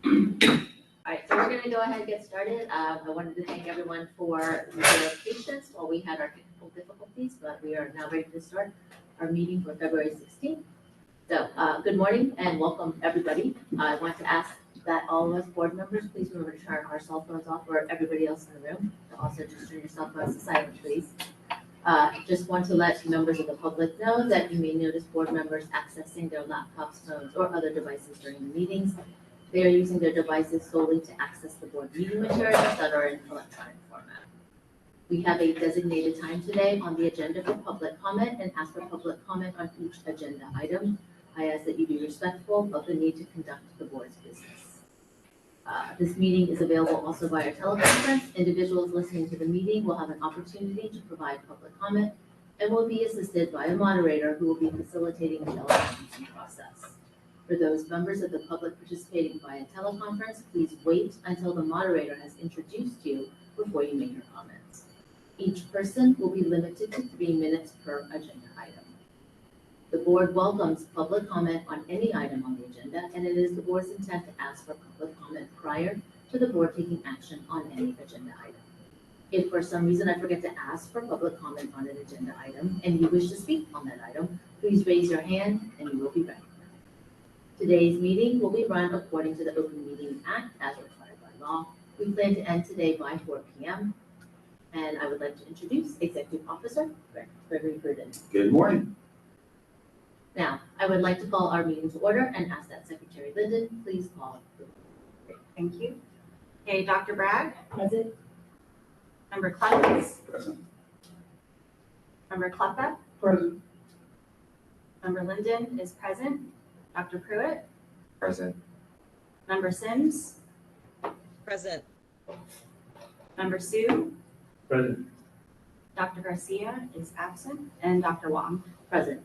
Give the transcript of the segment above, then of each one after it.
All right, so we're gonna go ahead and get started. I wanted to thank everyone for their patience while we had our technical difficulties, but we are now ready to start our meeting for February 16th. So, good morning and welcome, everybody. I want to ask that all of us board members, please remember to turn our cell phones off, or everybody else in the room. Also, just turn your cell phones to silent, please. Just want to let members of the public know that you may notice board members accessing their laptops, phones, or other devices during the meetings. They are using their devices solely to access the board meeting materials that are in electronic format. We have a designated time today on the agenda for public comment and ask for public comment on each agenda item. I ask that you be respectful of the need to conduct the board's business. This meeting is available also via teleconference. Individuals listening to the meeting will have an opportunity to provide public comment and will be assisted by a moderator who will be facilitating the teleconferencing process. For those members of the public participating via teleconference, please wait until the moderator has introduced you before you make your comments. Each person will be limited to 3 minutes per agenda item. The board welcomes public comment on any item on the agenda, and it is the board's intent to ask for public comment prior to the board taking action on any agenda item. If for some reason I forget to ask for public comment on an agenda item and you wish to speak on that item, please raise your hand and you will be recognized. Today's meeting will be run according to the Open Meeting Act as required by law. We plan to end today by 4 p.m. And I would like to introduce Executive Officer Gregory Burden. Good morning. Now, I would like to call our meeting to order and ask that Secretary Linden please call the roll. Thank you. Okay, Dr. Bragg, Present. Member Clemens, Present. Member Kleppa, Present. Member Linden is present. Dr. Pruitt, Present. Member Sims, Present. Member Sue, Present. Dr. Garcia is absent, and Dr. Wong. Present.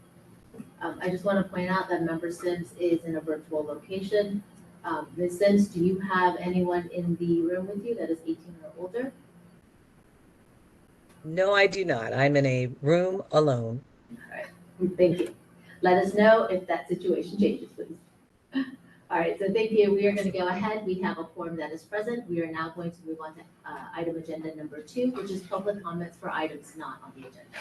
I just want to point out that Member Sims is in a virtual location. Ms. Sims, do you have anyone in the room with you that is 18 or older? No, I do not. I'm in a room alone. All right, thank you. Let us know if that situation changes, please. All right, so thank you. We are going to go ahead. We have a quorum that is present. We are now going to move on to item agenda number 2, which is public comments for items not on the agenda.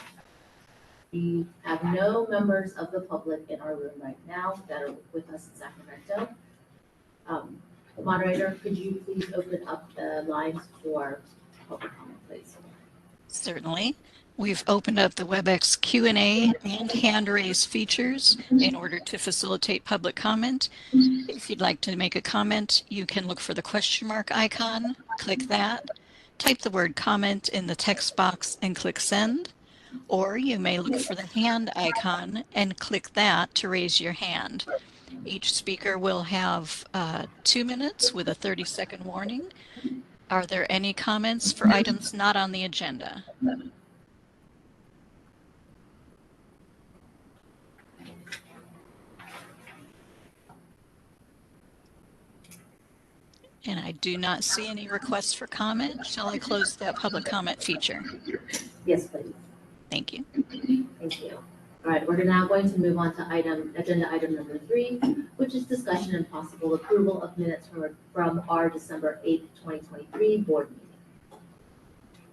We have no members of the public in our room right now that are with us in Sacramento. Moderator, could you please open up the lines for public comment, please? Certainly. We've opened up the WebEx Q&A and hand raise features in order to facilitate public comment. If you'd like to make a comment, you can look for the question mark icon, click that, type the word comment in the text box and click send, or you may look for the hand icon and click that to raise your hand. Each speaker will have 2 minutes with a 30-second warning. Are there any comments for items not on the agenda? And I do not see any requests for comment. Shall I close that public comment feature? Yes, please. Thank you. Thank you. All right, we're now going to move on to agenda item number 3, which is discussion and possible approval of minutes from our December 8th, 2023 board meeting.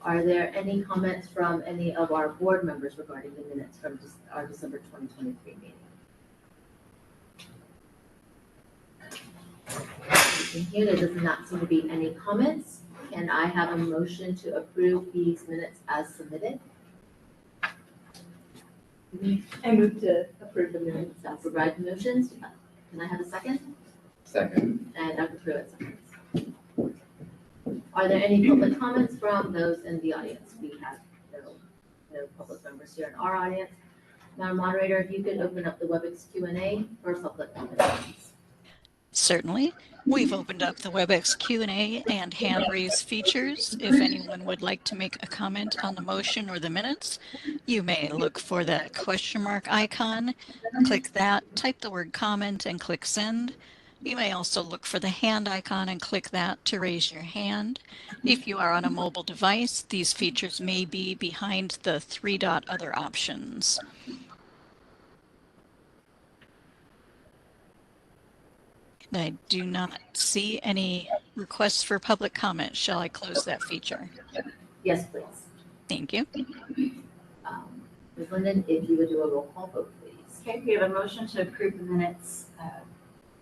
Are there any comments from any of our board members regarding the minutes from our December 2023 meeting? Here, there does not seem to be any comments. Can I have a motion to approve these minutes as submitted? I move to approve the minutes. I'll provide motions. Can I have a second? Second. And Dr. Pruitt seconds. Are there any public comments from those in the audience? We have no public members here in our audience. Now, moderator, if you could open up the WebEx Q&A for public comments. Certainly. We've opened up the WebEx Q&A and hand raise features. If anyone would like to make a comment on the motion or the minutes, you may look for the question mark icon, click that, type the word comment and click send. You may also look for the hand icon and click that to raise your hand. If you are on a mobile device, these features may be behind the 3-dot other options. I do not see any requests for public comment. Shall I close that feature? Yes, please. Thank you. Ms. Linden, if you would do a roll call vote, please. Okay, we have a motion to approve the minutes.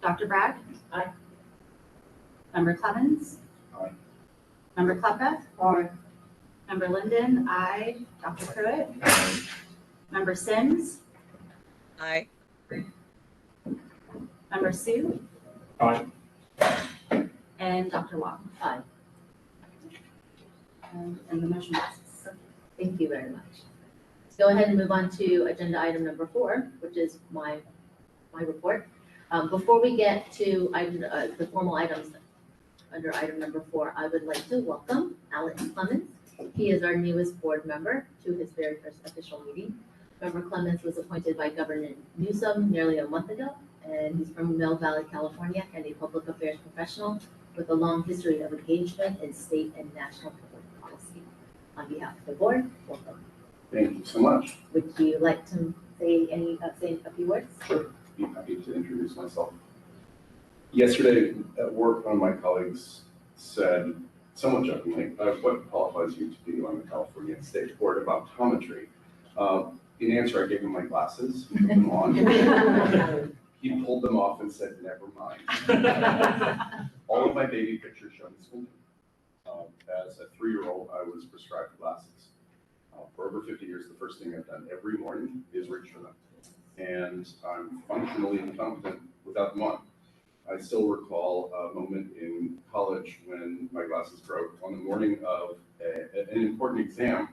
Dr. Bragg? Aye. Member Clemens? Aye. Member Klepka? Aye. Member Linden? Aye. Dr. Pruitt? Member Sims? Aye. Member Sue? Aye. And Dr. Wong? Aye. And the motion passes. Thank you very much. Let's go ahead and move on to agenda item number 4, which is my report. Before we get to the formal items under item number 4, I would like to welcome Alex Clemens. He is our newest board member to his very first official meeting. Member Clemens was appointed by Governor Newsom nearly a month ago, and he's from Mill Valley, California, and a public affairs professional with a long history of engagement in state and national public policy. On behalf of the board, welcome. Thank you so much. Would you like to say a few words? Sure. Be happy to introduce myself. Yesterday at work, one of my colleagues said, somewhat jokingly, what qualifies you to be on the California State Board of Optometry? In answer, I gave him my glasses, put them on. He pulled them off and said, never mind. All of my baby pictures show me school. As a 3-year-old, I was prescribed glasses. For over 50 years, the first thing I've done every morning is reach for them. And I'm functionally incompetent without them on. I still recall a moment in college when my glasses broke on the morning of an important exam,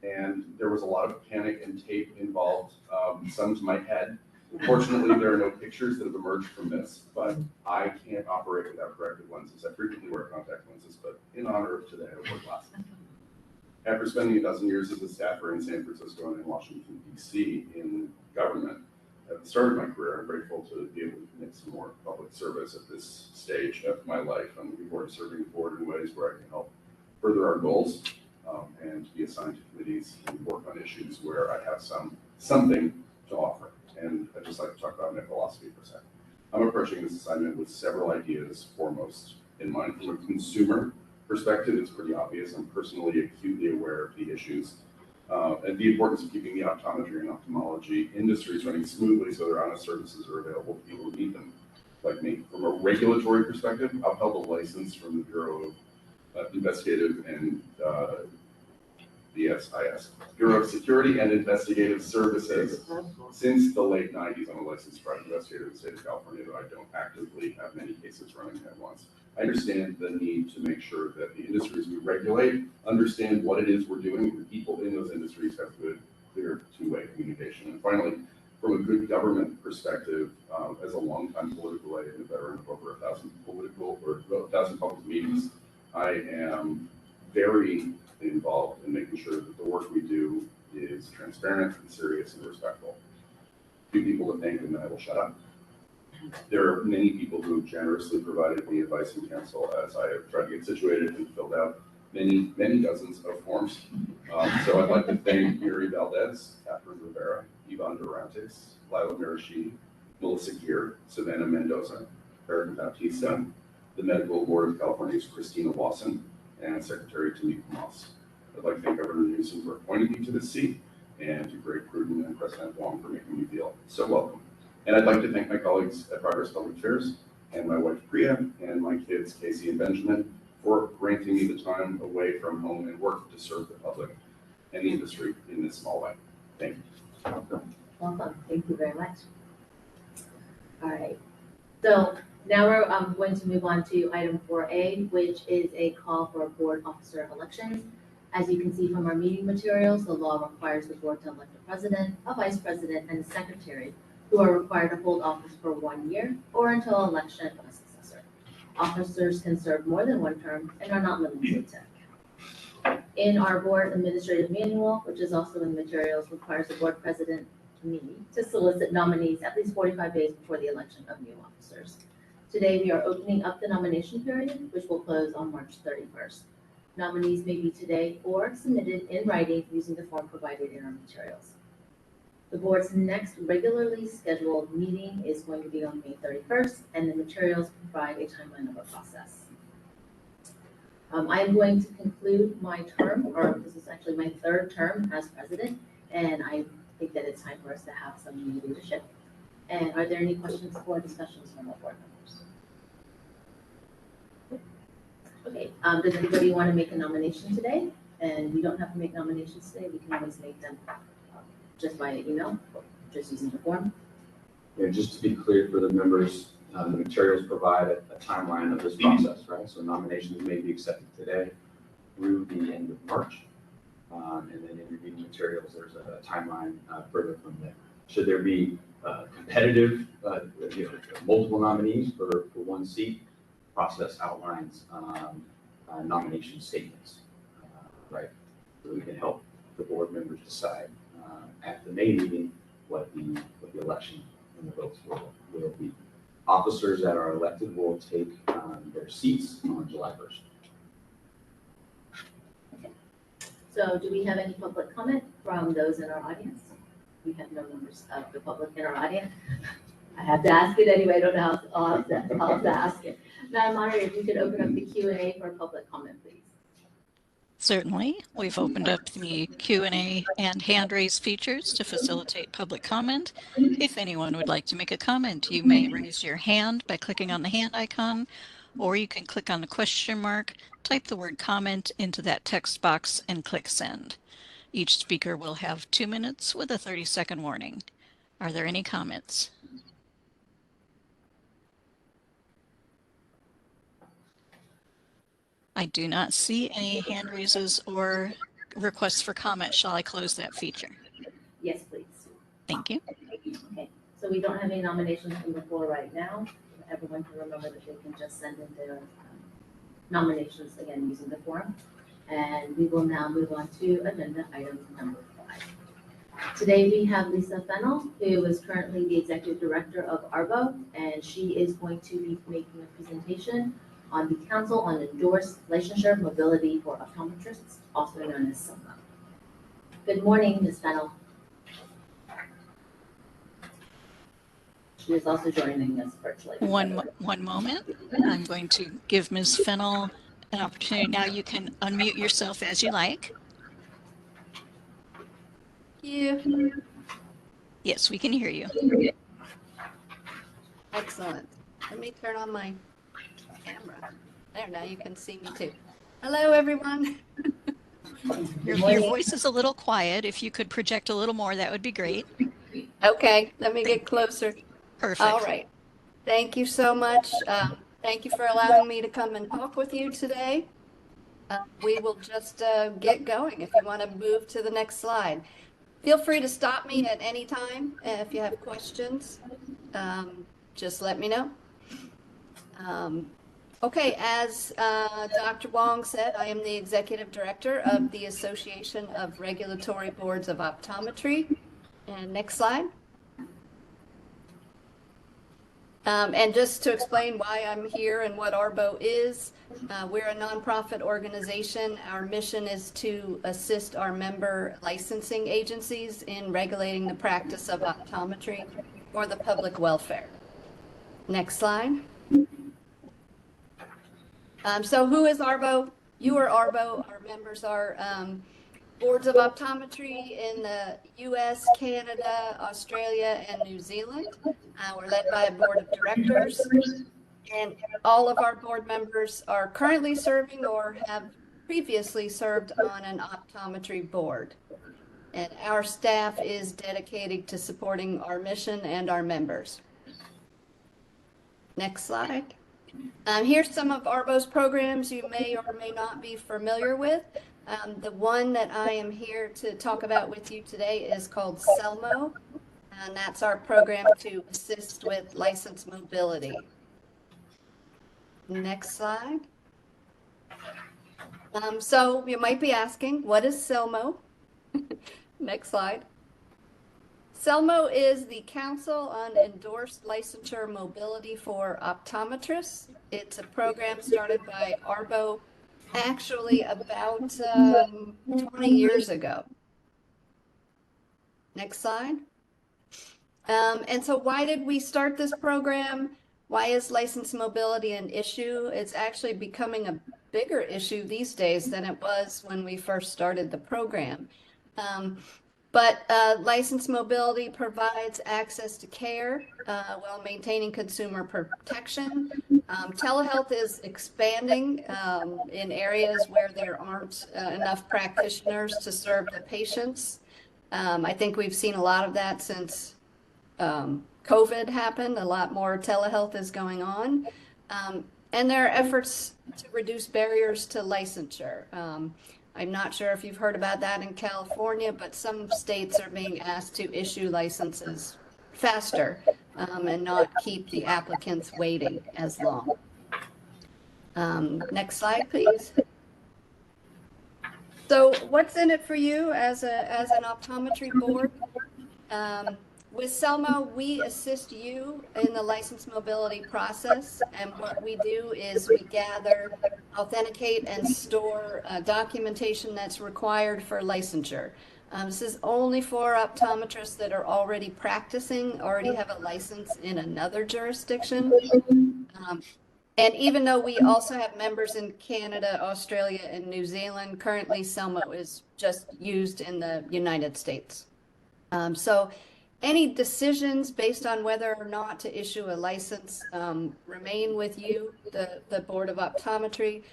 and there was a lot of panic and tape involved, some to my head. Fortunately, there are no pictures that have emerged from this, but I can't operate without corrective lenses. I frequently wear contact lenses, but in honor of today, I wear glasses. After spending a dozen years as a staffer in San Francisco and in Washington, D.C. in government, at the start of my career, I'm grateful to be able to commit some more public service at this stage of my life. I'm looking forward to serving the board in ways where I can help further our goals and be assigned to committees and work on issues where I have something to offer. And I'd just like to talk about my philosophy for a second. I'm approaching this assignment with several ideas foremost in mind. From a consumer perspective, it's pretty obvious. I'm personally acutely aware of the issues and the importance of keeping the optometry and ophthalmology industries running smoothly so their honest services are available to people who need them, like me. From a regulatory perspective, I've held a license from the Bureau of Investigative and BSIS, Bureau of Security and Investigative Services. Since the late 90s, I'm a licensed private investigator in the state of California, though I don't actively have many cases running at once. I understand the need to make sure that the industries we regulate understand what it is we're doing, and the people in those industries have good, clear two-way communication. And finally, from a good government perspective, as a longtime political aide and a veteran of over 1,000 public meetings, I am very involved in making sure that the work we do is transparent and serious and respectful. Few people to thank, and then I will shut up. There are many people who have generously provided me advice and counsel as I have tried to get situated and filled out many dozens of forms. So I'd like to thank Yuri Valdez, Catherine Rivera, Yvonne Durantes, Lila Marashi, Melissa Gear, Savannah Mendoza, Erica Baptista, the Medical Board of California's Christina Lawson, and Secretary Tamika Moss. I'd like to thank Governor Newsom for appointing me to this seat, and to Greg Pruden and President Wong for making me feel so welcome. And I'd like to thank my colleagues at Progress Public Affairs and my wife Priya and my kids Casey and Benjamin for granting me the time away from home and work to serve the public and the industry in this small way. Thank you. Welcome. Thank you very much. All right. So now we're going to move on to item 4A, which is a call for board officer elections. As you can see from our meeting materials, the law requires the board to elect a president, a vice president, and a secretary, who are required to hold office for 1 year or until election of a successor. Officers can serve more than 1 term and are not limited to. In our board administrative manual, which is also in the materials, requires the board president, me, to solicit nominees at least 45 days before the election of new officers. Today, we are opening up the nomination period, which will close on March 31st. Nominees may be today or submitted in writing using the form provided in our materials. The board's next regularly scheduled meeting is going to be on May 31st, and the materials provide a timeline of the process. I am going to conclude my term, or this is actually my third term as president, and I think that it's time for us to have some new leadership. And are there any questions or discussions from the board members? Okay, does anybody want to make a nomination today? And we don't have to make nominations today, we can always make them just via email, just using the form. Yeah, just to be clear for the members, the materials provide a timeline of this process, right? So nominations may be accepted today through the end of March. And then in reviewing materials, there's a timeline further from there. Should there be competitive, multiple nominees for one seat, process outlines nomination statements, right? So we can help the board members decide at the May meeting what the election and the votes will be. Officers that are elected will take their seats on July 1st. So do we have any public comment from those in our audience? We have no members of the public in our audience. I have to ask it anyway, I don't know how to ask it. Madam Moderator, if you could open up the Q&A for public comment, please. Certainly. We've opened up the Q&A and hand raise features to facilitate public comment. If anyone would like to make a comment, you may raise your hand by clicking on the hand icon, or you can click on the question mark, type the word comment into that text box, and click send. Each speaker will have 2 minutes with a 30-second warning. Are there any comments? I do not see any hand raises or requests for comment. Shall I close that feature? Yes, please. Thank you. Okay, so we don't have any nominations from the floor right now. Everyone can remember that they can just send in their nominations again using the form. And we will now move on to agenda item number 5. Today we have Lisa Fennell, who is currently the Executive Director of ARBO, and she is going to be making a presentation on the Council on Endorsed Licensure Mobility for Optometrists, also known as CILMO. Good morning, Ms. Fennell. She is also joining us virtually. One moment. I'm going to give Ms. Fennell an opportunity. Now you can unmute yourself as you like. Yes, we can hear you. Excellent. Let me turn on my camera. There, now you can see me too. Hello, everyone. Your voice is a little quiet. If you could project a little more, that would be great. Okay, let me get closer. Perfect. All right. Thank you so much. Thank you for allowing me to come and talk with you today. We will just get going. If you want to move to the next slide, feel free to stop me at any time if you have questions. Just let me know. Okay, as Dr. Wong said, I am the Executive Director of the Association of Regulatory Boards of Optometry. And next slide. And just to explain why I'm here and what ARBO is, we're a nonprofit organization. Our mission is to assist our member licensing agencies in regulating the practice of optometry for the public welfare. Next slide. So who is ARBO? You are ARBO. Our members are boards of optometry in the US, Canada, Australia, and New Zealand. We're led by a board of directors, and all of our board members are currently serving or have previously served on an optometry board. And our staff is dedicated to supporting our mission and our members. Next slide. Here's some of ARBO's programs you may or may not be familiar with. The one that I am here to talk about with you today is called CILMO, and that's our program to assist with license mobility. Next slide. So you might be asking, what is CILMO? Next slide. CILMO is the Council on Endorsed Licensure Mobility for Optometrists. It's a program started by ARBO actually about 20 years ago. Next slide. And so why did we start this program? Why is license mobility an issue? It's actually becoming a bigger issue these days than it was when we first started the program. But license mobility provides access to care while maintaining consumer protection. Telehealth is expanding in areas where there aren't enough practitioners to serve the patients. I think we've seen a lot of that since COVID happened. A lot more telehealth is going on. And there are efforts to reduce barriers to licensure. I'm not sure if you've heard about that in California, but some states are being asked to issue licenses faster and not keep the applicants waiting as long. Next slide, please. So what's in it for you as an optometry board? With Selmo, we assist you in the license mobility process, and what we do is we gather, authenticate, and store documentation that's required for licensure. This is only for optometrists that are already practicing, already have a license in another jurisdiction. And even though we also have members in Canada, Australia, and New Zealand, currently Selmo is just used in the United States. So any decisions based on whether or not to issue a license remain with you, the Board of Optometry.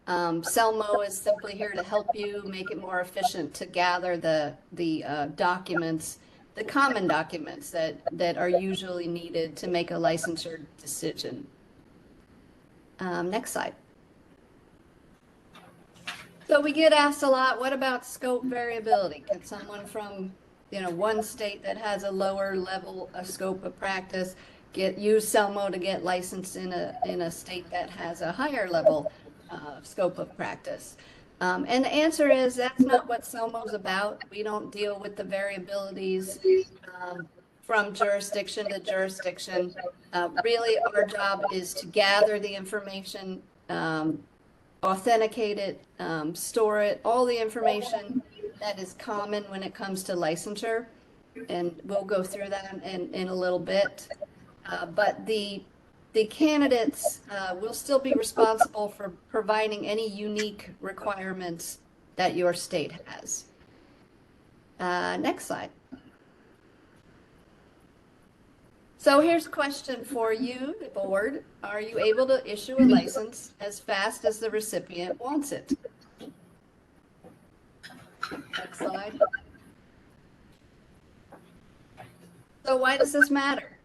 Selmo is simply here to help you make it more efficient to gather the documents, the common documents that are usually needed to make a licensure decision. Next slide. So we get asked a lot, what about scope variability? Can someone from one state that has a lower level of scope of practice use Selmo to get licensed in a state that has a higher level scope of practice? And the answer is that's not what Selmo's about. We don't deal with the variabilities from jurisdiction to jurisdiction. Really, our job is to gather the information, authenticate it, store it, all the information that is common when it comes to licensure, and we'll go through that in a little bit. But the candidates will still be responsible for providing any unique requirements that your state has. Next slide. So here's a question for you, the board. Are you able to issue a license as fast as the recipient wants it? Next slide. So why does this matter?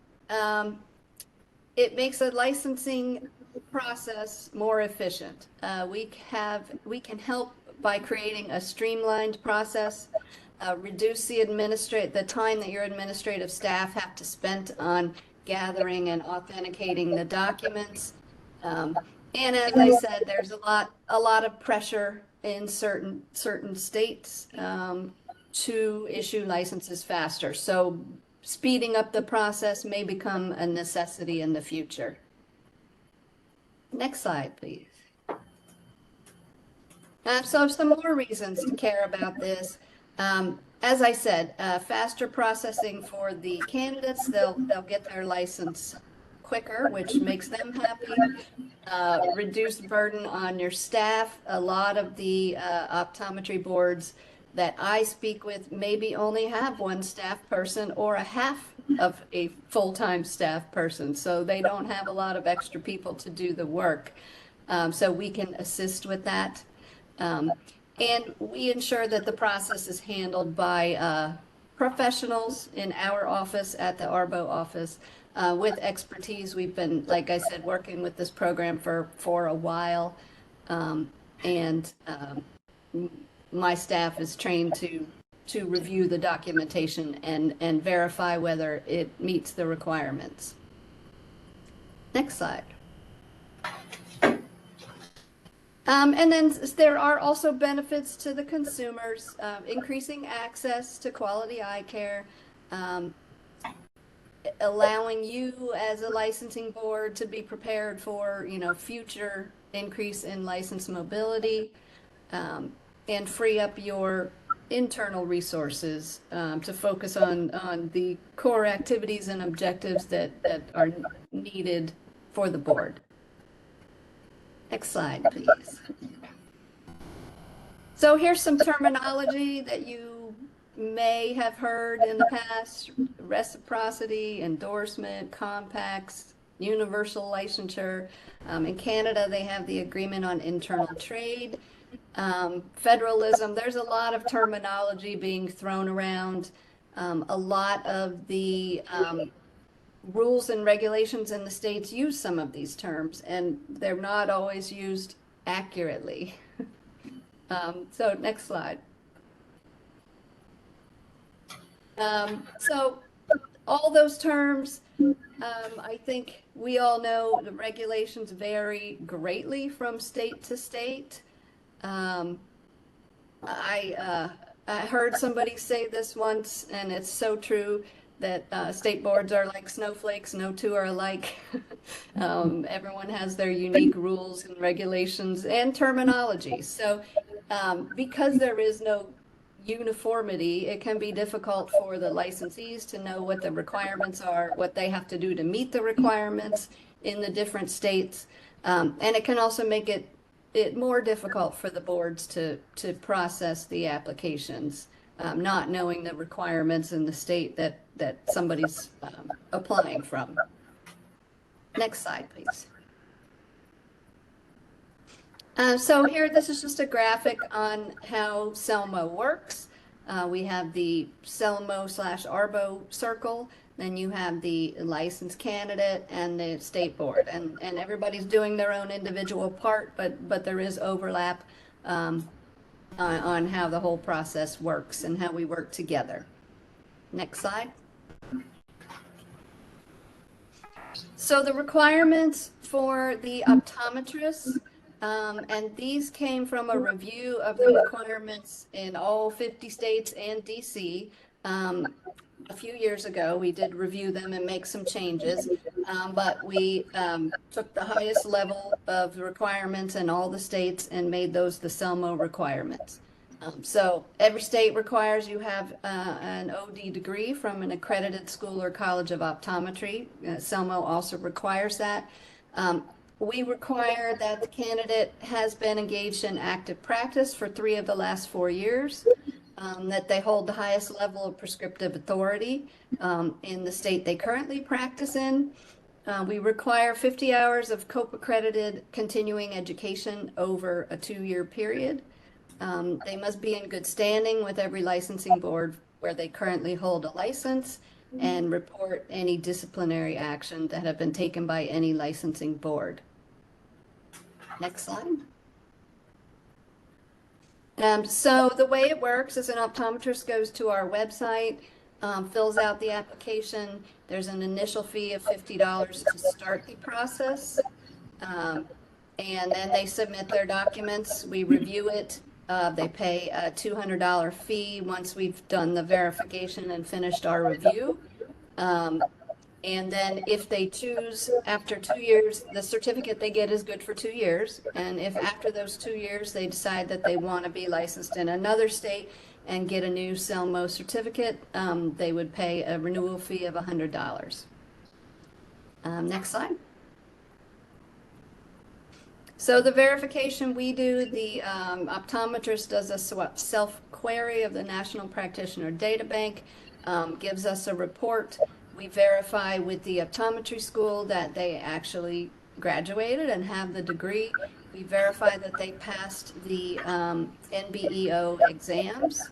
It makes the licensing process more efficient. We can help by creating a streamlined process, reduce the time that your administrative staff have to spend on gathering and authenticating the documents. And as I said, there's a lot of pressure in certain states to issue licenses faster. So speeding up the process may become a necessity in the future. Next slide, please. So some more reasons to care about this. As I said, faster processing for the candidates, they'll get their license quicker, which makes them happy. Reduced burden on your staff. A lot of the optometry boards that I speak with maybe only have one staff person or a half of a full-time staff person, so they don't have a lot of extra people to do the work. So we can assist with that. And we ensure that the process is handled by professionals in our office at the ARBO office with expertise. We've been, like I said, working with this program for a while, and my staff is trained to review the documentation and verify whether it meets the requirements. Next slide. And then there are also benefits to the consumers, increasing access to quality eye care, allowing you as a licensing board to be prepared for, future increase in license mobility, and free up your internal resources to focus on the core activities and objectives that are needed for the board. Next slide, please. So here's some terminology that you may have heard in the past: reciprocity, endorsement, compacts, universal licensure. In Canada, they have the Agreement on Internal Trade. Federalism, there's a lot of terminology being thrown around. A lot of the rules and regulations in the states use some of these terms, and they're not always used accurately. So next slide. So all those terms, I think we all know the regulations vary greatly from state to state. I heard somebody say this once, and it's so true, that state boards are like snowflakes, no two are alike. Everyone has their unique rules and regulations and terminology. So because there is no uniformity, it can be difficult for the licensees to know what the requirements are, what they have to do to meet the requirements in the different states. And it can also make it more difficult for the boards to process the applications, not knowing the requirements in the state that somebody's applying from. Next slide, please. So here, this is just a graphic on how CELMO works. We have the CELMO/ARBO circle, then you have the licensed candidate and the state board, and everybody's doing their own individual part, but there is overlap on how the whole process works and how we work together. Next slide. So the requirements for the optometrists, and these came from a review of the requirements in all 50 states and DC. A few years ago, we did review them and make some changes, but we took the highest level of requirements in all the states and made those the CELMO requirements. So every state requires you have an OD degree from an accredited school or college of optometry. CELMO also requires that. We require that the candidate has been engaged in active practice for 3 of the last 4 years, that they hold the highest level of prescriptive authority in the state they currently practice in. We require 50 hours of COPE-accredited continuing education over a 2-year period. They must be in good standing with every licensing board where they currently hold a license, and report any disciplinary action that have been taken by any licensing board. Next slide. So the way it works is an optometrist goes to our website, fills out the application. There's an initial fee of $50 to start the process. And then they submit their documents. We review it. They pay a $200 fee once we've done the verification and finished our review. And then if they choose after 2 years, the certificate they get is good for 2 years. And if after those 2 years they decide that they want to be licensed in another state and get a new CELMO certificate, they would pay a renewal fee of $100. Next slide. So the verification we do, the optometrist does a self-query of the National Practitioner Data Bank, gives us a report. We verify with the optometry school that they actually graduated and have the degree. We verify that they passed the NBEO exams,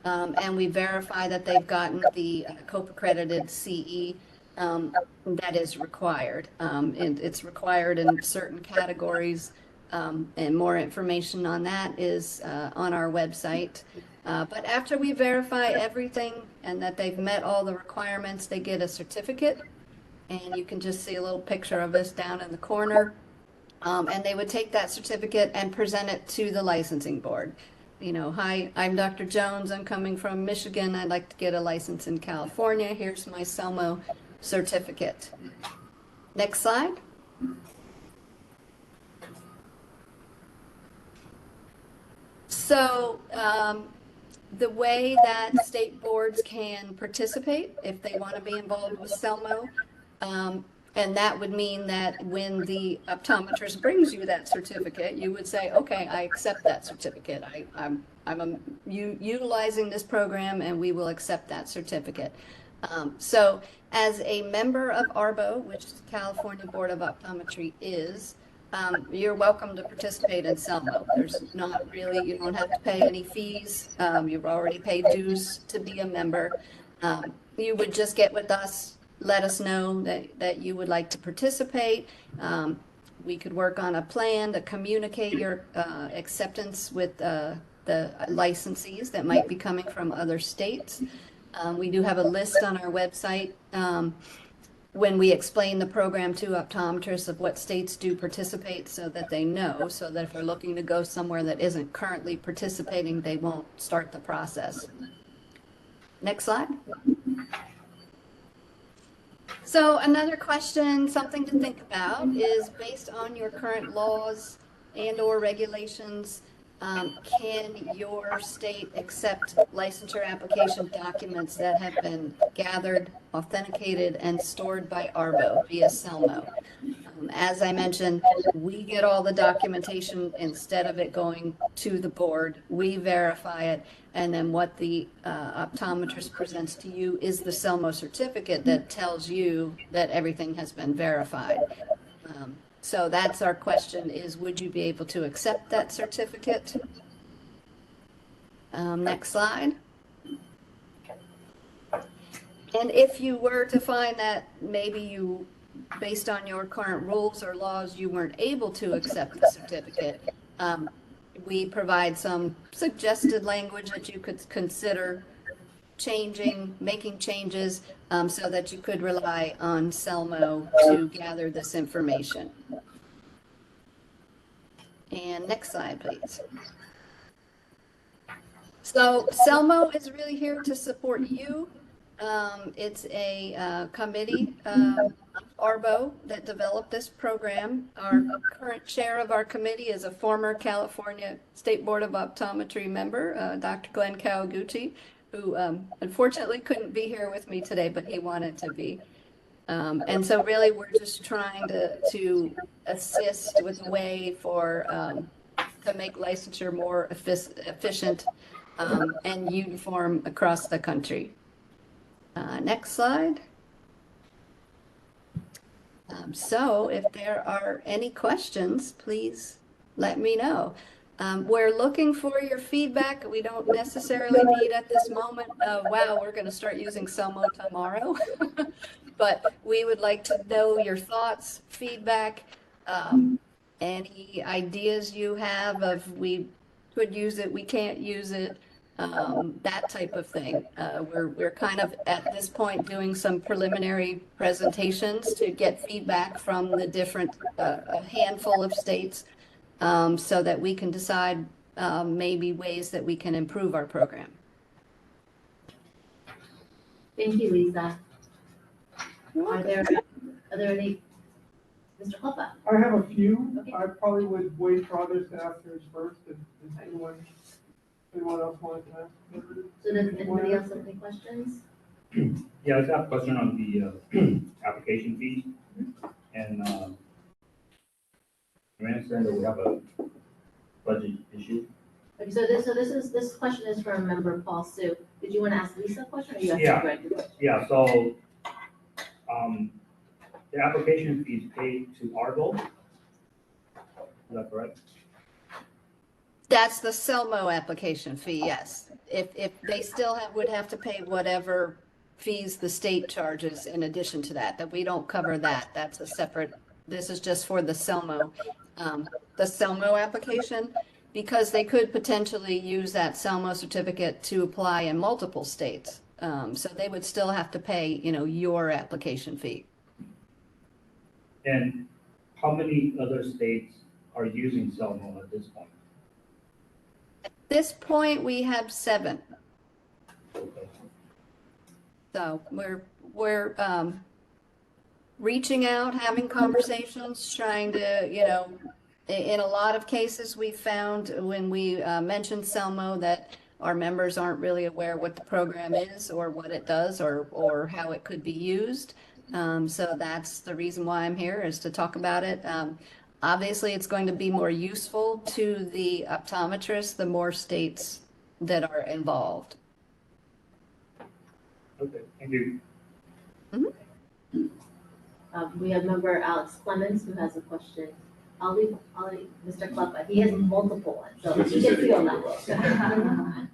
and we verify that they've gotten the COPE-accredited CE that is required. And it's required in certain categories, and more information on that is on our website. But after we verify everything and that they've met all the requirements, they get a certificate. And you can just see a little picture of this down in the corner. And they would take that certificate and present it to the licensing board. You know, hi, I'm Dr. Jones. I'm coming from Michigan. I'd like to get a license in California. Here's my CELMO certificate. Next slide. So The way that state boards can participate, if they want to be involved with CELMO, and that would mean that when the optometrist brings you that certificate, you would say, okay, I accept that certificate. I'm utilizing this program and we will accept that certificate. So as a member of ARBO, which is California Board of Optometry is, you're welcome to participate in CELMO. There's not really, you don't have to pay any fees. You've already paid dues to be a member. You would just get with us, let us know that you would like to participate. We could work on a plan to communicate your acceptance with the licensees that might be coming from other states. We do have a list on our website when we explain the program to optometrists of what states do participate so that they know, so that if they're looking to go somewhere that isn't currently participating, they won't start the process. Next slide. So another question, something to think about, is based on your current laws and/or regulations, can your state accept licensure application documents that have been gathered, authenticated, and stored by ARBO via CELMO? As I mentioned, we get all the documentation instead of it going to the board. We verify it, and then what the optometrist presents to you is the CELMO certificate that tells you that everything has been verified. So that's our question is, would you be able to accept that certificate? Next slide. And if you were to find that maybe you, based on your current rules or laws, you weren't able to accept the certificate, we provide some suggested language that you could consider changing, making changes, so that you could rely on CELMO to gather this information. And next slide, please. So CELMO is really here to support you. It's a committee, ARBO, that developed this program. Our current chair of our committee is a former California State Board of Optometry member, Dr. Glenn Kawaguchi, who unfortunately couldn't be here with me today, but he wanted to be. And so really we're just trying to assist with a way for to make licensure more efficient and uniform across the country. Next slide. So if there are any questions, please let me know. We're looking for your feedback. We don't necessarily need at this moment, wow, we're going to start using CELMO tomorrow. But we would like to know your thoughts, feedback, any ideas you have of we could use it, we can't use it, that type of thing. We're kind of at this point doing some preliminary presentations to get feedback from the different, a handful of states, so that we can decide maybe ways that we can improve our program. Thank you, Lisa. Are there any, Mr. Hoppa? I have a few. Okay. I probably would wait for others to ask theirs first, if anyone else wanted to ask. So does anybody else have any questions? Yeah, I just have a question on the application fee. And I understand that we have a budget issue. Okay, so this question is from member Paul Sue. Did you want to ask Lisa a question or you Yeah. asked Greg? Yeah, so the application fee is paid to ARBO. Is that correct? That's the CELMO application fee, yes. If they still would have to pay whatever fees the state charges in addition to that, that we don't cover that. That's a separate, this is just for the CELMO application, because they could potentially use that CELMO certificate to apply in multiple states. So they would still have to pay, your application fee. And how many other states are using CELMO at this point? At this point, we have 7. Okay. So we're reaching out, having conversations, trying to, in a lot of cases we found when we mentioned CELMO that our members aren't really aware what the program is or what it does or how it could be used. So that's the reason why I'm here, is to talk about it. Obviously, it's going to be more useful to the optometrists the more states that are involved. Okay, thank you. We have member Alex Clemens who has a question. I'll leave Mr. Klepa, he has multiple ones, so Yes, he he gets said to go he last.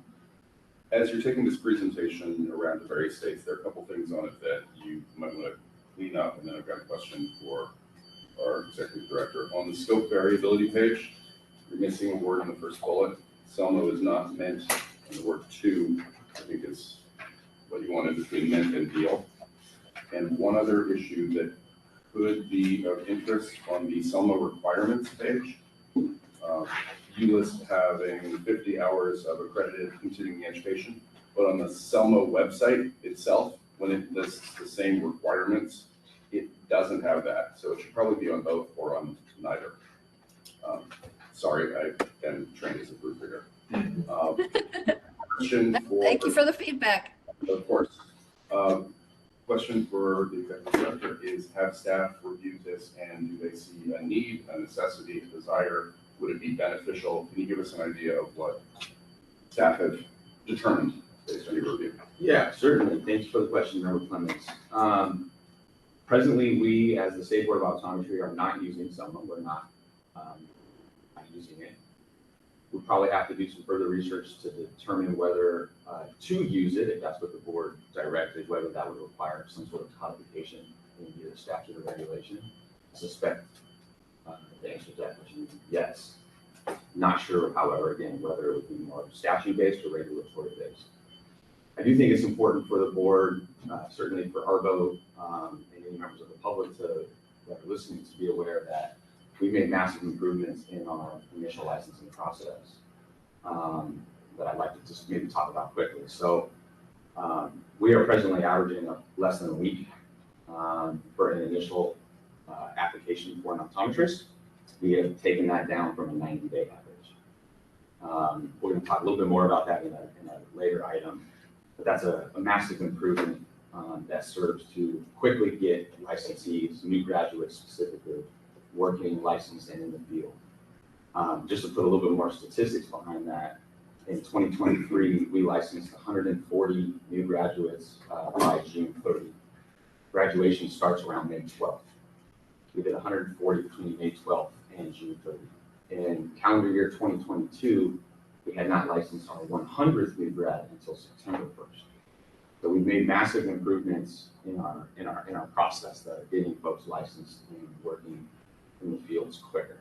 As you're taking this presentation around the various states, there are a couple things on it that you might want to clean up, and then I've got a question for our executive director. On the scope variability page, you're missing a word in the first bullet. Selma is not meant, and the word to, I think is what you wanted between meant and deal. And one other issue that could be of interest on the Selma requirements page, you list having 50 hours of accredited continuing education, but on the Selma website itself, when it lists the same requirements, it doesn't have that. So it should probably be on both or on neither. Sorry, I am trained as a proofreader. Question for. Thank you for the feedback. Of course. Question for the executive director is, have staff reviewed this and do they see a need, a necessity, a desire? Would it be beneficial? Can you give us an idea of what staff have determined based on your review? Yeah, certainly. Thanks for the question, Member Clemens. Presently, we, as the State Board of Optometry, are not using Selma. We're not using it. We'll probably have to do some further research to determine whether to use it, if that's what the board directed, whether that would require some sort of codification in either statute or regulation. I suspect the answer to that question is yes. Not sure, however, again, whether it would be more statute-based or regulatory-based. I do think it's important for the board, certainly for ARBO and any members of the public that are listening, to be aware that we made massive improvements in our initial licensing process that I'd like to just maybe talk about quickly. So we are presently averaging less than a week for an initial application for an optometrist. We have taken that down from a 90-day average. We're going to talk a little bit more about that in a later item, but that's a massive improvement that serves to quickly get licensees, new graduates specifically, working licensed and in the field. Just to put a little bit more statistics behind that, in 2023, we licensed 140 new graduates by June 30. Graduation starts around May 12th. We did 140 between May 12th and June 30. In calendar year 2022, we had not licensed our 100th new grad until September 1st. So we've made massive improvements in our process that are getting folks licensed and working in the fields quicker.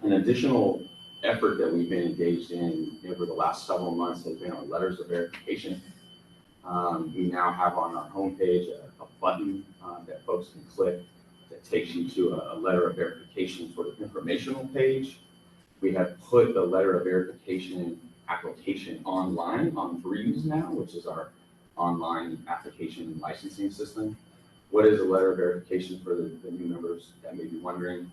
An additional effort that we've been engaged in over the last several months has been our letters of verification. We now have on our homepage a button that folks can click that takes you to a letter of verification sort of informational page. We have put the letter of verification application online on Breeze now, which is our online application and licensing system. What is a letter of verification for the new members that may be wondering?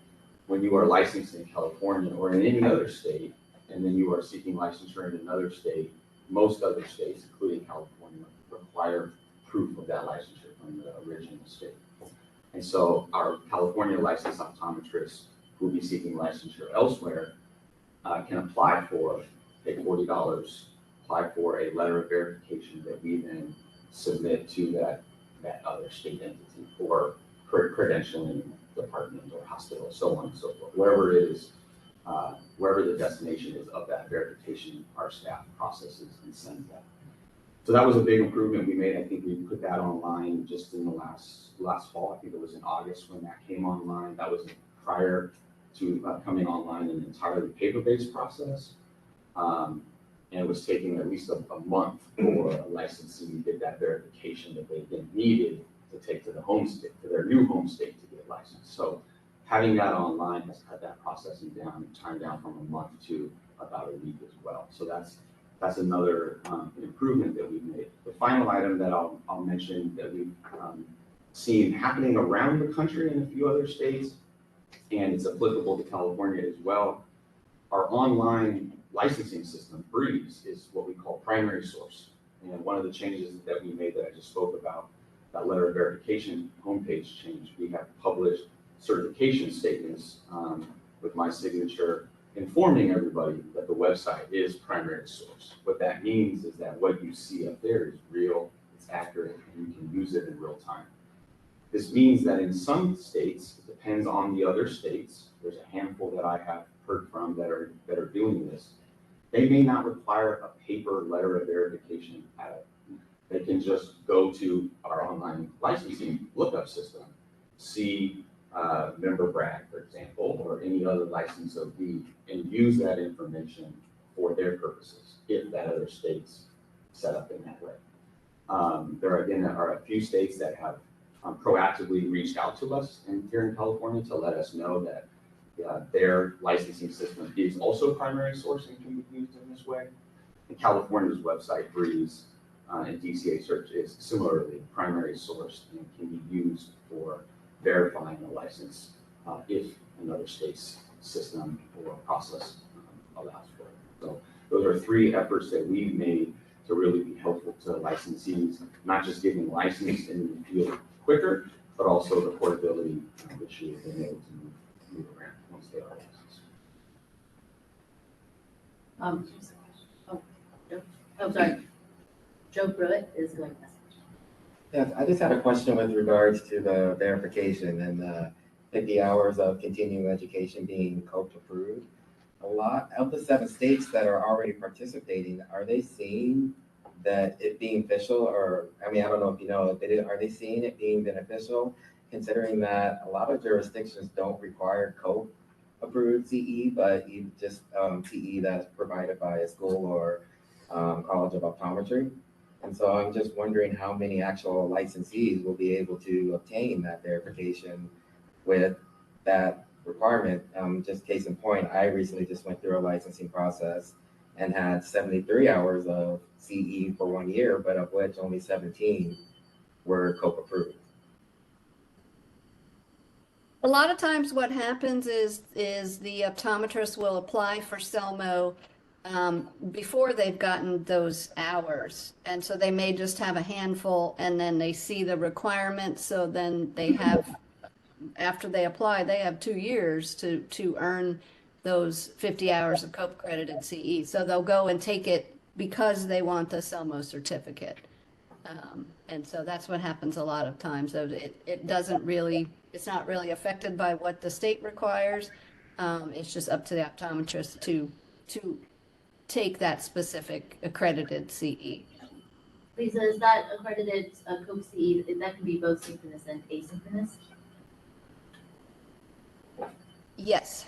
When you are licensed in California or in any other state, and then you are seeking licensure in another state, most other states, including California, require proof of that licensure from the original state. And so our California licensed optometrists who will be seeking licensure elsewhere can apply for, pay $40, apply for a letter of verification that we then submit to that other state entity or credentialing department or hospital, so on and so forth. Wherever it is, wherever the destination is of that verification, our staff processes and sends that. So that was a big improvement we made. I think we put that online just in the last fall. I think it was in August when that came online. That was prior to coming online in an entirely paper-based process. And it was taking at least a month for a licensee to get that verification that they then needed to take to the home state, to their new home state to get licensed. So having that online has cut that processing down, time down from a month to about a week as well. So that's another improvement that we've made. The final item that I'll mention that we've seen happening around the country in a few other states, and it's applicable to California as well, our online licensing system, Breeze, is what we call primary source. And one of the changes that we made that I just spoke about, that letter of verification homepage change, we have published certification statements with my signature informing everybody that the website is primary source. What that means is that what you see up there is real, it's accurate, and you can use it in real time. This means that in some states, it depends on the other states, there's a handful that I have heard from that are doing this. They may not require a paper letter of verification at all. They can just go to our online licensing lookup system, see member brag, for example, or any other licensee, and use that information for their purposes, if that other state's set up in that way. There are a few states that have proactively reached out to us here in California to let us know that their licensing system is also primary source and can be used in this way. And California's website, Breeze, and DCA search is similarly primary source and can be used for verifying a license if another state's system or process allows for it. So those are three efforts that we've made to really be helpful to licensees, not just getting licensed in the field quicker, but also the portability which we've been able to move around once they are licensed. Sorry. Joe Pruitt is going next. Yes, I just had a question with regards to the verification and the 50 hours of continuing education being COPE approved. A lot of the 7 states that are already participating, are they seeing that it being official, or, I mean, I don't know if you know, are they seeing it being beneficial, considering that a lot of jurisdictions don't require COPE approved CE, but you just CE that's provided by a school or College of Optometry? And so I'm just wondering how many actual licensees will be able to obtain that verification with that requirement. Just case in point, I recently just went through a licensing process and had 73 hours of CE for 1 year, but of which only 17 were COPE approved. A lot of times what happens is the optometrist will apply for CELMO before they've gotten those hours. And so they may just have a handful and then they see the requirements. So then they have, after they apply, they have 2 years to earn those 50 hours of COPE accredited CE. So they'll go and take it because they want the CELMO certificate. And so that's what happens a lot of times. So it doesn't really, it's not really affected by what the state requires. It's just up to the optometrist to take that specific accredited CE. Lisa, is that accredited COPE CE, that can be both synchronous and asynchronous? Yes.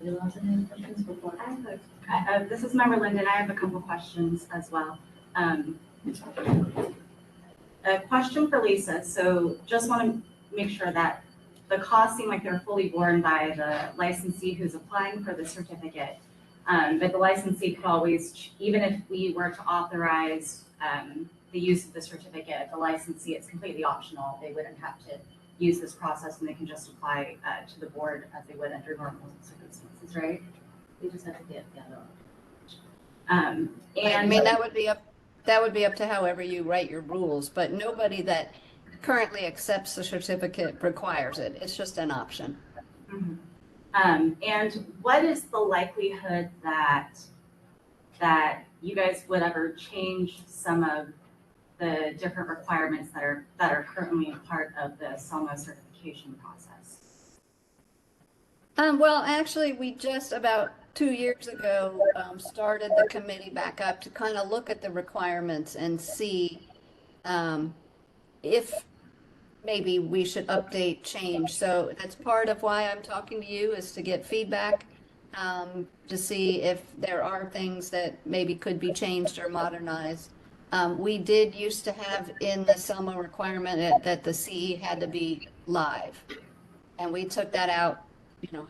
Anyone else have any questions before? This is Member Linden. I have a couple questions as well. A question for Lisa. So just want to make sure that the costs seem like they're fully borne by the licensee who's applying for the certificate. But the licensee could always, even if we were to authorize the use of the certificate, the licensee, it's completely optional. They wouldn't have to use this process and they can just apply to the board as they would under normal circumstances, right? We just have to get the other And I mean, that would be up to however you write your rules, but nobody that currently accepts the certificate requires it. It's just an option. Mm-hmm. And what is the likelihood that you guys would ever change some of the different requirements that are currently a part of the CELMO certification process? Well, actually, we just about 2 years ago started the committee back up to kind of look at the requirements and see if maybe we should update, change. So that's part of why I'm talking to you, is to get feedback to see if there are things that maybe could be changed or modernized. We did used to have in the CELMO requirement that the CE had to be live. And we took that out,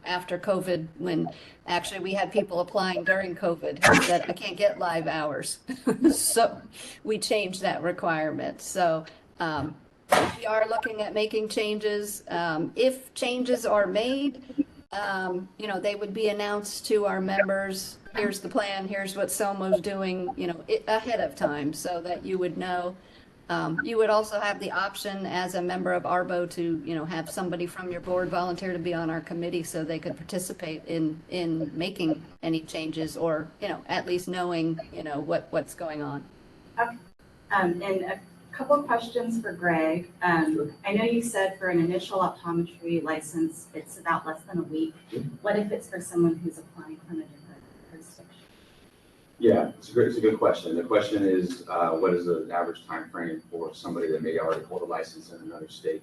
after COVID, when actually we had people applying during COVID that I can't get live hours. So we changed that requirement. So we are looking at making changes. If changes are made, they would be announced to our members. Here's the plan, here's what Selma's doing, ahead of time so that you would know. You would also have the option as a member of ARBO to, have somebody from your board volunteer to be on our committee so they could participate in making any changes or, at least knowing, what's going on. Okay. And a couple of questions for Greg. I know you said for an initial optometry license, it's about less than a week. What if it's for someone who's applying from a different jurisdiction? Yeah, it's a good question. The question is, what is the average time frame for somebody that may already hold a license in another state?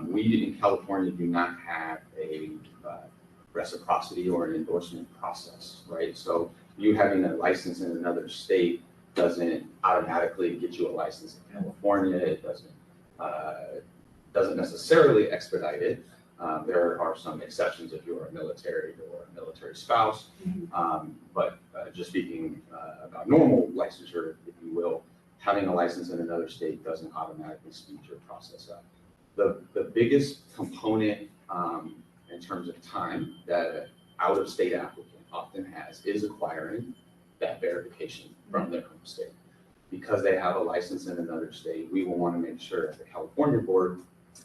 We in California do not have a reciprocity or an endorsement process, right? So you having a license in another state doesn't automatically get you a license in California. It doesn't necessarily expedite it. There are some exceptions if you're a military or a military spouse, but just speaking about normal licensure, if you will, having a license in another state doesn't automatically speed your process up. The biggest component in terms of time that an out-of-state applicant often has is acquiring that verification from their home state. Because they have a license in another state, we will want to make sure as the California board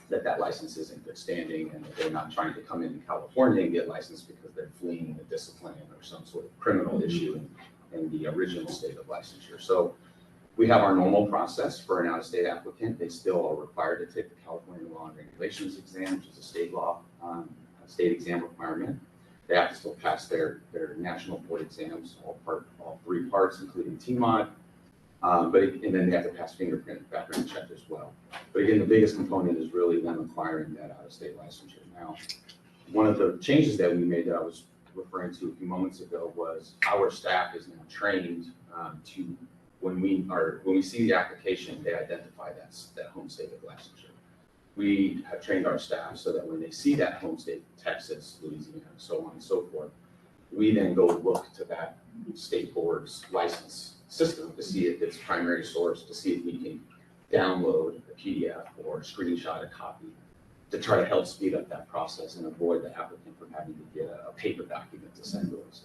that license is in good standing and that they're not trying to come into California and get licensed because they're fleeing a discipline or some sort of criminal issue in the original state of licensure. So we have our normal process for an out-of-state applicant. They still are required to take the California Law and Regulations exam, which is a state law, a state exam requirement. They have to still pass their national board exams, all three parts, including TMOD. And then they have to pass fingerprint background check as well. But again, the biggest component is really them acquiring that out-of-state licensure. Now, one of the changes that we made that I was referring to a few moments ago was our staff is now trained to, when we see the application, they identify that home state of licensure. We have trained our staff so that when they see that home state, Texas, Louisiana, so on and so forth, we then go look to that state board's license system to see if it's primary source, to see if we can download a PDF or screenshot a copy to try to help speed up that process and avoid the applicant from having to get a paper document to send to us.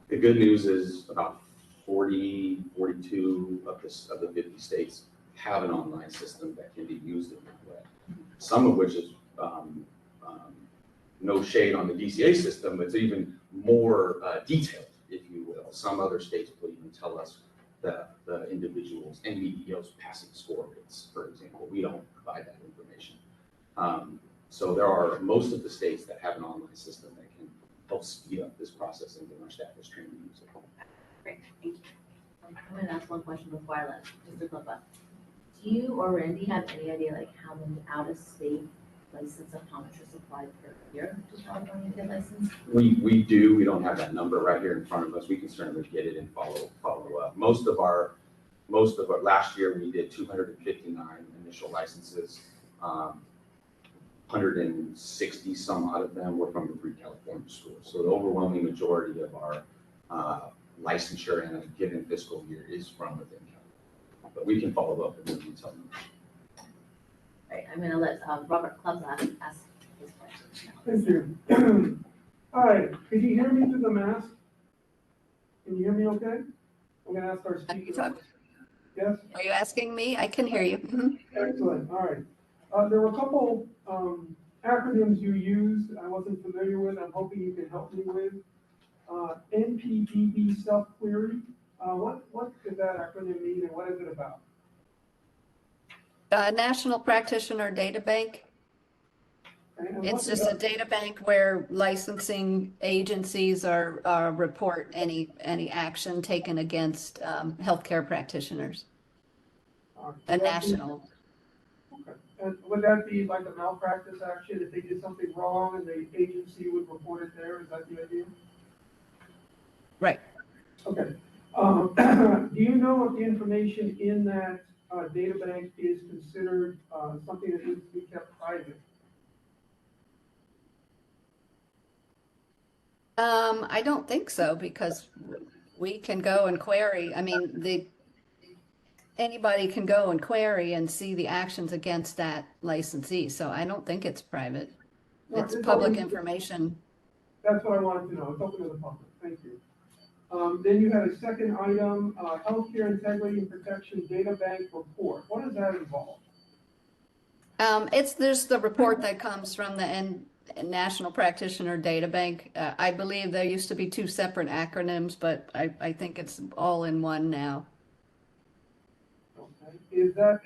The good news is about 42 of the 50 states have an online system that can be used in that way. Some of which is no shade on the DCA system, it's even more detailed, if you will. Some other states will even tell us the individual's NBEO's passing score rates, for example. We don't provide that information. So there are most of the states that have an online system that can help speed up this process, and our staff is trained to use it. Great, thank you. I'm going to ask one question before I let Mr. Copa. Do you or Randy have any idea like how many out-of-state licensed optometrists apply per year to California to get licensed? We do. We don't have that number right here in front of us. We can certainly get it and follow up. Most of our last year we did 259 initial licenses. 160 some odd of them were from the 3 California schools. So the overwhelming majority of our licensure in a given fiscal year is from within California. But we can follow up with you and tell them. Right, I'm going to let Robert Clubs ask his question. Thank you. Hi, could you hear me through the mask? Can you hear me okay? I'm gonna ask our speaker. Yes? Are you asking me? I can hear you. Excellent, all right. There were a couple acronyms you used I wasn't familiar with. I'm hoping you can help me with. NPDB self-query. What does that acronym mean and what is it about? National Practitioner Data Bank. And It's just a data bank where licensing agencies report any action taken against healthcare practitioners. A national. Okay. And would that be like a malpractice action if they did something wrong and the agency would report it there? Is that the idea? Right. Okay. Do you know if the information in that data bank is considered something that needs to be kept private? I don't think so because we can go and query. I mean, anybody can go and query and see the actions against that licensee. So I don't think it's private. Right, It's it's public open- information. That's what I wanted to know. It's open to the public. Thank you. Then you had a second item, healthcare integrity and protection data bank report. What does that involve? There's the report that comes from the National Practitioner Data Bank. I believe there used to be two separate acronyms, but I think it's all in one now. Okay. Is that,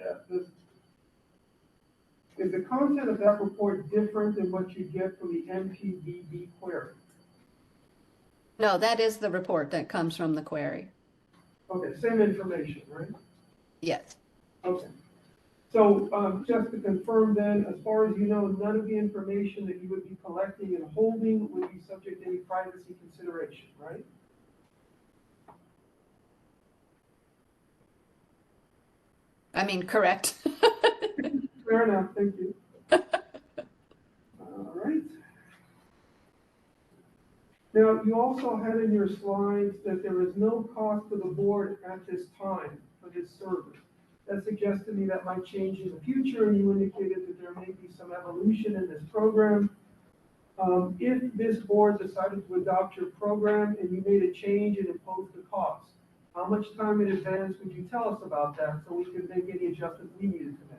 is the content of that report different than what you get from the MPDB query? No, that is the report that comes from the query. Okay, same information, right? Yes. Okay. So, just to confirm then, as far as you know, none of the information that you would be collecting and holding would be subject to any privacy consideration, right? I mean, correct. Fair enough, thank you. All right. Now, you also had in your slides that there is no cost to the board at this time for this service. That suggests to me that might change in the future, and you indicated that there may be some evolution in this program. If this board decided to adopt your program and you made a change and imposed the cost, how much time in advance would you tell us about that so we can make any adjustments we needed to make?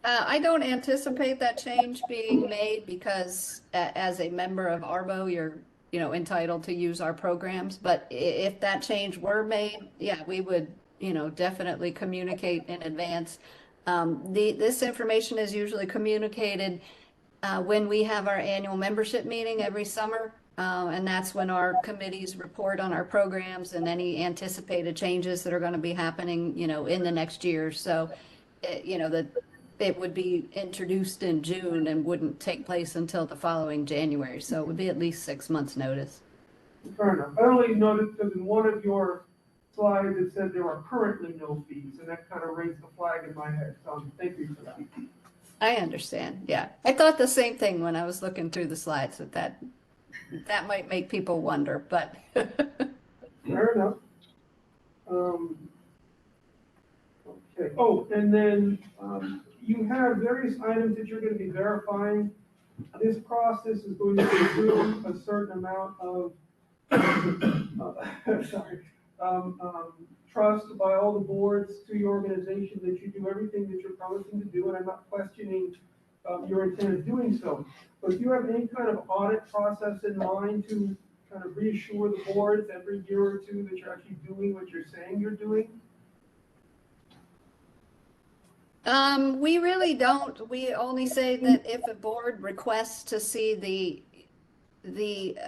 I don't anticipate that change being made because as a member of ARBO, you're, entitled to use our programs. But if that change were made, yeah, we would, definitely communicate in advance. This information is usually communicated when we have our annual membership meeting every summer. And that's when our committees report on our programs and any anticipated changes that are going to be happening, in the next year. So, it would be introduced in June and wouldn't take place until the following January. So it would be at least 6 months' notice. Fair enough. I only noticed because in one of your slides, it said there are currently no fees, and that kind of raised the flag in my head. So thank you for that. I understand. Yeah. I thought the same thing when I was looking through the slides that might make people wonder, but. Fair enough. Okay. Oh, and then you have various items that you're going to be verifying. This process is going to include a certain amount of trust by all the boards to your organization that you do everything that you're promising to do, and I'm not questioning your intent of doing so. But do you have any kind of audit process in mind to kind of reassure the boards every year or two that you're actually doing what you're saying you're doing? We really don't. We only say that if a board requests to see the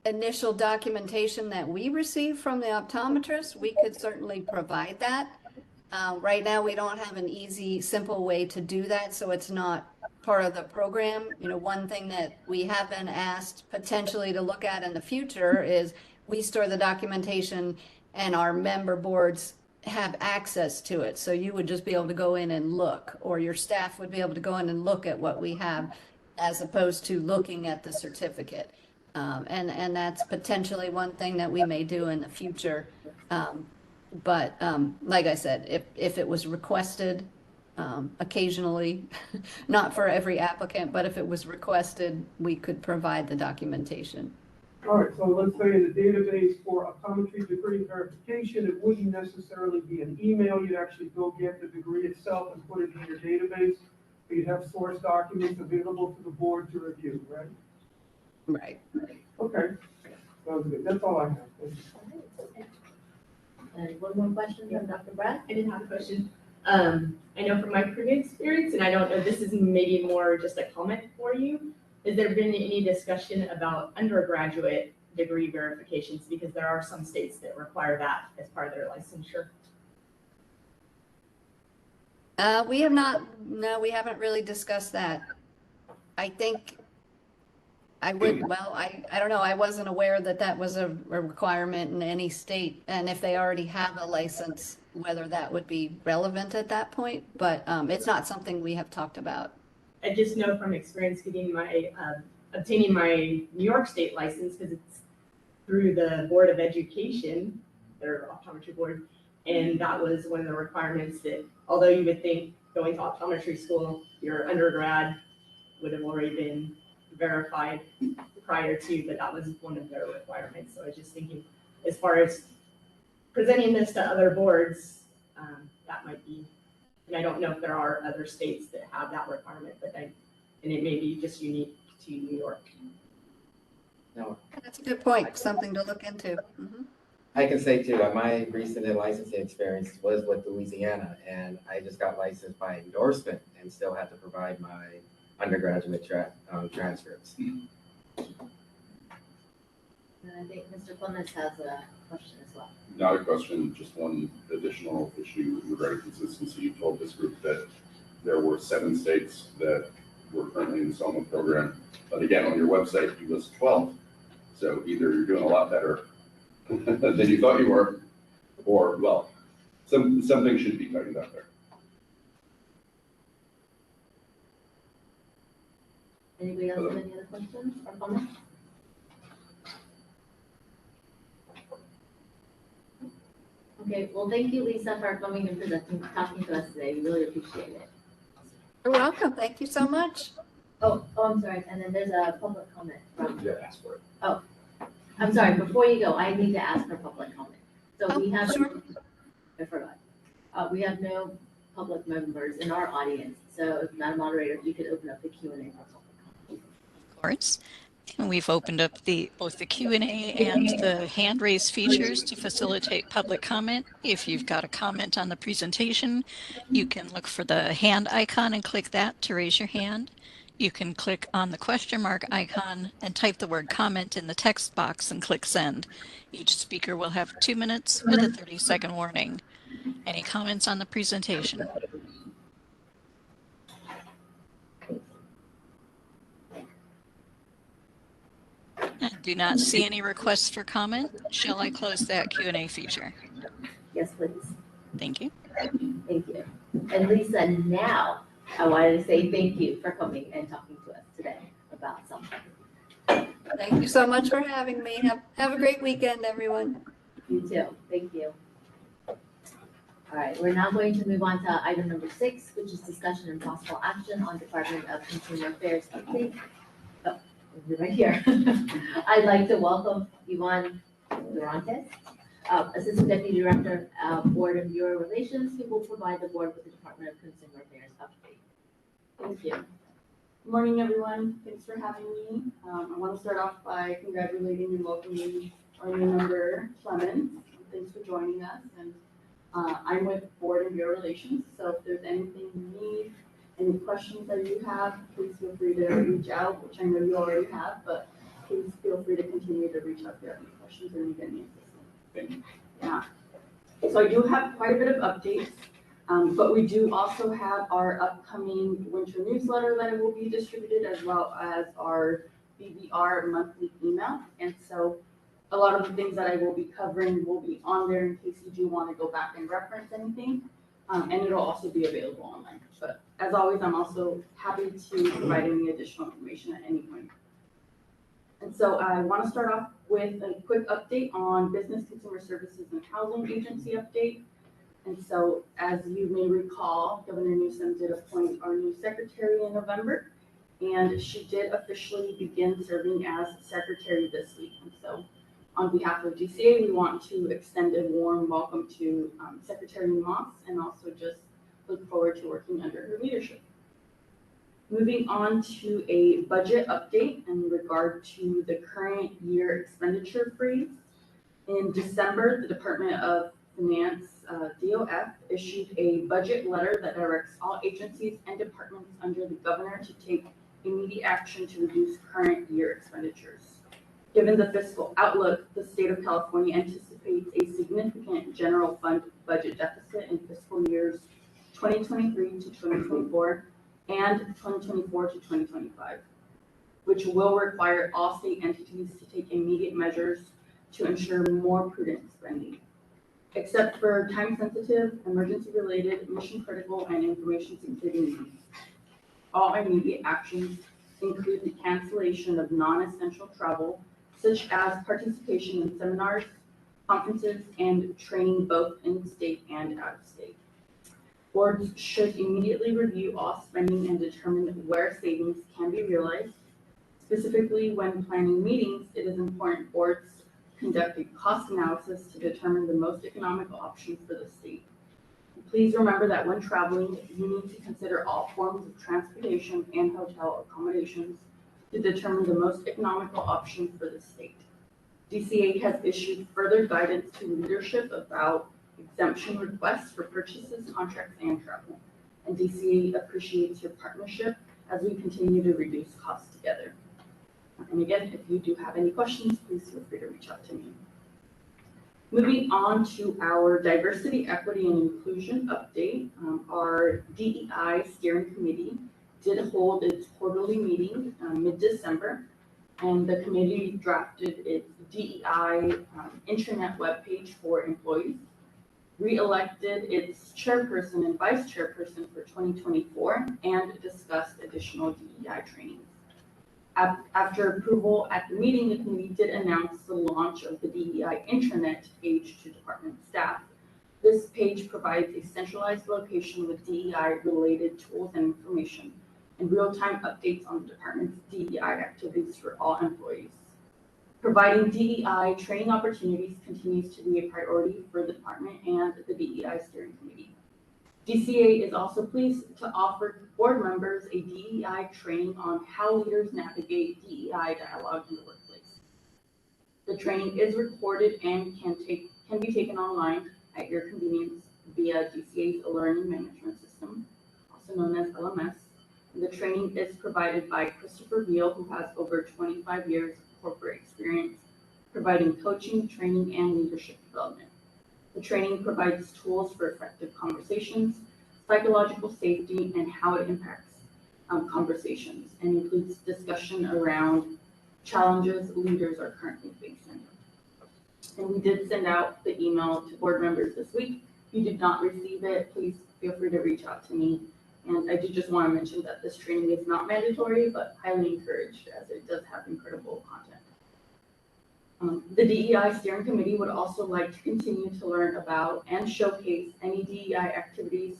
initial documentation that we receive from the optometrist, we could certainly provide that. Right now, we don't have an easy, simple way to do that, so it's not part of the program. One thing that we have been asked potentially to look at in the future is we store the documentation and our member boards have access to it. So you would just be able to go in and look, or your staff would be able to go in and look at what we have as opposed to looking at the certificate. And that's potentially one thing that we may do in the future. But like I said, if it was requested occasionally, not for every applicant, but if it was requested, we could provide the documentation. All right, so let's say in the database for optometry degree verification, it wouldn't necessarily be an email. You'd actually go get the degree itself and put it in your database. You'd have source documents available to the board to review, right? Right. Okay, sounds good. That's all I have. And one more question from Dr. Brad? I did have a question. I know from my previous experience, and I don't know, this is maybe more just a comment for you. Has there been any discussion about undergraduate degree verifications? Because there are some states that require that as part of their licensure. We have not, no, we haven't really discussed that. I think I would, well, I don't know, I wasn't aware that that was a requirement in any state, and if they already have a license, whether that would be relevant at that point, but it's not something we have talked about. I just know from experience getting my, obtaining my New York State license, because it's through the Board of Education, their optometry board. And that was one of the requirements that, although you would think going to optometry school, your undergrad would have already been verified prior to, but that was one of their requirements. So I was just thinking, as far as presenting this to other boards, that might be, and I don't know if there are other states that have that requirement, and it may be just unique to New York. No, That's a good point, something to look into. Mhm. I can say too, my recent licensing experience was with Louisiana, and I just got licensed by endorsement and still had to provide my undergraduate transcripts. And I think Mr. Clemens has a question as well. Not a question, just one additional issue regarding consistency. You told this group that there were 7 states that were currently in the installment program, but again, on your website, you list 12. So either you're doing a lot better than you thought you were, or, well, something should be tightened up there. Anybody else have any other questions or comments? Okay, well, thank you, Lisa, for coming and presenting, talking to us today. We really appreciate it. You're welcome. Thank you so much. Oh, I'm sorry. And then there's a public comment from, Yeah, ask for it. I'm sorry, before you go, I need to ask for public comment. So we have, Sure. I forgot. We have no public members in our audience. So Madam Moderator, if you could open up the Q&A for public comment. Of course. And we've opened up both the Q&A and the hand raise features to facilitate public comment. If you've got a comment on the presentation, you can look for the hand icon and click that to raise your hand. You can click on the question mark icon and type the word comment in the text box and click send. Each speaker will have 2 minutes with a 30-second warning. Any comments on the presentation? I do not see any requests for comment. Shall I close that Q&A feature? Yes, please. Thank you. Thank you. And Lisa, now I wanted to say thank you for coming and talking to us today about something. Thank you so much for having me. Have a great weekend, everyone. You too. Thank you. All right, we're now going to move on to item number 6, which is discussion and possible action on Department of Consumer Affairs update. Oh, right here. I'd like to welcome Yvonne Durantes, Assistant Deputy Director of Board and Bureau Relations, who will provide the board with the Department of Consumer Affairs update. Thank you. Good morning, everyone. Thanks for having me. I want to start off by congratulating and welcoming our new member, Clemens. Thanks for joining us. And I'm with Board and Bureau Relations, so if there's anything you need, any questions that you have, please feel free to reach out, which I know you already have, but please feel free to continue to reach out if you have any questions or need any assistance. Thank you. Yeah. So I do have quite a bit of updates. But we do also have our upcoming winter newsletter that will be distributed, as well as our BBR monthly email. And so a lot of the things that I will be covering will be on there in case you do want to go back and reference anything. And it'll also be available online. But as always, I'm also happy to provide any additional information at any point. And so I want to start off with a quick update on Business Consumer Services and Housing Agency update. And so, as you may recall, Governor Newsom did appoint our new secretary in November, and she did officially begin serving as secretary this week. And so, on behalf of GCA, we want to extend a warm welcome to Secretary Moss, and also just look forward to working under her leadership. Moving on to a budget update in regard to the current year expenditure freeze. In December, the Department of Finance, DOF, issued a budget letter that directs all agencies and departments under the governor to take immediate action to reduce current year expenditures. Given the fiscal outlook, the state of California anticipates a significant general fund budget deficit in fiscal years 2023 to 2024 and 2024 to 2025, which will require all state entities to take immediate measures to ensure more prudent spending. Except for time-sensitive, emergency-related, mission-critical, and information-sensitive needs. All immediate actions include the cancellation of non-essential travel, such as participation in seminars, conferences, and training both in-state and out-of-state. Boards should immediately review all spending and determine where savings can be realized. Specifically, when planning meetings, it is important boards conduct a cost analysis to determine the most economical option for the state. Please remember that when traveling, you need to consider all forms of transportation and hotel accommodations to determine the most economical option for the state. DCA has issued further guidance to leadership about exemption requests for purchases, contracts, and travel. And DCA appreciates your partnership as we continue to reduce costs together. And again, if you do have any questions, please feel free to reach out to me. Moving on to our diversity, equity, and inclusion update, our DEI steering committee did hold its quarterly meeting mid-December, and the committee drafted its DEI intranet webpage for employees, re-elected its chairperson and vice chairperson for 2024, and discussed additional DEI trainings. After approval at the meeting, the committee did announce the launch of the DEI intranet page to department staff. This page provides a centralized location with DEI-related tools and information, and real-time updates on the department's DEI activities for all employees. Providing DEI training opportunities continues to be a priority for the department and the DEI steering committee. DCA is also pleased to offer board members a DEI training on how leaders navigate DEI dialogue in the workplace. The training is recorded and can be taken online at your convenience via DCA's learning management system, also known as LMS. The training is provided by Christopher Veal, who has over 25 years of corporate experience providing coaching, training, and leadership development. The training provides tools for effective conversations, psychological safety, and how it impacts conversations, and includes discussion around challenges leaders are currently facing. And we did send out the email to board members this week. If you did not receive it, please feel free to reach out to me. And I did just want to mention that this training is not mandatory, but highly encouraged as it does have incredible content. The DEI steering committee would also like to continue to learn about and showcase any DEI activities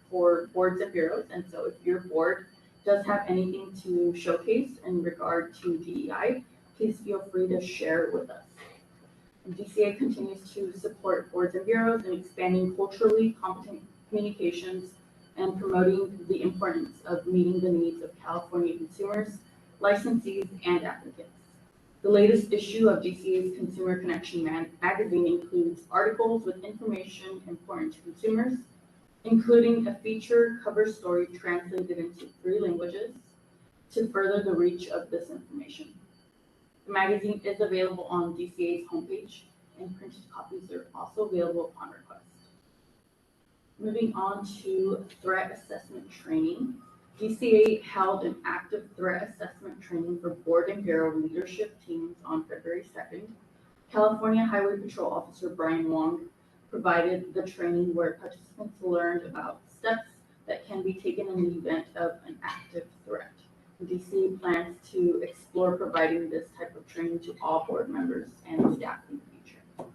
for boards and bureaus. And so if your board does have anything to showcase in regard to DEI, please feel free to share it with us. And DCA continues to support boards and bureaus in expanding culturally competent communications and promoting the importance of meeting the needs of California consumers, licensees, and applicants. The latest issue of DCA's Consumer Connection magazine includes articles with information important to consumers, including a feature cover story translated into 3 languages to further the reach of this information. The magazine is available on DCA's homepage, and printed copies are also available upon request. Moving on to threat assessment training. DCA held an active threat assessment training for board and bureau leadership teams on February 2nd. California Highway Patrol Officer Brian Wong provided the training where participants learned about steps that can be taken in the event of an active threat. DCA plans to explore providing this type of training to all board members and staff in the future.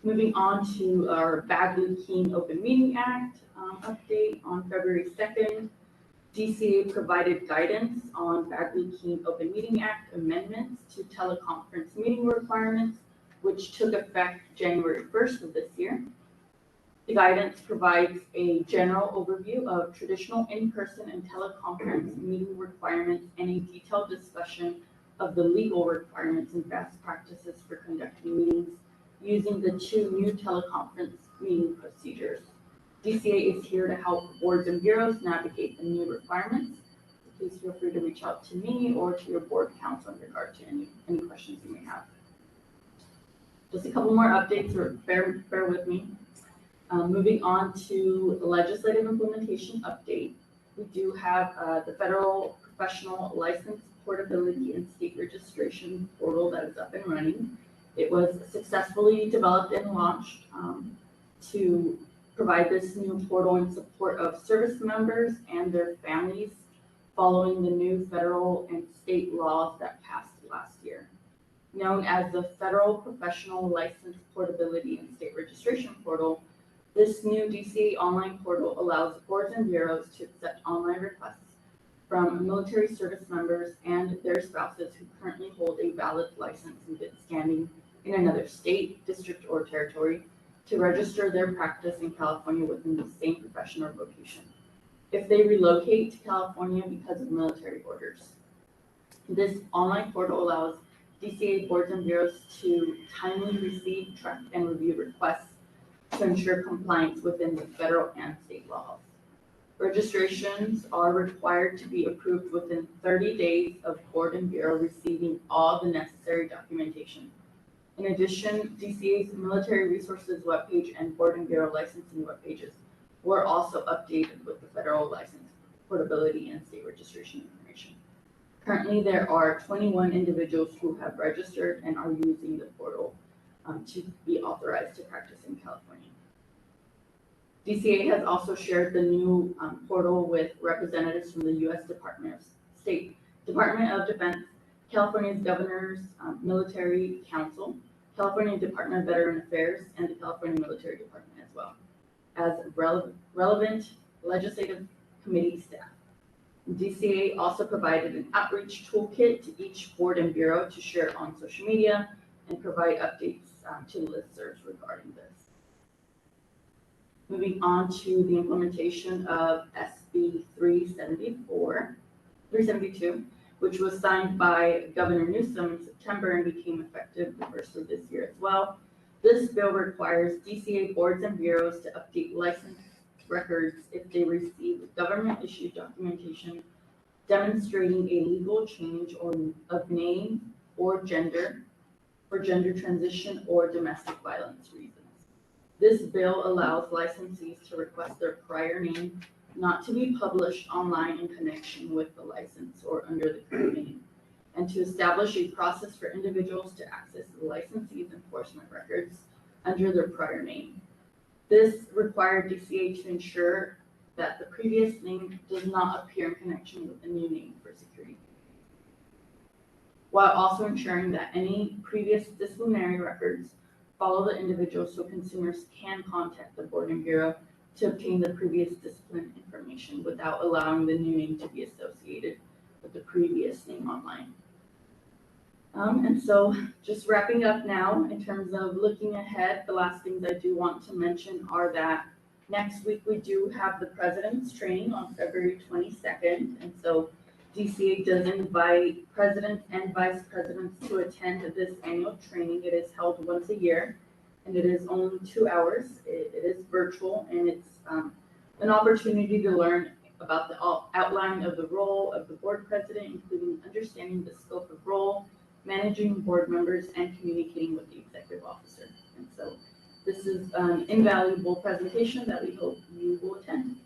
Moving on to our Bagley-Keene Open Meeting Act update on February 2nd. DCA provided guidance on Bagley-Keene Open Meeting Act amendments to teleconference meeting requirements, which took effect January 1st of this year. The guidance provides a general overview of traditional in-person and teleconference meeting requirements and a detailed discussion of the legal requirements and best practices for conducting meetings using the 2 new teleconference meeting procedures. DCA is here to help boards and bureaus navigate the new requirements. Please feel free to reach out to me or to your board counsel in regard to any questions you may have. Just a couple more updates, or bear with me. Moving on to the legislative implementation update. We do have the federal professional license portability and state registration portal that is up and running. It was successfully developed and launched to provide this new portal in support of service members and their families following the new federal and state laws that passed last year. known as the Federal Professional License Portability and State Registration Portal. This new DCA online portal allows boards and bureaus to accept online requests from military service members and their spouses who currently hold a valid license in good standing in another state, district, or territory to register their practice in California within the same profession or vocation, if they relocate to California because of military orders. This online portal allows DCA boards and bureaus to timely receive, track, and review requests to ensure compliance within the federal and state laws. Registrations are required to be approved within 30 days of board and bureau receiving all the necessary documentation. In addition, DCA's military resources webpage and board and bureau licensing webpages were also updated with the federal license portability and state registration information. Currently, there are 21 individuals who have registered and are using the portal to be authorized to practice in California. DCA has also shared the new portal with representatives from the U.S. Department of State, Department of Defense, California's Governor's Military Council, California Department of Veteran Affairs, and the California Military Department as well, as relevant legislative committee staff. DCA also provided an outreach toolkit to each board and bureau to share on social media and provide updates to listservs regarding this. Moving on to the implementation of SB 372, which was signed by Governor Newsom in September and became effective the first of this year as well. This bill requires DCA boards and bureaus to update license records if they receive government-issued documentation demonstrating a legal change of name or gender for gender transition or domestic violence reasons. This bill allows licensees to request their prior name not to be published online in connection with the license or under the current name, and to establish a process for individuals to access the licensee's enforcement records under their prior name. This required DCA to ensure that the previous name does not appear in connection with the new name for security, while also ensuring that any previous disciplinary records follow the individual so consumers can contact the board and bureau to obtain the previous discipline information without allowing the new name to be associated with the previous name online. And so just wrapping up now in terms of looking ahead, the last things I do want to mention are that next week we do have the President's Training on February 22nd. And so DCA does invite presidents and vice presidents to attend this annual training. It is held once a year and it is only 2 hours. It is virtual and it's an opportunity to learn about the outline of the role of the board president, including understanding the scope of role, managing board members, and communicating with the executive officer. And so this is an invaluable presentation that we hope you will attend.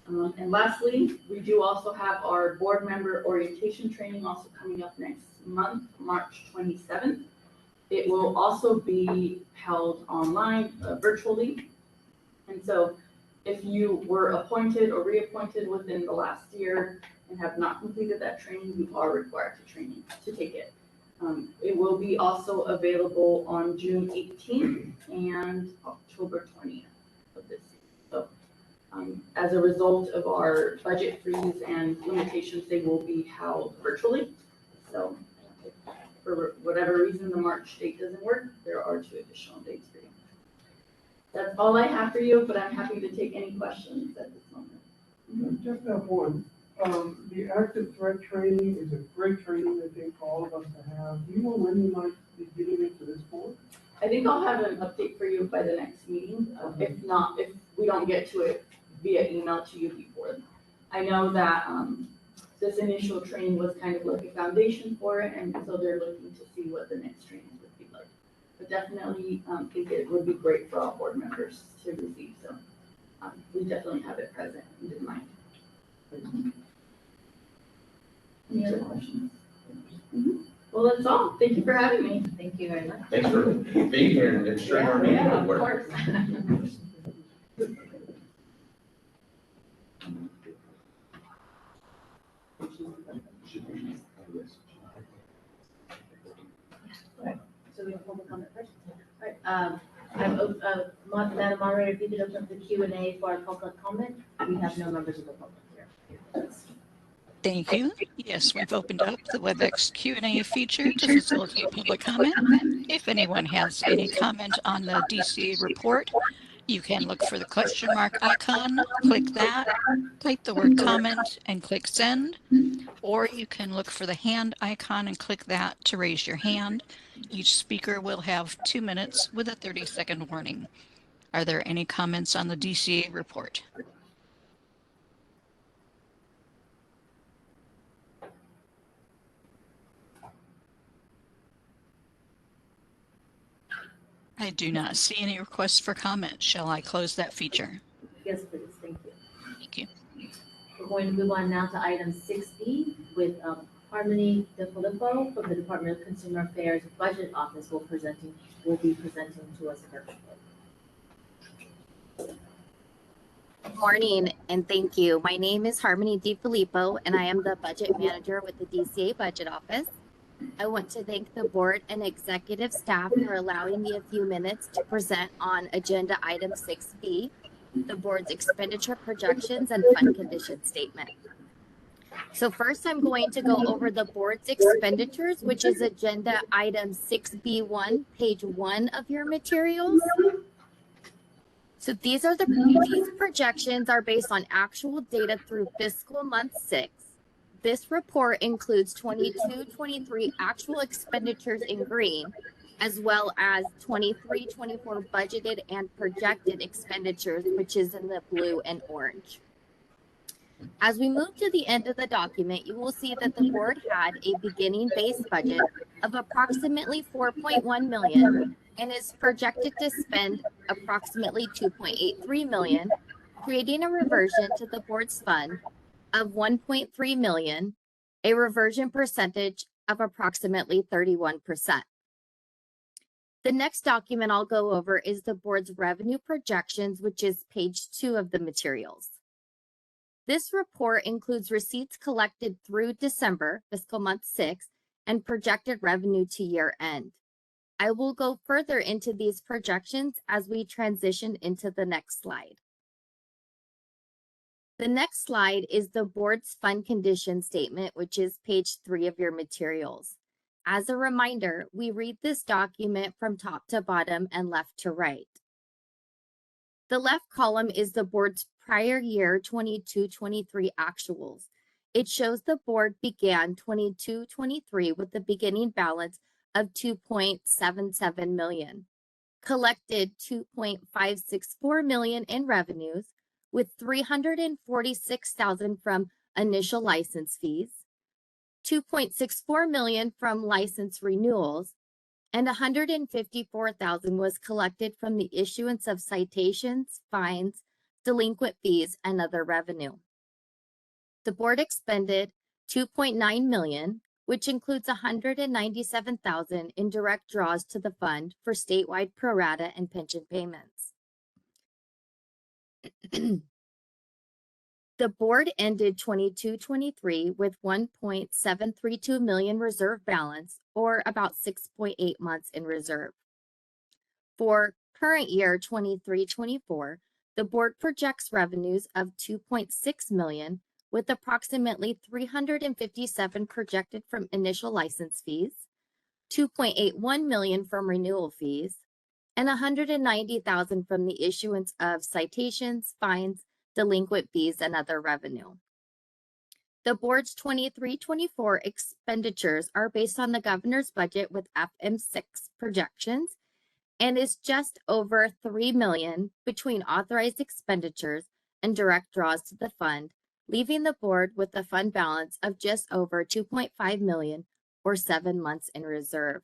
And lastly, we do also have our board member orientation training also coming up next month, March 27th. It will also be held online virtually. And so if you were appointed or reappointed within the last year and have not completed that training, you are required to take it. It will be also available on June 18th and October 20th of this year. So as a result of our budget freeze and limitations, they will be held virtually. So if for whatever reason the March date doesn't work, there are 2 additional dates for you. That's all I have for you, but I'm happy to take any questions at this moment. Just have one. The active threat training is a great training, I think, for all of us to have. Do you know when you might be giving it to this board? I think I'll have an update for you by the next meeting. If not, if we don't get to it via email to you before. I know that this initial training was kind of like a foundation for it, and so they're looking to see what the next training would be like. But definitely think it would be great for all board members to receive. So we definitely have it present and in mind. Any other questions? Well, that's all. Thank you for having me. Thank you very much. Thanks for being here and sharing our meeting. Yeah, of work. course. Madam Moderator, if you could open up the Q&A for our public comment. We have no members of the public here. Thank you. Yes, we've opened up the WebEx Q&A feature to facilitate public comment. If anyone has any comment on the DCA report, you can look for the question mark icon, click that, type the word comment and click send, or you can look for the hand icon and click that to raise your hand. Each speaker will have 2 minutes with a 30-second warning. Are there any comments on the DCA report? I do not see any requests for comment. Shall I close that feature? Yes, please, thank you. Thank you. We're going to move on now to item 6B with Harmony DeFilippo from the Department of Consumer Affairs Budget Office will be presenting to us virtually. Good morning and thank you. My name is Harmony DeFilippo and I am the budget manager with the DCA Budget Office. I want to thank the board and executive staff for allowing me a few minutes to present on agenda item 6B, the board's expenditure projections and fund condition statement. So first I'm going to go over the board's expenditures, which is agenda item 6B1, page 1 of your materials. So these projections are based on actual data through fiscal month 6. This report includes 22-23 actual expenditures in green, as well as 23-24 budgeted and projected expenditures, which is in the blue and orange. As we move to the end of the document, you will see that the board had a beginning base budget of approximately 4.1 million and is projected to spend approximately 2.83 million, creating a reversion to the board's fund of 1.3 million, a reversion percentage of approximately 31%. The next document I'll go over is the board's revenue projections, which is page 2 of the materials. This report includes receipts collected through December, fiscal month 6, and projected revenue to year end. I will go further into these projections as we transition into the next slide. The next slide is the board's fund condition statement, which is page 3 of your materials. As a reminder, we read this document from top to bottom and left to right. The left column is the board's prior year 22-23 actuals. It shows the board began 22-23 with a beginning balance of 2.77 million, collected 2.564 million in revenues, with 346,000 from initial license fees, 2.64 million from license renewals, and 154,000 was collected from the issuance of citations, fines, delinquent fees, and other revenue. The board expended 2.9 million, which includes 197,000 in direct draws to the fund for statewide pro rata and pension payments. The board ended 22-23 with 1.732 million reserve balance, or about 6.8 months in reserve. For current year 23-24, the board projects revenues of 2.6 million, with approximately 357 projected from initial license fees, 2.81 million from renewal fees, and 190,000 from the issuance of citations, fines, delinquent fees, and other revenue. The board's 23-24 expenditures are based on the governor's budget with FM6 projections and is just over 3 million between authorized expenditures and direct draws to the fund, leaving the board with a fund balance of just over 2.5 million or 7 months in reserve.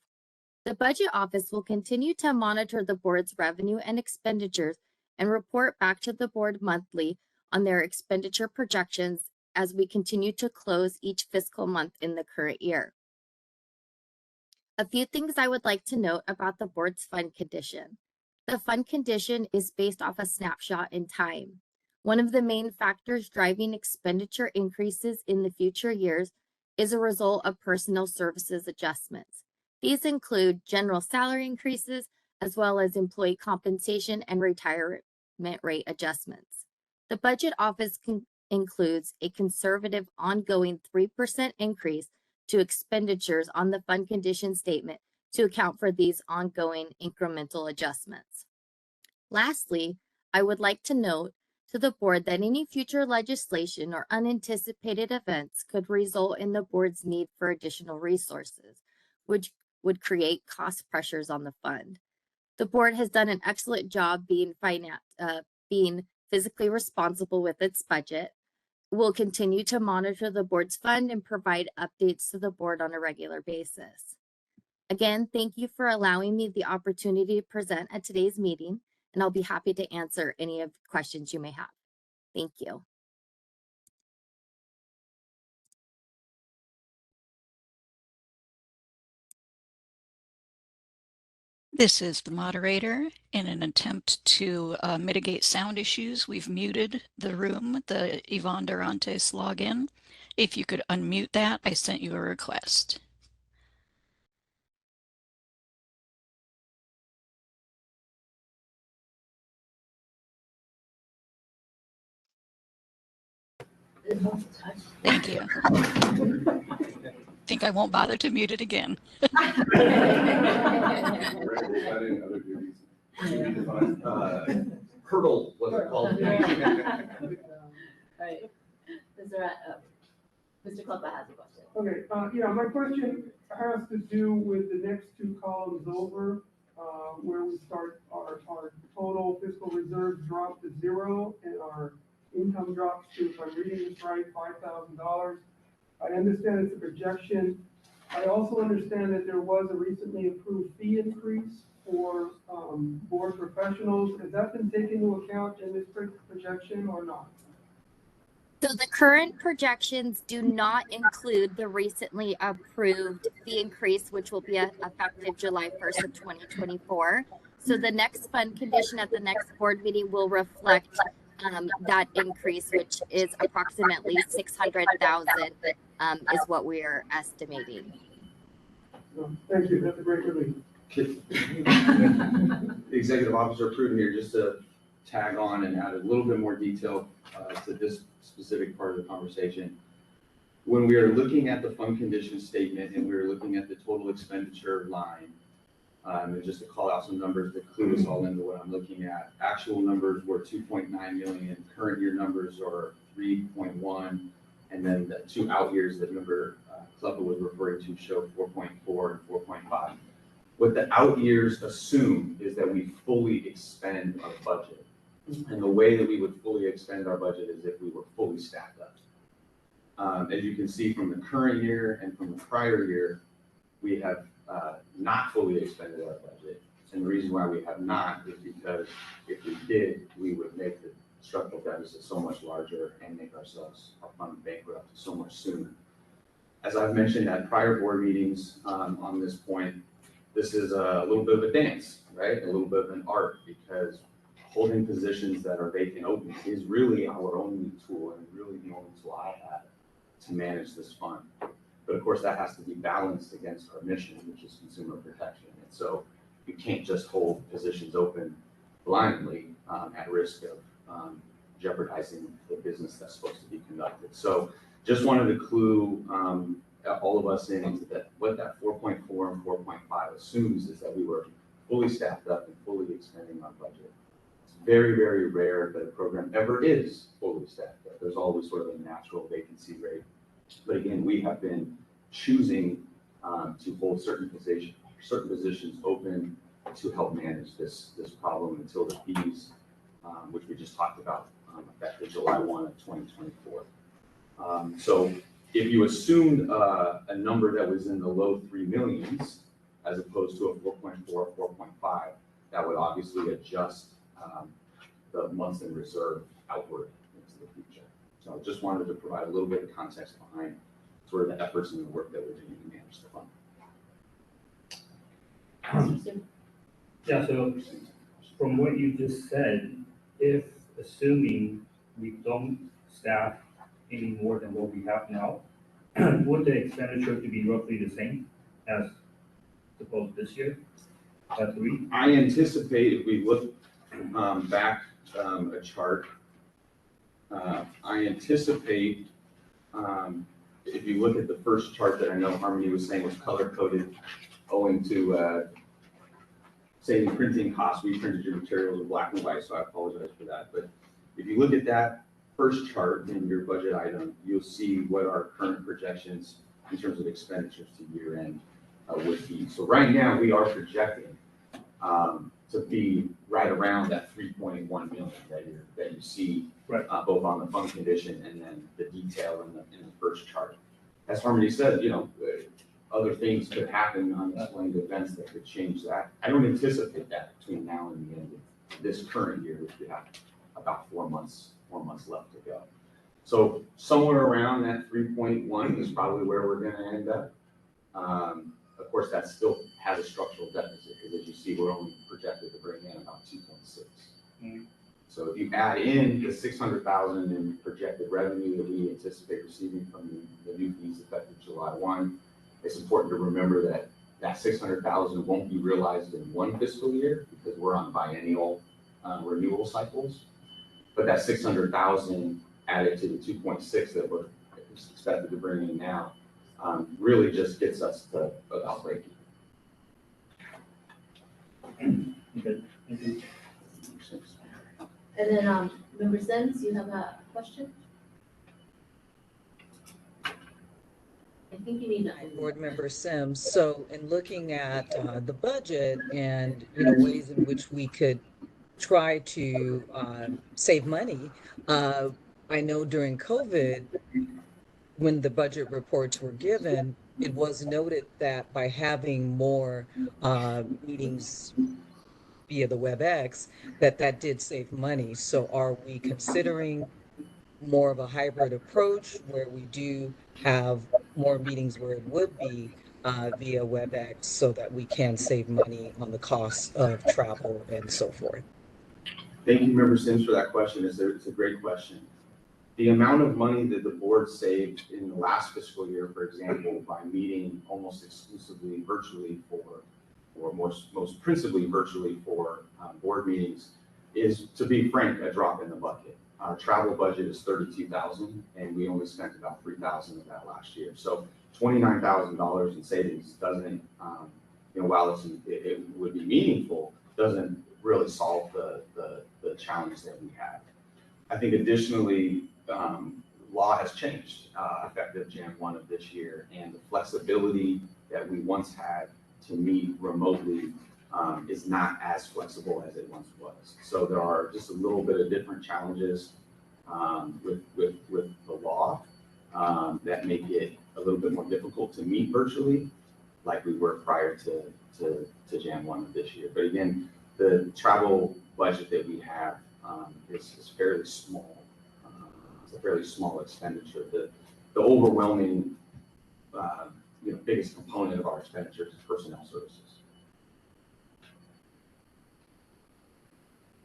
The budget office will continue to monitor the board's revenue and expenditures and report back to the board monthly on their expenditure projections as we continue to close each fiscal month in the current year. A few things I would like to note about the board's fund condition. The fund condition is based off a snapshot in time. One of the main factors driving expenditure increases in the future years is a result of personnel services adjustments. These include general salary increases, as well as employee compensation and retirement rate adjustments. The budget office includes a conservative ongoing 3% increase to expenditures on the fund condition statement to account for these ongoing incremental adjustments. Lastly, I would like to note to the board that any future legislation or unanticipated events could result in the board's need for additional resources, which would create cost pressures on the fund. The board has done an excellent job being physically responsible with its budget. We'll continue to monitor the board's fund and provide updates to the board on a regular basis. Again, thank you for allowing me the opportunity to present at today's meeting, and I'll be happy to answer any of the questions you may have. Thank you. This is the moderator. In an attempt to mitigate sound issues, we've muted the room, the Yvonne Durantes login. If you could unmute that, I sent you a request. Thank you. Think I won't bother to mute it again. Hurdle, was it called? Right. Mr. Kloppa has a question. Okay, yeah, my question has to do with the next two columns over, where we start our total fiscal reserves drop to 0 and our income drops to, if I'm reading this right, $5,000. I understand it's a projection. I also understand that there was a recently approved fee increase for board professionals. Has that been taken into account in this projection or not? So the current projections do not include the recently approved fee increase, which will be effective July 1st of 2024. So the next fund condition at the next board meeting will reflect that increase, which is approximately 600,000 is what we are estimating. Thank you, that's a great relief. The executive officer approved here, just to tag on and add a little bit more detail to this specific part of the conversation. When we are looking at the fund condition statement and we are looking at the total expenditure line, and just to call out some numbers that clue us all into what I'm looking at, actual numbers were 2.9 million, current year numbers are 3.1, and then the 2 out years that member Kloppa was referring to show 4.4 and 4.5. What the out years assume is that we fully expend our budget. And the way that we would fully expend our budget is if we were fully staffed up. As you can see from the current year and from the prior year, we have not fully expended our budget. And the reason why we have not is because if we did, we would make the structural deficit so much larger and make ourselves bankrupt so much sooner. As I've mentioned at prior board meetings on this point, this is a little bit of a dance, right? A little bit of an art, because holding positions that are vacant open is really our only tool and really the only tool I have to manage this fund. But of course, that has to be balanced against our mission, which is consumer protection. And so you can't just hold positions open blindly at risk of jeopardizing the business that's supposed to be conducted. So just wanted to clue all of us in into that. What that 4.4 and 4.5 assumes is that we were fully staffed up and fully expending our budget. It's very, very rare that a program ever is fully staffed up. There's always sort of a natural vacancy rate. But again, we have been choosing to hold certain positions open to help manage this problem until the fees, which we just talked about, effective July 1 of 2024. So if you assumed a number that was in the low 3 millions, as opposed to a 4.4 or 4.5, that would obviously adjust the months in reserve outward into the future. So I just wanted to provide a little bit of context behind sort of the efforts and the work that we're doing to manage the fund. Yeah, so from what you just said, if assuming we don't staff any more than what we have now, would the expenditure to be roughly the same as supposed this year? At 3? I anticipate if we look back a chart, I anticipate if you look at the first chart that I know Harmony was saying was color coded owing to saving printing costs, we printed your materials in black and white, so I apologize for that. But if you look at that first chart in your budget item, you'll see what our current projections in terms of expenditures to year end would be. So right now, we are projecting to be right around that 3.1 million that you see Right. both on the fund condition and then the detail in the first chart. As Harmony said, other things could happen, unexplained events that could change that. I don't anticipate that between now and the end of this current year, which we have about 4 months left to go. So somewhere around that 3.1 is probably where we're gonna end up. Of course, that still has a structural deficit, because as you see, we're only projected to bring in about 2.6. Mm. So if you add in the 600,000 in projected revenue that we anticipate receiving from the new fees effective July 1, it's important to remember that that 600,000 won't be realized in one fiscal year because we're on biennial renewal cycles. But that 600,000 added to the 2.6 that we're expected to bring in now really just gets us to about break even. Okay, thank you. And then, Member Sims, you have a question? I think you need to. Board Member Sims. So in looking at the budget and, ways in which we could try to save money, I know during COVID, when the budget reports were given, it was noted that by having more meetings via the WebEx, that did save money. So are we considering more of a hybrid approach where we do have more meetings where it would be via WebEx so that we can save money on the costs of travel and so forth? Thank you, Member Sims, for that question. It's a great question. The amount of money that the board saved in the last fiscal year, for example, by meeting almost exclusively virtually or most principally virtually for board meetings is, to be frank, a drop in the bucket. Our travel budget is $32,000, and we only spent about $3,000 of that last year. So $29,000 in savings doesn't, while it would be meaningful, doesn't really solve the challenge that we have. I think additionally, law has changed effective Jan 1 of this year, and the flexibility that we once had to meet remotely is not as flexible as it once was. So there are just a little bit of different challenges with the law that make it a little bit more difficult to meet virtually, like we were prior to Jan 1 of this year. But again, the travel budget that we have is fairly small. It's a fairly small expenditure. The overwhelming, biggest component of our expenditures is personnel services.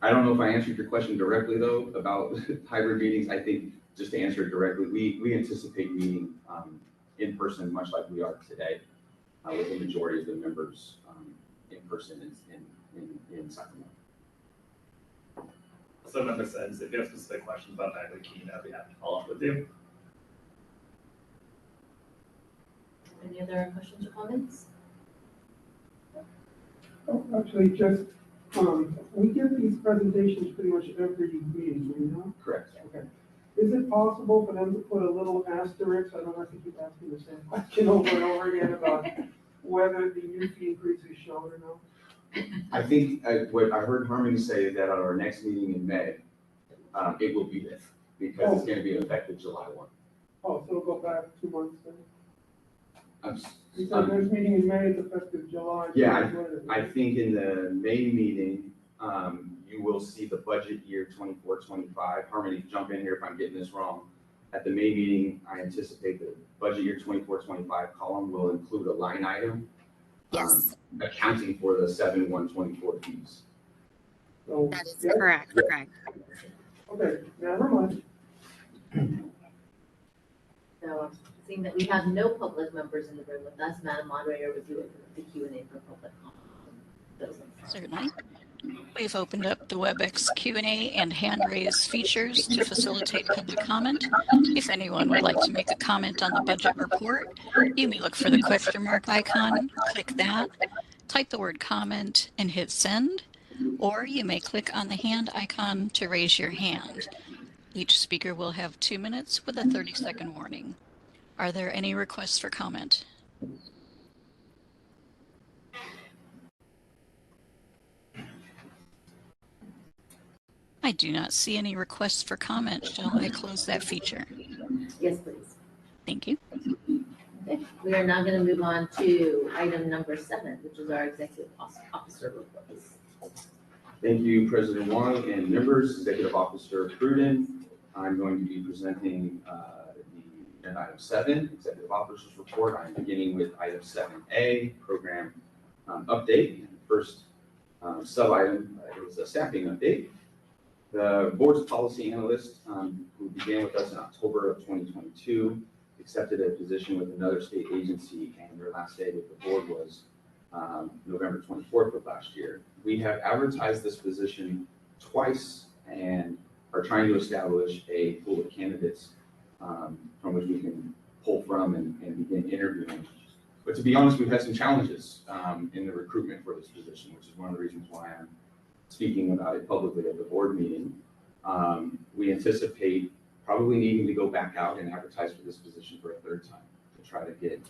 I don't know if I answered your question directly though about hybrid meetings. I think just to answer it directly, we anticipate meeting in person much like we are today with the majority of the members in person in Sacramento. So Member says, if you have specific questions about hybrid meeting, I'd be happy to follow up with you. Any other questions or comments? Oh, actually, just, we give these presentations pretty much every meeting, you know? Correct. Okay. Is it possible for them to put a little asterisk, I don't have to keep asking the same question over and over again about whether the new fee increase is shown or not? I think what I heard Harmony say is that at our next meeting in May, it will be this, because it's going to be effective July 1. Oh, so it'll go back 2 months then? You said I'm- next meeting in May, it's effective July. Yeah, I think in the May meeting, you will see the budget year 24-25. Harmony, jump in here if I'm getting this wrong. At the May meeting, I anticipate the budget year 24-25 column will include a line item Yes, accounting for the 7/1/24 fees. So, that is yeah, correct. okay, never mind. So, seeing that we have no public members in the room with us, Madam Moderator, would you open up the Q&A for public comment? Certainly. We've opened up the WebEx Q&A and hand raise features to facilitate public comment. If anyone would like to make a comment on the budget report, you may look for the question mark icon, click that, type the word comment, and hit send, or you may click on the hand icon to raise your hand. Each speaker will have 2 minutes with a 30-second warning. Are there any requests for comment? I do not see any requests for comment. Shall I close that feature? Yes, please. Thank you. Okay, we are now going to move on to item number 7, which is our executive officer reports. Thank you, President Wong and members, Executive Officer Pruden. I'm going to be presenting the item 7, Executive Officer's Report. I'm beginning with item 7A, Program Update. First sub-item is a staffing update. The board's policy analyst, who began with us in October of 2022, accepted a position with another state agency, and their last day with the board was November 24th of last year. We have advertised this position twice and are trying to establish a pool of candidates from which we can pull from and begin interviewing. But to be honest, we've had some challenges in the recruitment for this position, which is one of the reasons why I'm speaking about it publicly at the board meeting. We anticipate probably needing to go back out and advertise for this position for a third time to try to get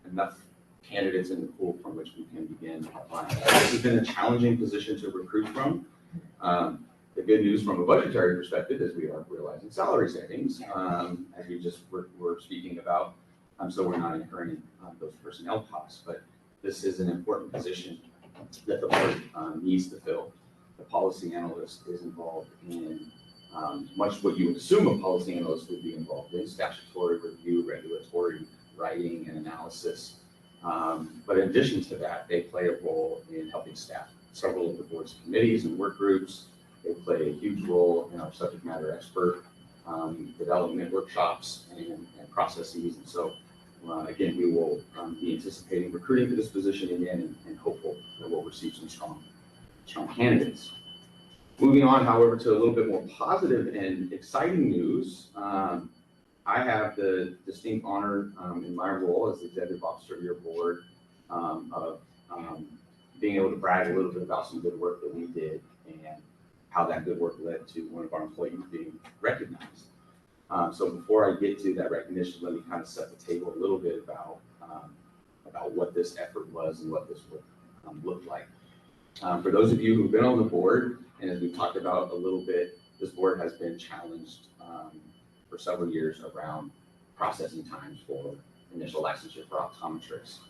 enough candidates in the pool from which we can begin applying. This has been a challenging position to recruit from. The good news from a budgetary perspective is we are realizing salary savings, as we just were speaking about, so we're not incurring those personnel costs. But this is an important position that the board needs to fill. The policy analyst is involved in much what you would assume a policy analyst would be involved in: statutory review, regulatory writing, and analysis. But in addition to that, they play a role in helping staff several of the board's committees and work groups. They play a huge role in our subject matter expert development workshops and processes. And so, again, we will be anticipating recruiting for this position again and hopeful that we'll receive some strong candidates. Moving on, however, to a little bit more positive and exciting news. I have the distinct honor in my role as the executive officer of your board of being able to brag a little bit about some good work that we did and how that good work led to one of our employees being recognized. So before I get to that recognition, let me kind of set the table a little bit about what this effort was and what this would look like. For those of you who've been on the board, and as we've talked about a little bit, this board has been challenged for several years around processing times for initial licensure for optometrists.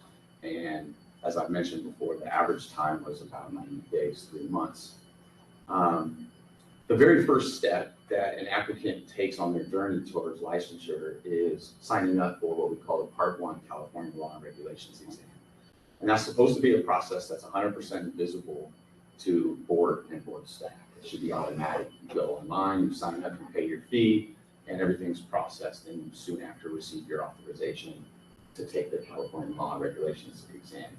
And as I've mentioned before, the average time was about 90 days, 3 months. The very first step that an applicant takes on their journey towards licensure is signing up for what we call the Part 1 California Law and Regulations exam. And that's supposed to be a process that's 100% visible to board and board staff. It should be automatic. You go online, you sign up, you pay your fee, and everything's processed, and you soon after receive your authorization to take the California Law and Regulations exam.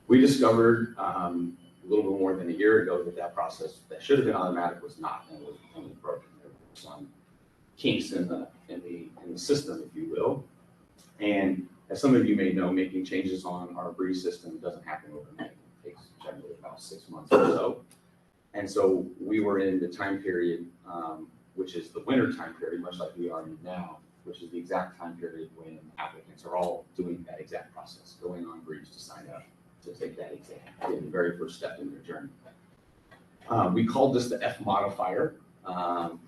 We discovered a little bit more than a year ago that process that should have been automatic was not, and was broken. There were some kinks in the system, if you will. And as some of you may know, making changes on our breeze system doesn't happen overnight. It takes generally about 6 months or so. And so we were in the time period, which is the winter time period, much like we are in now, which is the exact time period when applicants are all doing that exact process, going on breeze to sign up to take that exam, the very first step in their journey. We called this the F modifier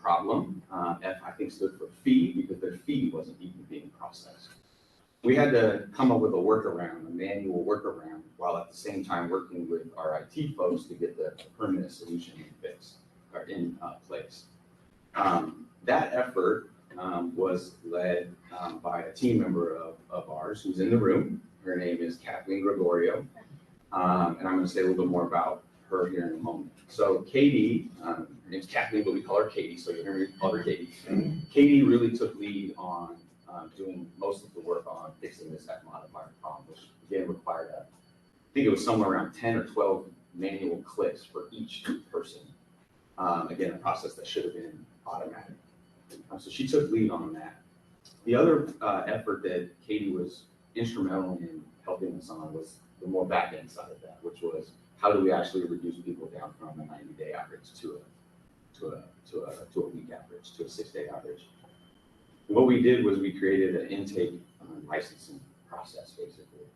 problem. F, I think, stood for fee, because their fee wasn't even being processed. We had to come up with a workaround, a manual workaround, while at the same time working with our IT folks to get the permanent solution in place. That effort was led by a team member of ours who's in the room. Her name is Kathleen Gregorio, and I'm going to say a little bit more about her here in a moment. So Katie, her name's Kathleen, but we call her Katie, so you'll hear me call her Katie. Katie really took lead on doing most of the work on fixing this F modifier problem, which again required think it was somewhere around 10 or 12 manual clicks for each person. Again, a process that should have been automatic. So she took lead on that. The other effort that Katie was instrumental in helping us on was the more back end side of that, which was how do we actually reduce people down from a 90-day average to a week average, to a 6-day average. And what we did was we created an intake licensing process, basically.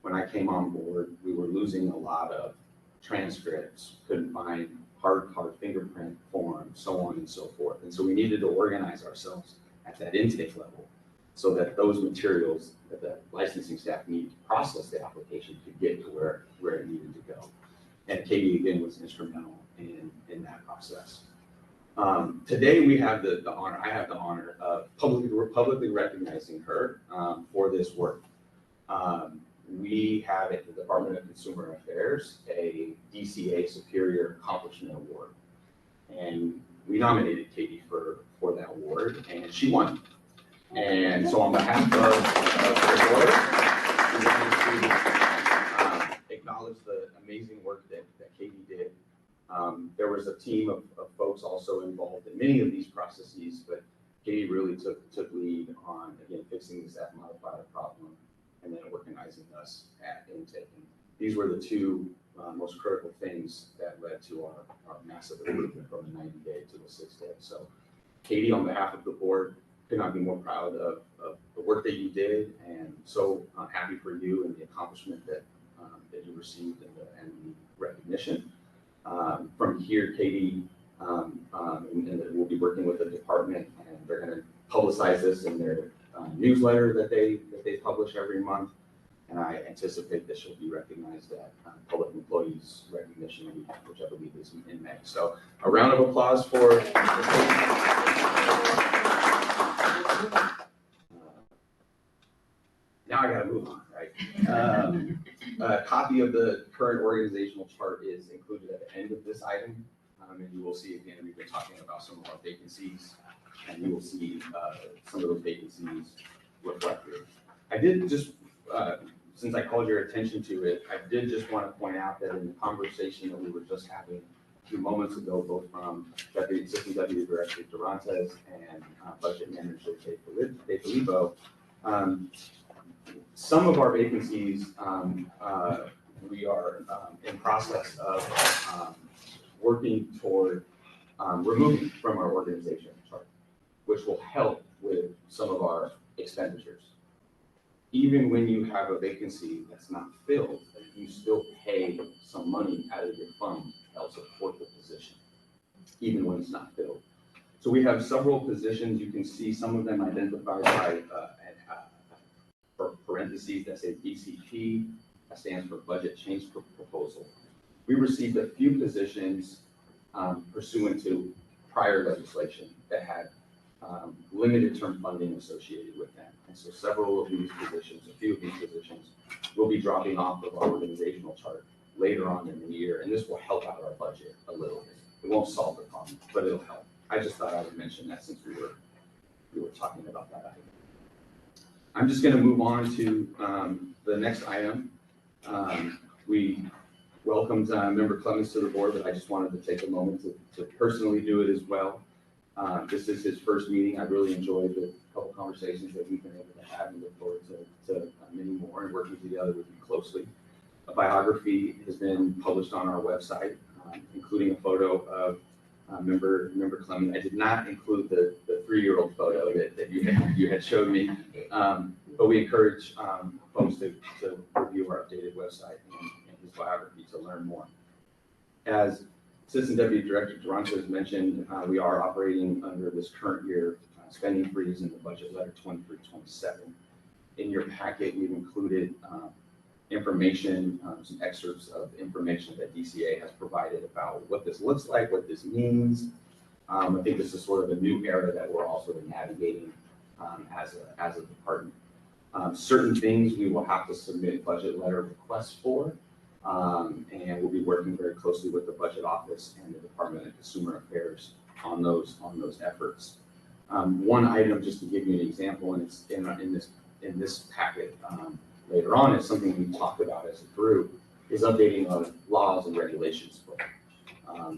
When I came on board, we were losing a lot of transcripts, couldn't find hard card fingerprint forms, so on and so forth. And so we needed to organize ourselves at that intake level so that those materials that the licensing staff needed to process the application could get to where it needed to go. And Katie, again, was instrumental in that process. Today we have the honor, I have the honor of publicly recognizing her for this work. We have at the Department of Consumer Affairs a DCA Superior Accomplishment Award. And we nominated Katie for that award, and she won. And so on behalf of the board, we want to acknowledge the amazing work that Katie did. There was a team of folks also involved in many of these processes, but Katie really took lead on, again, fixing the staff modifier problem and then organizing us at intake. And these were the two most critical things that led to our massive improvement from a 90-day to a 6-day. So Katie, on behalf of the board, could not be more proud of the work that you did, and so happy for you and the accomplishment that you received and the recognition. From here, Katie, and we'll be working with the department, and they're going to publicize this in their newsletter that they publish every month. And I anticipate that she'll be recognized at Public Employees Recognition Week, which I believe is in May. So a round of applause for now I got to move on, right? A copy of the current organizational chart is included at the end of this item. And you will see, again, we've been talking about some of our vacancies, and you will see some of those vacancies reflected. I did just, since I called your attention to it, I did just want to point out that in the conversation that we were just having a few moments ago, both from Assistant Deputy Director Durantes and Budget Manager De Filippo, some of our vacancies we are in process of working toward removing from our organization chart, which will help with some of our expenditures. Even when you have a vacancy that's not filled, you still pay some money out of your fund to help support the position, even when it's not filled. So we have several positions. You can see some of them identified by parentheses that say BCP, that stands for Budget Change Proposal. We received a few positions pursuant to prior legislation that had limited term funding associated with them. And so several of these positions, a few of these positions, will be dropping off of our organizational chart later on in the year, and this will help out our budget a little bit. It won't solve the problem, but it'll help. I just thought I would mention that since we were talking about that item. I'm just going to move on to the next item. We welcomed Member Clemens to the board, but I just wanted to take a moment to personally do it as well. This is his first meeting. I really enjoyed the couple conversations that we've been able to have, and look forward to many more and working together with you closely. A biography has been published on our website, including a photo of Member Clemens. I did not include the 3-year-old photo that you had showed me, but we encourage folks to review our updated website and his biography to learn more. As Assistant Deputy Director Durantes mentioned, we are operating under this current year spending freeze in the budget letter 23-27. In your packet, we've included information, some excerpts of information that DCA has provided about what this looks like, what this means. I think this is sort of a new era that we're all sort of navigating as a department. Certain things we will have to submit budget letter requests for, and we'll be working very closely with the budget office and the Department of Consumer Affairs on those efforts. One item, just to give you an example, and it's in this packet later on, is something we talked about as a group. is updating our laws and regulations book.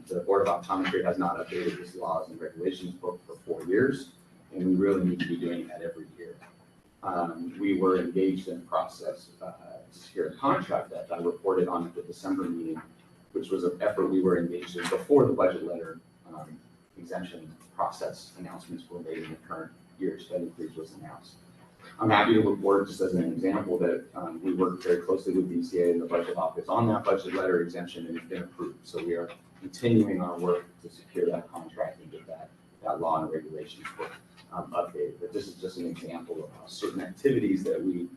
The Board of Optometry has not updated this laws and regulations book for 4 years, and we really need to be doing that every year. We were engaged in a process to secure a contract that I reported on at the December meeting, which was an effort we were engaged in before the budget letter exemption process announcements were made in the current year spending freeze was announced. I'm happy to report, just as an example, that we worked very closely with BCA and the budget office on that budget letter exemption, and it's been approved. So we are continuing our work to secure that contract and get that law and regulations book updated. But this is just an example of how certain activities that we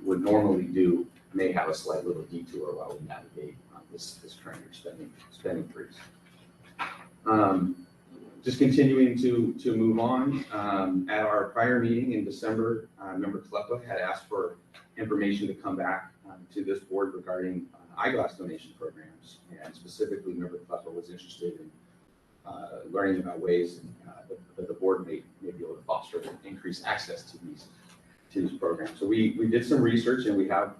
would normally do may have a slight little detour while we navigate this current year spending freeze. Just continuing to move on, at our prior meeting in December, Member Kleppa had asked for information to come back to this board regarding eyeglass donation programs, and specifically Member Kleppa was interested in learning about ways that the board may be able to foster and increase access to these programs. So we did some research, and we have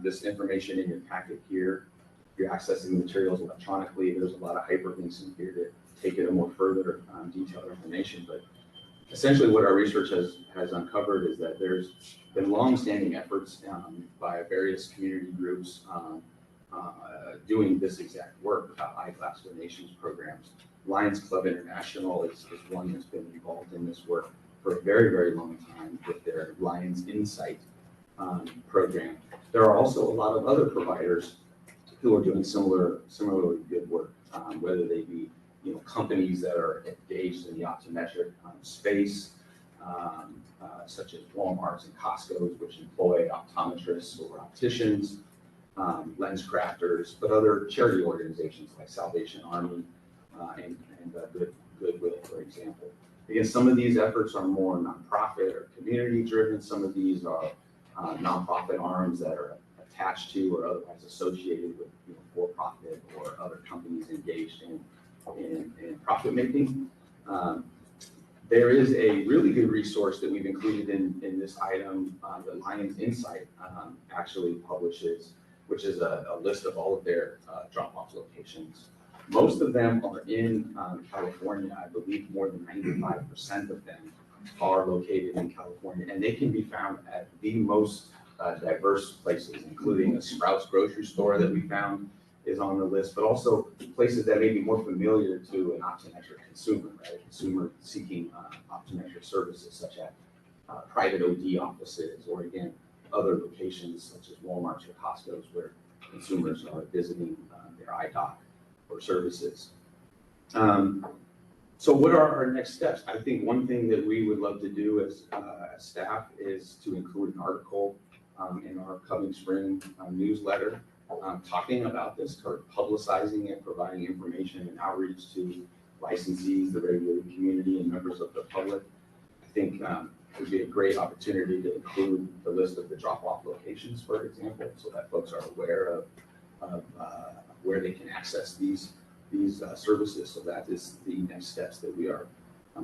this information in your packet here. If you're accessing the materials electronically, there's a lot of hyperlinks in here to take it a more further detailed information. But essentially what our research has uncovered is that there's been long-standing efforts by various community groups doing this exact work about eyeglass donations programs. Lions Club International is one that's been involved in this work for a very, very long time with their Lions Insight program. There are also a lot of other providers who are doing similarly good work, whether they be companies that are engaged in the optometric space, such as Walmart's and Costco's, which employ optometrists or opticians, lens crafters, but other charity organizations like Salvation Army and Goodwill, for example. Again, some of these efforts are more nonprofit or community driven. Some of these are nonprofit arms that are attached to or otherwise associated with for-profit or other companies engaged in profit making. There is a really good resource that we've included in this item that Lions Insight actually publishes, which is a list of all of their drop-off locations. Most of them are in California. I believe more than 95% of them are located in California, and they can be found at the most diverse places, including a Sprouts grocery store that we found is on the list, but also places that may be more familiar to an optometric consumer, right? A consumer seeking optometric services such as private OD offices, or again, other locations such as Walmart's or Costco's where consumers are visiting their eye doc for services. So what are our next steps? I think one thing that we would love to do as staff is to include an article in our coming spring newsletter talking about this, or publicizing it, providing information and outreach to licensees, the regulated community, and members of the public. I think it would be a great opportunity to include the list of the drop-off locations, for example, so that folks are aware of where they can access these services. So that is the next steps that we are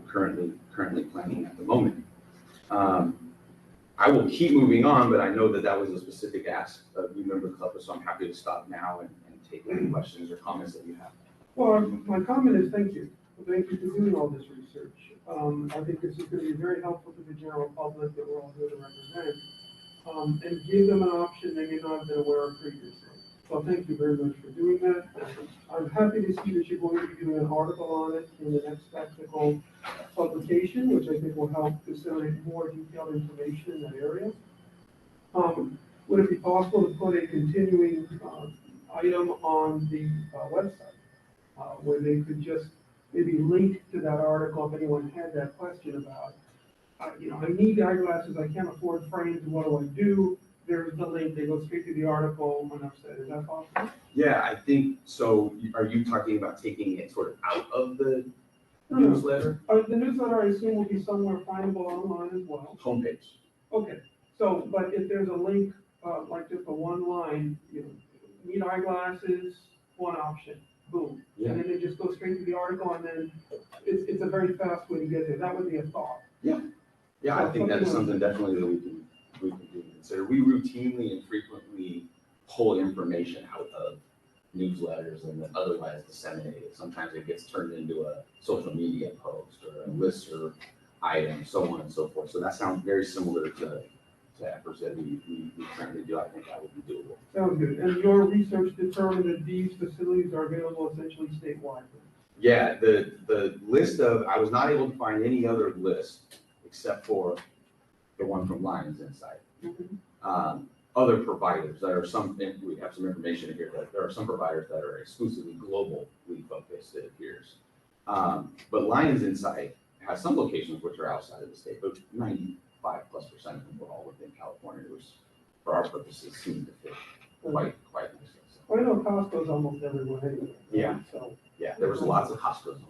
currently planning at the moment. I will keep moving on, but I know that was a specific ask of you, Member Kleppa, so I'm happy to stop now and take any questions or comments that you have. Well, my comment is thank you. Thank you for doing all this research. I think this is going to be very helpful to the general public that we're all here to represent, and give them an option they may not have been aware of previously. So thank you very much for doing that. I'm happy to see that you're going to be doing an article on it in the next technical publication, which I think will help disseminate more detailed information in that area. Would it be possible to put a continuing item on the website where they could just maybe link to that article if anyone had that question about, I need eyeglasses, I can't afford frames, what do I do? There's the link, they go straight to the article when upset. Is that possible? Yeah, I think so. Are you talking about taking it sort of out of the newsletter? The newsletter, I assume, will be somewhere findable online as well. Homepage. Okay, so, but if there's a link, like just a one line, need eyeglasses, one option, boom. Yeah. And then it just goes straight to the article, and then it's a very fast way to get there. That would be a thought. Yeah. Yeah, I think that's something definitely that we can do and consider. We routinely and frequently pull information out of newsletters and then otherwise disseminate it. Sometimes it gets turned into a social media post or a list or item, so on and so forth. So that sounds very similar to efforts that we currently do. I think that would be doable. Sounds good. And your research determined that these facilities are available essentially statewide? Yeah, the list of, I was not able to find any other list except for the one from Lions Insight. Other providers, there are some, we have some information here that there are some providers that are exclusively globally focused, it appears. But Lions Insight has some locations which are outside of the state, but 95+% of them were all within California, which for our purposes seemed to fit quite nicely. So, Well, I know Costco's almost everywhere anyway. Yeah. So, yeah, there was lots of hospitals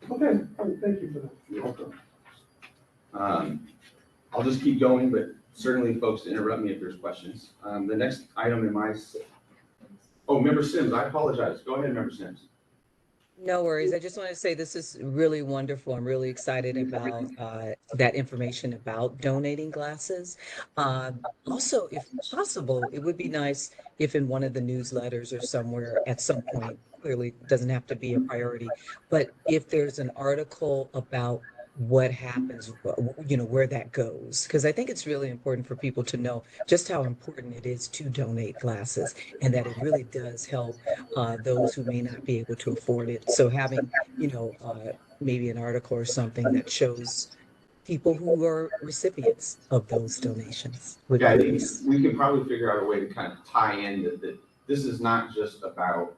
on there. okay, thank you for that. You're welcome. I'll just keep going, but certainly folks interrupt me if there's questions. The next item in my, Member Sims, I apologize. Go ahead, Member Sims. No worries. I just want to say this is really wonderful. I'm really excited about that information about donating glasses. Also, if possible, it would be nice if in one of the newsletters or somewhere at some point, clearly doesn't have to be a priority, but if there's an article about what happens, where that goes, because I think it's really important for people to know just how important it is to donate glasses and that it really does help those who may not be able to afford it. So having, maybe an article or something that shows people who are recipients of those donations would Yeah, I be think nice. we can probably figure out a way to kind of tie in that this is not just about,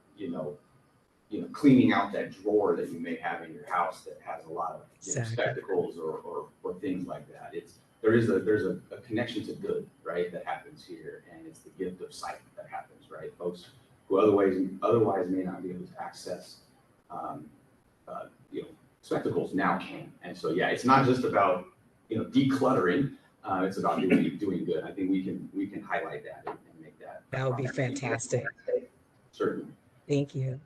cleaning out that drawer that you may have in your house that has a lot of Exactly. spectacles or things like that. There's a connection to good, right, that happens here, and it's the gift of sight that happens, right? Folks who otherwise may not be able to access, spectacles now can. And so, yeah, it's not just about, decluttering. It's about doing good. I think we can highlight that and make that. That would be fantastic. Certainly. Thank you.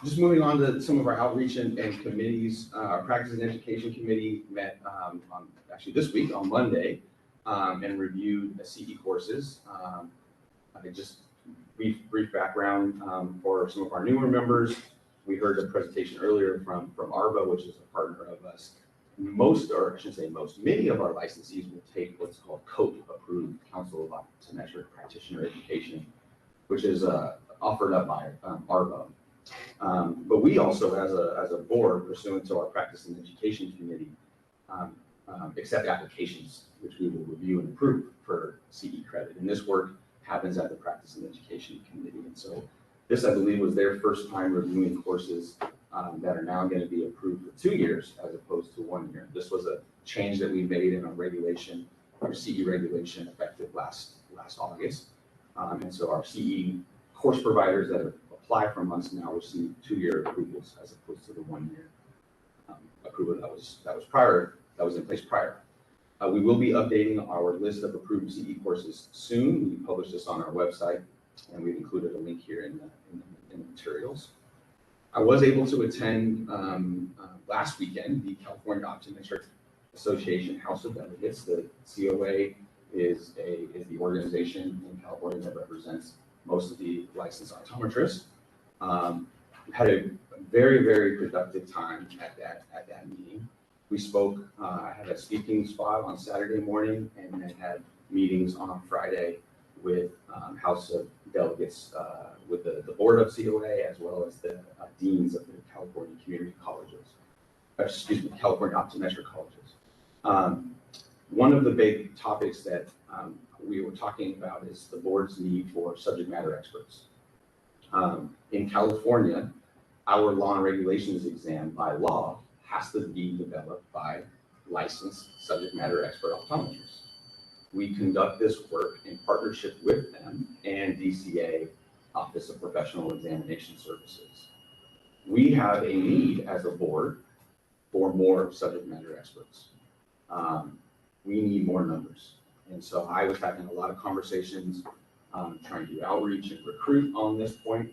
Just moving on to some of our outreach and committees. Our Practice and Education Committee met actually this week on Monday and reviewed CE courses. I think just brief background for some of our newer members. We heard a presentation earlier from ARBA, which is a partner of us. Many of our licensees will take what's called COPE approved, Council of Optometric Practitioner Education, which is offered up by ARBA. But we also, as a board, pursuant to our Practice and Education Committee, accept applications which we will review and approve for CE credit. And this work happens at the Practice and Education Committee. And so this, I believe, was their first time reviewing courses that are now going to be approved for 2 years as opposed to 1 year. This was a change that we made in our regulation, our CE regulation, effective last August. And so our CE course providers that apply from us now receive 2-year approvals as opposed to the 1-year approval that was in place prior. We will be updating our list of approved CE courses soon. We publish this on our website, and we've included a link here in the materials. I was able to attend last weekend the California Optometric Association House of Delegates. The COA is the organization in California that represents most of the licensed optometrists. Had a very, very productive time at that meeting. We spoke, I had a speaking spot on Saturday morning and then had meetings on Friday with House of Delegates, with the board of COA, as well as the deans of the California community colleges, California optometric colleges. One of the big topics that we were talking about is the board's need for subject matter experts. In California, our law and regulations exam by law has to be developed by licensed subject matter expert optometrists. We conduct this work in partnership with them and DCA, Office of Professional Examination Services. We have a need as a board for more subject matter experts. We need more numbers. And so I was having a lot of conversations, trying to do outreach and recruit on this point,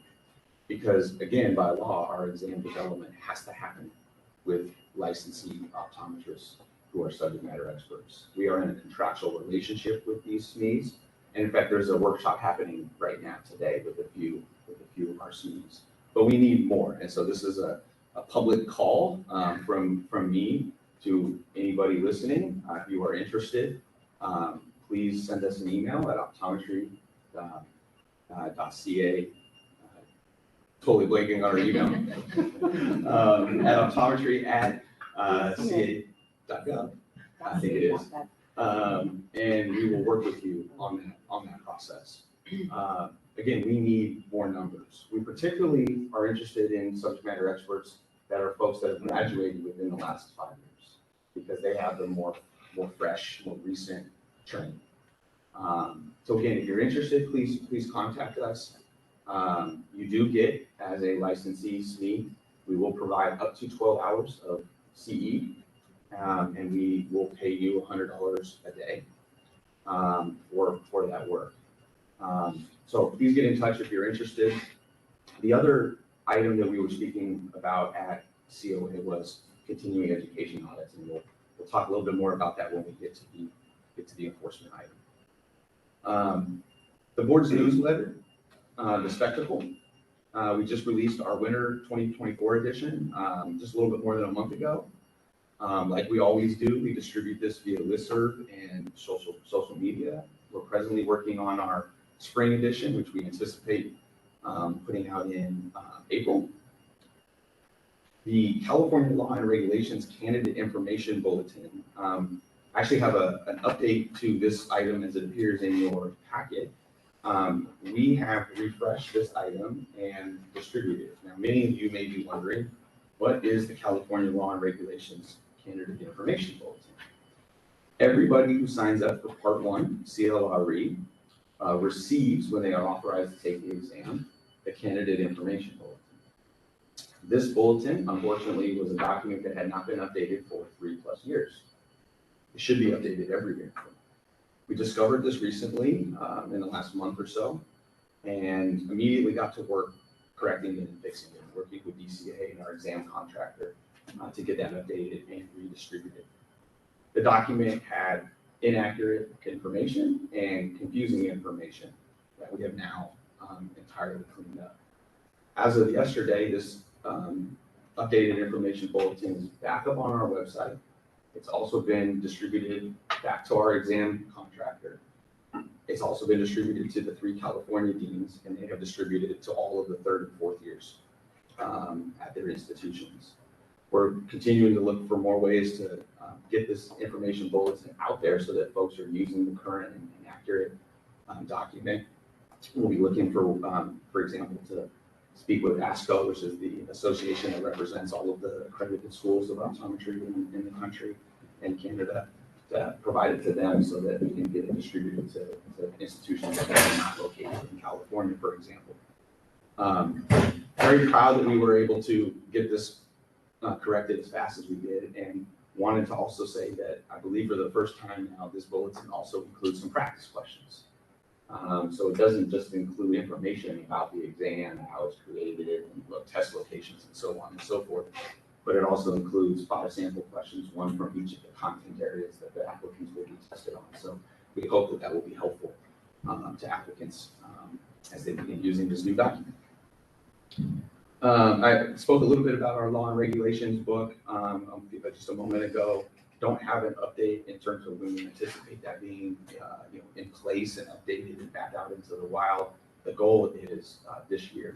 because again, by law, our exam development has to happen with licensee optometrists who are subject matter experts. We are in a contractual relationship with these SMEs, And in fact, there's a workshop happening right now today with a few of our students. But we need more. And so this is a public call from me to anybody listening. If you are interested, please send us an email at optometry.ca. Totally blanking on our email. At optometry@ca.gov, I think it is. And we will work with you on that process. Again, we need more numbers. We particularly are interested in subject matter experts that are folks that have graduated within the last 5 years, because they have the more fresh, more recent training. So again, if you're interested, please contact us. You do get, as a licensee SME, we will provide up to 12 hours of CE, and we will pay you $100 a day for that work. So please get in touch if you're interested. The other item that we were speaking about at COA was continuing education audits, and we'll talk a little bit more about that when we get to the enforcement item. The board's newsletter, The Spectacle. We just released our winter 2024 edition just a little bit more than a month ago. Like we always do, we distribute this via listserv and social media. We're presently working on our spring edition, which we anticipate putting out in April. The California Law and Regulations Candidate Information Bulletin. I actually have an update to this item as it appears in your packet. We have refreshed this item and distributed it. Now, many of you may be wondering, what is the California Law and Regulations Candidate Information Bulletin? Everybody who signs up for Part 1 CLRE receives, when they are authorized to take the exam, the Candidate Information Bulletin. This bulletin, unfortunately, was a document that had not been updated for 3+ years. It should be updated every year. We discovered this recently in the last month or so, and immediately got to work correcting it and fixing it, working with DCA and our exam contractor to get that updated and redistributed. The document had inaccurate information and confusing information that we have now entirely cleaned up. As of yesterday, this updated information bulletin is back up on our website. It's also been distributed back to our exam contractor. It's also been distributed to the 3 California deans, and they have distributed it to all of the 3rd and 4th years at their institutions. We're continuing to look for more ways to get this information bulletin out there so that folks are using the current and accurate document. We'll be looking for example, to speak with ASCO, which is the association that represents all of the accredited schools of optometry in the country and Canada, to provide it to them so that we can get it distributed to institutions that are not located in California, for example. Very proud that we were able to get this corrected as fast as we did, and wanted to also say that I believe for the first time now, this bulletin also includes some practice questions. So it doesn't just include information about the exam and how it's created and test locations and so on and so forth, but it also includes 5 sample questions, 1 from each of the content areas that the applicants will be tested on. So we hope that that will be helpful to applicants as they begin using this new document. I spoke a little bit about our law and regulations book just a moment ago. Don't have an update in terms of when we anticipate that being in place and updated and back out into the wild. The goal is this year.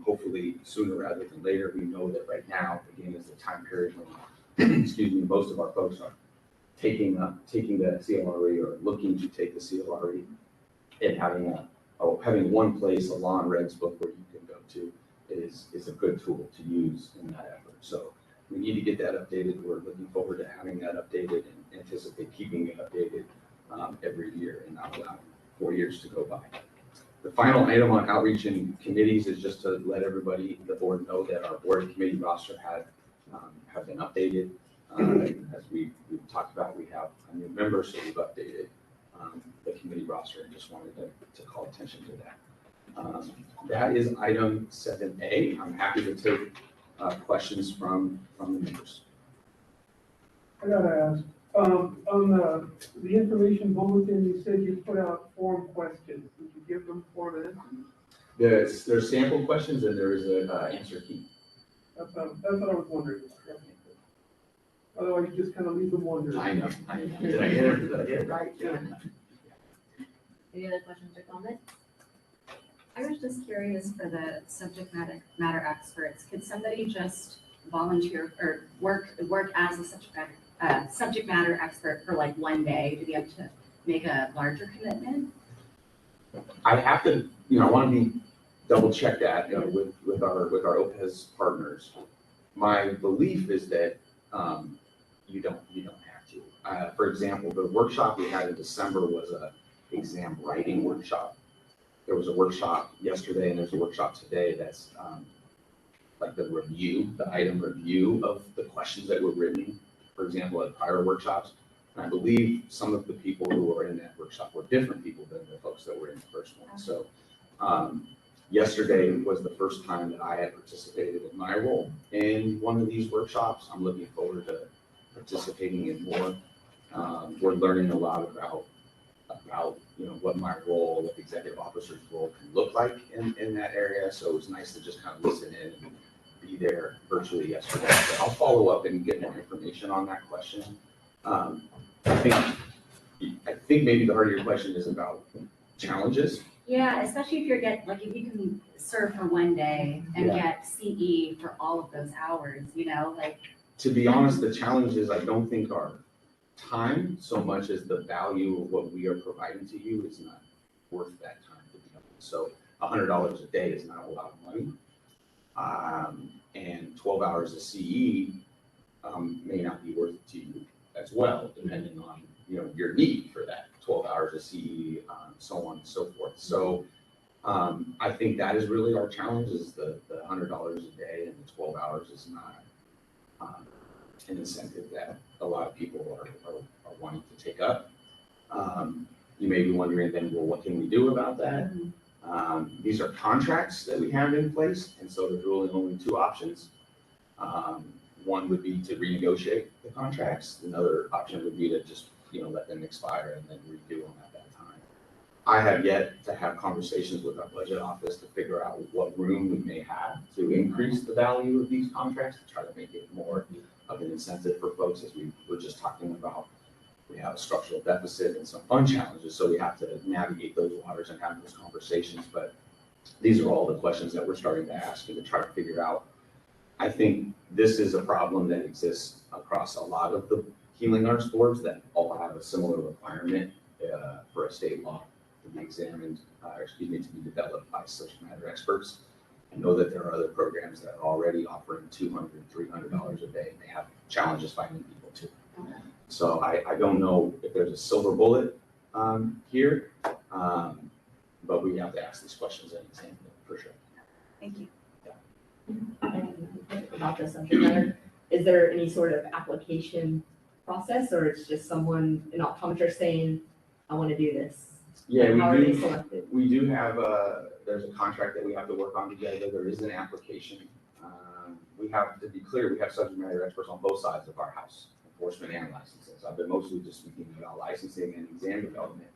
Hopefully sooner rather than later. We know that right now, again, is the time period when excuse me, most of our folks are taking the CLRE or looking to take the CLRE, and having one place, a law and regs book where you can go to is a good tool to use in that effort. So we need to get that updated. We're looking forward to having that updated and anticipate keeping it updated every year and not allowing 4 years to go by. The final item on outreach and committees is just to let everybody, the board, know that our board and committee roster have been updated. As we've talked about, we have a new member, so we've updated the committee roster, and just wanted to call attention to that. That is item 7A. I'm happy to take questions from the members. I gotta ask, On the information bulletin, you said you put out form questions. Did you give them form answers? There's sample questions and there is an answer key. That's what I was wondering. Otherwise, you just kind of leave them wondering. I know. Did I get it right? Yeah. Any other questions or comments? I was just curious for the subject matter experts, could somebody just volunteer or work as a subject matter expert for like one day to be able to make a larger commitment? I have to, I want to be double check that, with our OPES partners. My belief is that, you don't have to. For example, the workshop we had in December was a exam writing workshop. There was a workshop yesterday and there's a workshop today that's, like the item review of the questions that were written, for example, at prior workshops. And I believe some of the people who were in that workshop were different people than the folks that were in the first one. So yesterday was the first time that I had participated in my role in one of these workshops. I'm looking forward to participating in more. We're learning a lot about what my role, what the executive officer's role can look like in that area. So it was nice to just kind of listen in and be there virtually yesterday. So I'll follow up and get more information on that question. I think maybe the heart of your question is about challenges. Yeah, especially if if you can serve for one day and get CE for all of those hours, To be honest, the challenges I don't think are time so much as the value of what we are providing to you is not worth that time to be honest. So $100 a day is not a lot of money. And 12 hours of CE may not be worth it to you as well, depending on your need for that 12 hours of CE, so on and so forth. So I think that is really our challenge, is the $100 a day, and the 12 hours is not an incentive that a lot of people are wanting to take up. You may be wondering then, well, what can we do about that? These are contracts that we have in place, and so there's really only two options. One would be to renegotiate the contracts. Another option would be to just, let them expire and then redo them at that time. I have yet to have conversations with our budget office to figure out what room we may have to increase the value of these contracts, to try to make it more of an incentive for folks, as we were just talking about. We have a structural deficit and some fund challenges, so we have to navigate those waters and have those conversations. But these are all the questions that we're starting to ask and to try to figure out. I think this is a problem that exists across a lot of the healing arts boards that all have a similar requirement for a state law to be examined, to be developed by subject matter experts. I know that there are other programs that are already offering $200, $300 a day, and they have challenges finding people too. So I don't know if there's a silver bullet here, but we have to ask these questions and examine them for sure. Thank you. About the subject matter, is there any sort of application process, or it's just an optometrist saying, I want to do this? Yeah, How are they selected? We do have there's a contract that we have to work on together. There is an application. We have, to be clear, we have subject matter experts on both sides of our house, enforcement and licensing. So I've been mostly just speaking about licensing and exam development,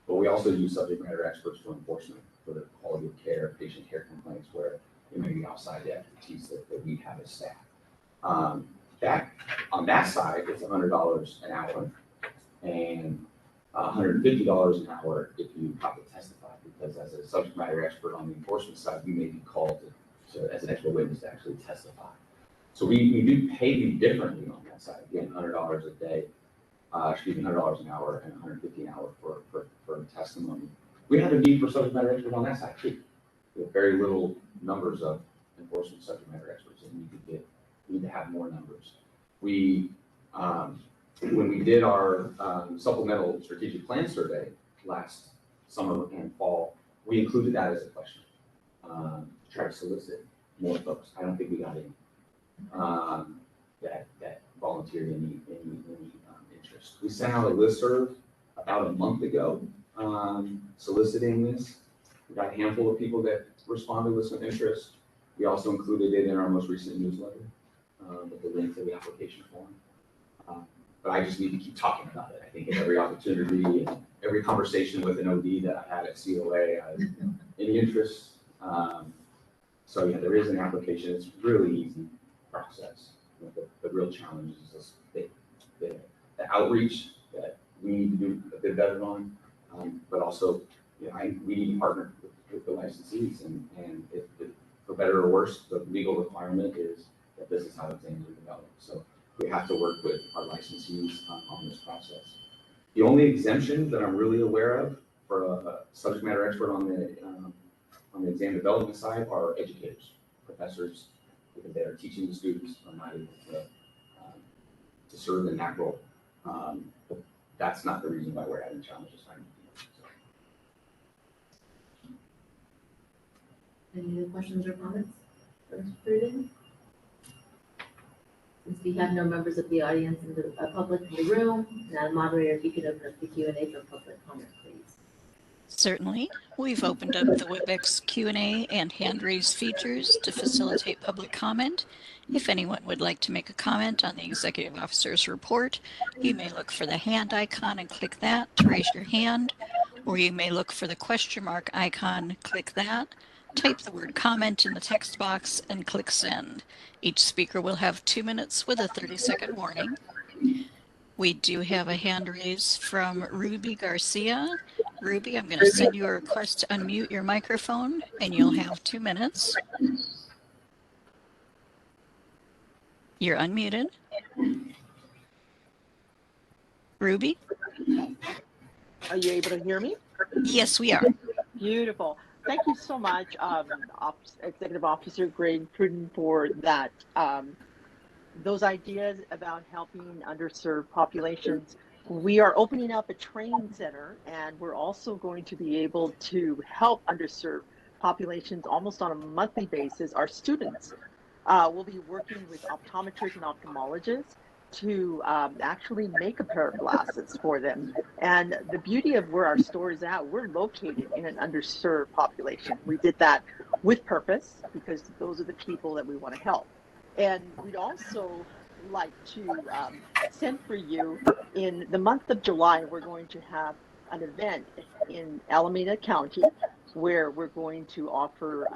but we also use subject matter experts for enforcement, for the quality of care, patient care complaints, where it may be outside the expertise that we have as staff. That on that side, it's $100 an hour, and $150 an hour if you have to testify, because as a subject matter expert on the enforcement side, you may be called to as an expert witness to actually testify. So we do pay you differently on that side. Again, $100 a day, $100 an hour, and $150 an hour for testimony. We have a need for subject matter experts on that side too. We have very little numbers of enforcement subject matter experts, and we need to have more numbers. We when we did our supplemental strategic plan survey last summer and fall, we included that as a question to try to solicit more folks. I don't think we got any that volunteered any interest. We sent out a listserv about a month ago soliciting this. We got a handful of people that responded with some interest. We also included it in our most recent newsletter with the link to the application form. but I just need to keep talking about it. I think in every opportunity and every conversation with an OD that I had at COA, any interest. So yeah, there is an application. It's really easy process. The real challenge is just the outreach that we need to do a bit better on, but also, we need to partner with the licensees, and if for better or worse, the legal requirement is that this is how exams are developed. So we have to work with our licensees on this process. The only exemption that I'm really aware of for a subject matter expert on the exam development side are educators, professors, because they are teaching the students, are not able to serve in that role. But that's not the reason why we're having challenges finding people. Any other questions or comments for Mr. Pruden? Since we have no members of the audience and the public in the room, now moderator, if you could open up the Q&A for public comment, please. Certainly. We've opened up the WebEx Q&A and hand raise features to facilitate public comment. If anyone would like to make a comment on the executive officer's report, you may look for the hand icon and click that to raise your hand, or you may look for the question mark icon, click that, type the word comment in the text box, and click send. Each speaker will have 2 minutes with a 30-second warning. We do have a hand raise from Ruby Garcia. Ruby, I'm going to send you a request to unmute your microphone, and you'll have 2 minutes. You're unmuted. Ruby? Are you able to hear me? Yes, we are. Beautiful. Thank you so much, Executive Officer Greg Pruden, for that. Those ideas about helping underserved populations. We are opening up a training center, and we're also going to be able to help underserved populations almost on a monthly basis. Our students will be working with optometrists and ophthalmologists to actually make a pair of glasses for them. And the beauty of where our store is at, we're located in an underserved population. We did that with purpose because those are the people that we want to help. And we'd also like to send for you in the month of July, we're going to have an event in Alameda County where we're going to offer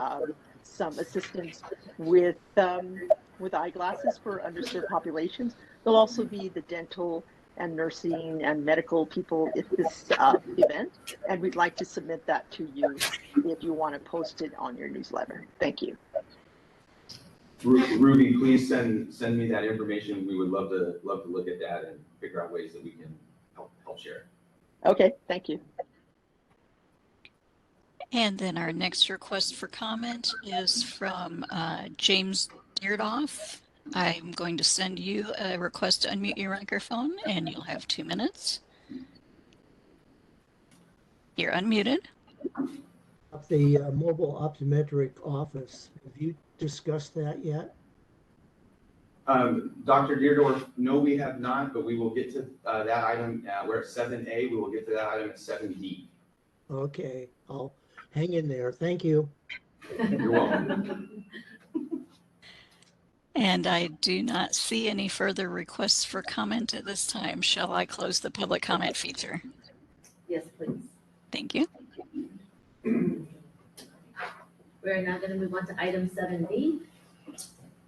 some assistance with eyeglasses for underserved populations. There'll also be the dental and nursing and medical people at this event, and we'd like to submit that to you if you want to post it on your newsletter. Thank you. Ruby, please send me that information. We would love to look at that and figure out ways that we can help share it. Okay, thank you. And then our next request for comment is from James Deardoff. I'm going to send you a request to unmute your microphone, and you'll have 2 minutes. You're unmuted. The mobile optometric office, have you discussed that yet? Dr. Deardorff, no, we have not, but we will get to that item. We're at 7A. We will get to that item at 7D. Okay, I'll hang in there. Thank you. You're welcome. And I do not see any further requests for comment at this time. Shall I close the public comment feature? Yes, please. Thank you. We're now going to move on to item 7B.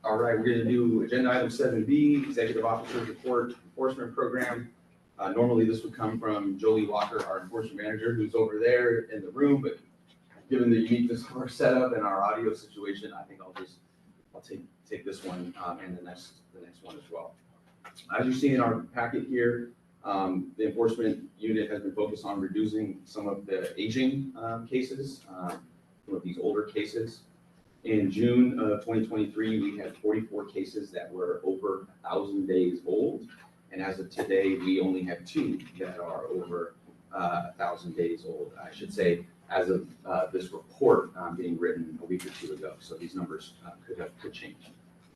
All right, we're going to do agenda item 7B, Executive Officer's Report Enforcement Program. Normally this would come from Jolie Walker, our enforcement manager, who's over there in the room, but given the uniqueness of our setup and our audio situation, I think I'll take this one and the next one as well. As you see in our packet here, the enforcement unit has been focused on reducing some of the aging cases, some of these older cases. In June of 2023, we had 44 cases that were over 1,000 days old. And as of today, we only have 2 that are over 1,000 days old. I should say, as of this report being written a week or 2 ago. So these numbers could change.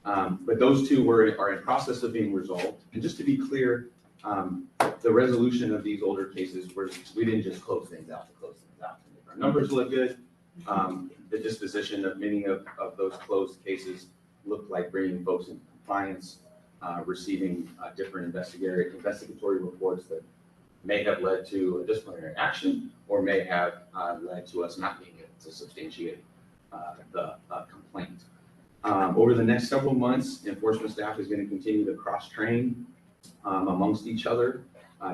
But those 2 are in process of being resolved. And just to be clear, the resolution of these older cases, we didn't just close things out to close things out. Our numbers look good. The disposition of many of those closed cases look like bringing folks into compliance. receiving different investigatory reports that may have led to a disciplinary action or may have led to us not being able to substantiate the complaint. Over the next several months, enforcement staff is going to continue to cross-train amongst each other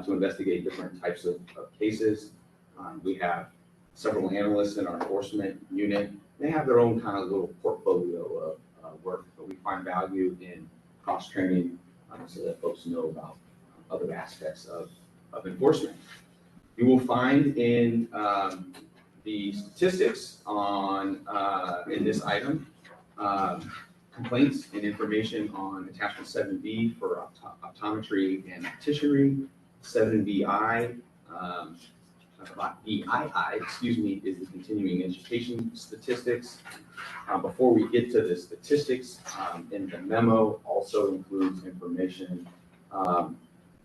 to investigate different types of cases. We have several analysts in our enforcement unit. They have their own kind of little portfolio of work, but we find value in cross-training so that folks know about other aspects of enforcement. You will find in the statistics on in this item complaints and information on attachment 7B for optometry and opticianry. 7BI, BII, excuse me, is the continuing education statistics. Before we get to the statistics, in the memo also includes information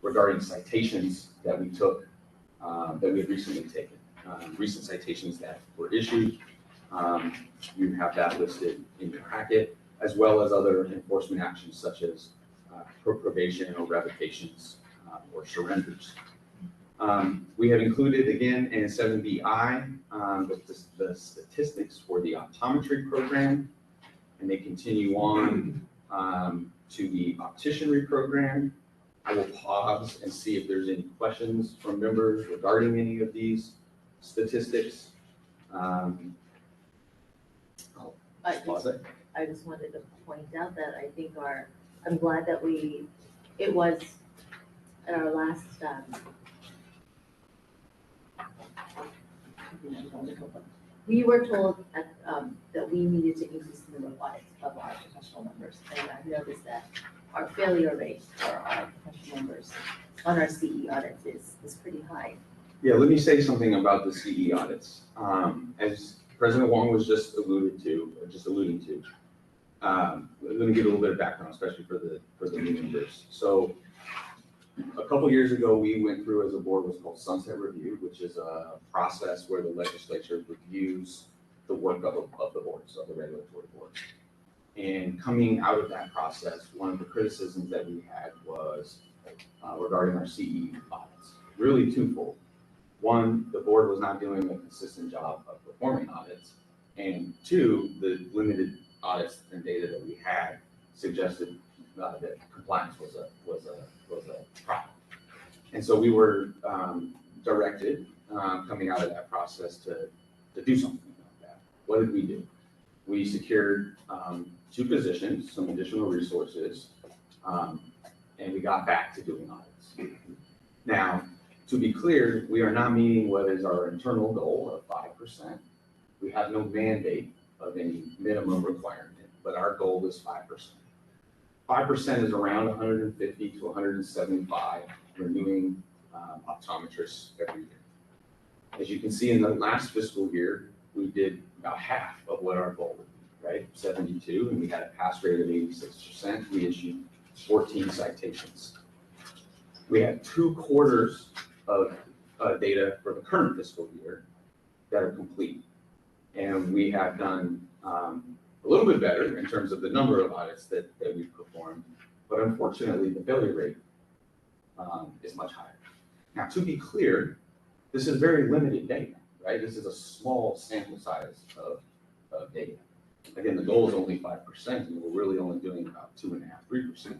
regarding citations that we took, that we have recently taken, recent citations that were issued. You have that listed in your packet, as well as other enforcement actions such as probation or revocations or surrenders. We have included again in 7BI the statistics for the optometry program, and they continue on to the opticianry program. I will pause and see if there's any questions from members regarding any of these statistics. I'll pause it. I just wanted to point out that I think I'm glad that it was at our last, we were told that we needed to increase the number of audits of our professional members. And I've noticed that our failure rate for our professional members on our CE audits is pretty high. Yeah, let me say something about the CE audits. As President Wong was just alluding to, let me give a little bit of background, especially for the new members. So a couple years ago, we went through as a board what's called sunset review, which is a process where the legislature reviews the work of the boards, of the regulatory boards. And coming out of that process, one of the criticisms that we had was regarding our CE audits, really twofold. One, the board was not doing a consistent job of performing audits. And two, the limited audits and data that we had suggested that compliance was a problem. And so we were directed, coming out of that process, to do something about that. What did we do? We secured 2 positions, some additional resources, and we got back to doing audits. Now, to be clear, we are not meeting what is our internal goal of 5%. We have no mandate of any minimum requirement, but our goal is 5%. 5% is around 150 to 175 renewing optometrists every year. As you can see, in the last fiscal year, we did about half of what our goal would be, right? 72, and we had a pass rate of 86%. We issued 14 citations. We had 2 quarters of data for the current fiscal year that are complete. And we have done a little bit better in terms of the number of audits that we've performed, but unfortunately the failure rate is much higher. Now, to be clear, this is very limited data, right? This is a small sample size of data. Again, the goal is only 5%, and we're really only doing about 2.5%, 3%.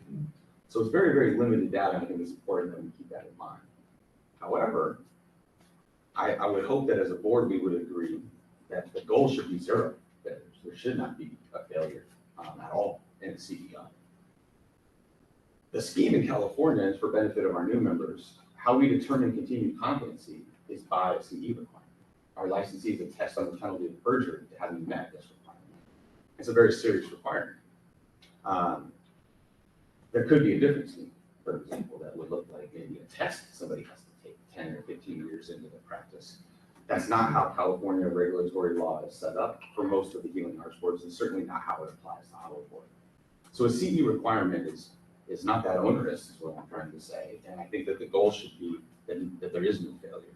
So it's very, very limited data, and I think it's important that we keep that in mind. However, I would hope that as a board, we would agree that the goal should be 0 failures. There should not be a failure at all in a CE audit. The scheme in California is for benefit of our new members. How we determine continued competency is by a CE requirement. Our licensees attest on the penalty of perjury to having met this requirement. It's a very serious requirement. There could be a difference, for example, that would look like maybe a test somebody has to take 10 or 15 years into the practice. That's not how California regulatory law is set up for most of the healing arts boards, and certainly not how it applies to our board. So a CE requirement is not that onerous, is what I'm trying to say, and I think that the goal should be that there is no failure.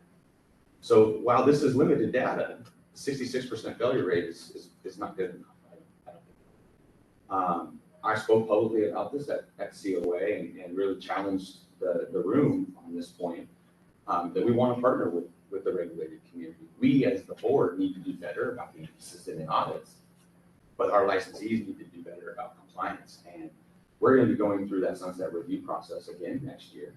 So while this is limited data, 66% failure rate is not good enough. I don't think. I spoke publicly about this at COA and really challenged the room on this point, that we want to partner with the regulated community. We, as the board, need to do better about being consistent in audits, but our licensees need to do better about compliance. And we're going to be going through that sunset review process again next year.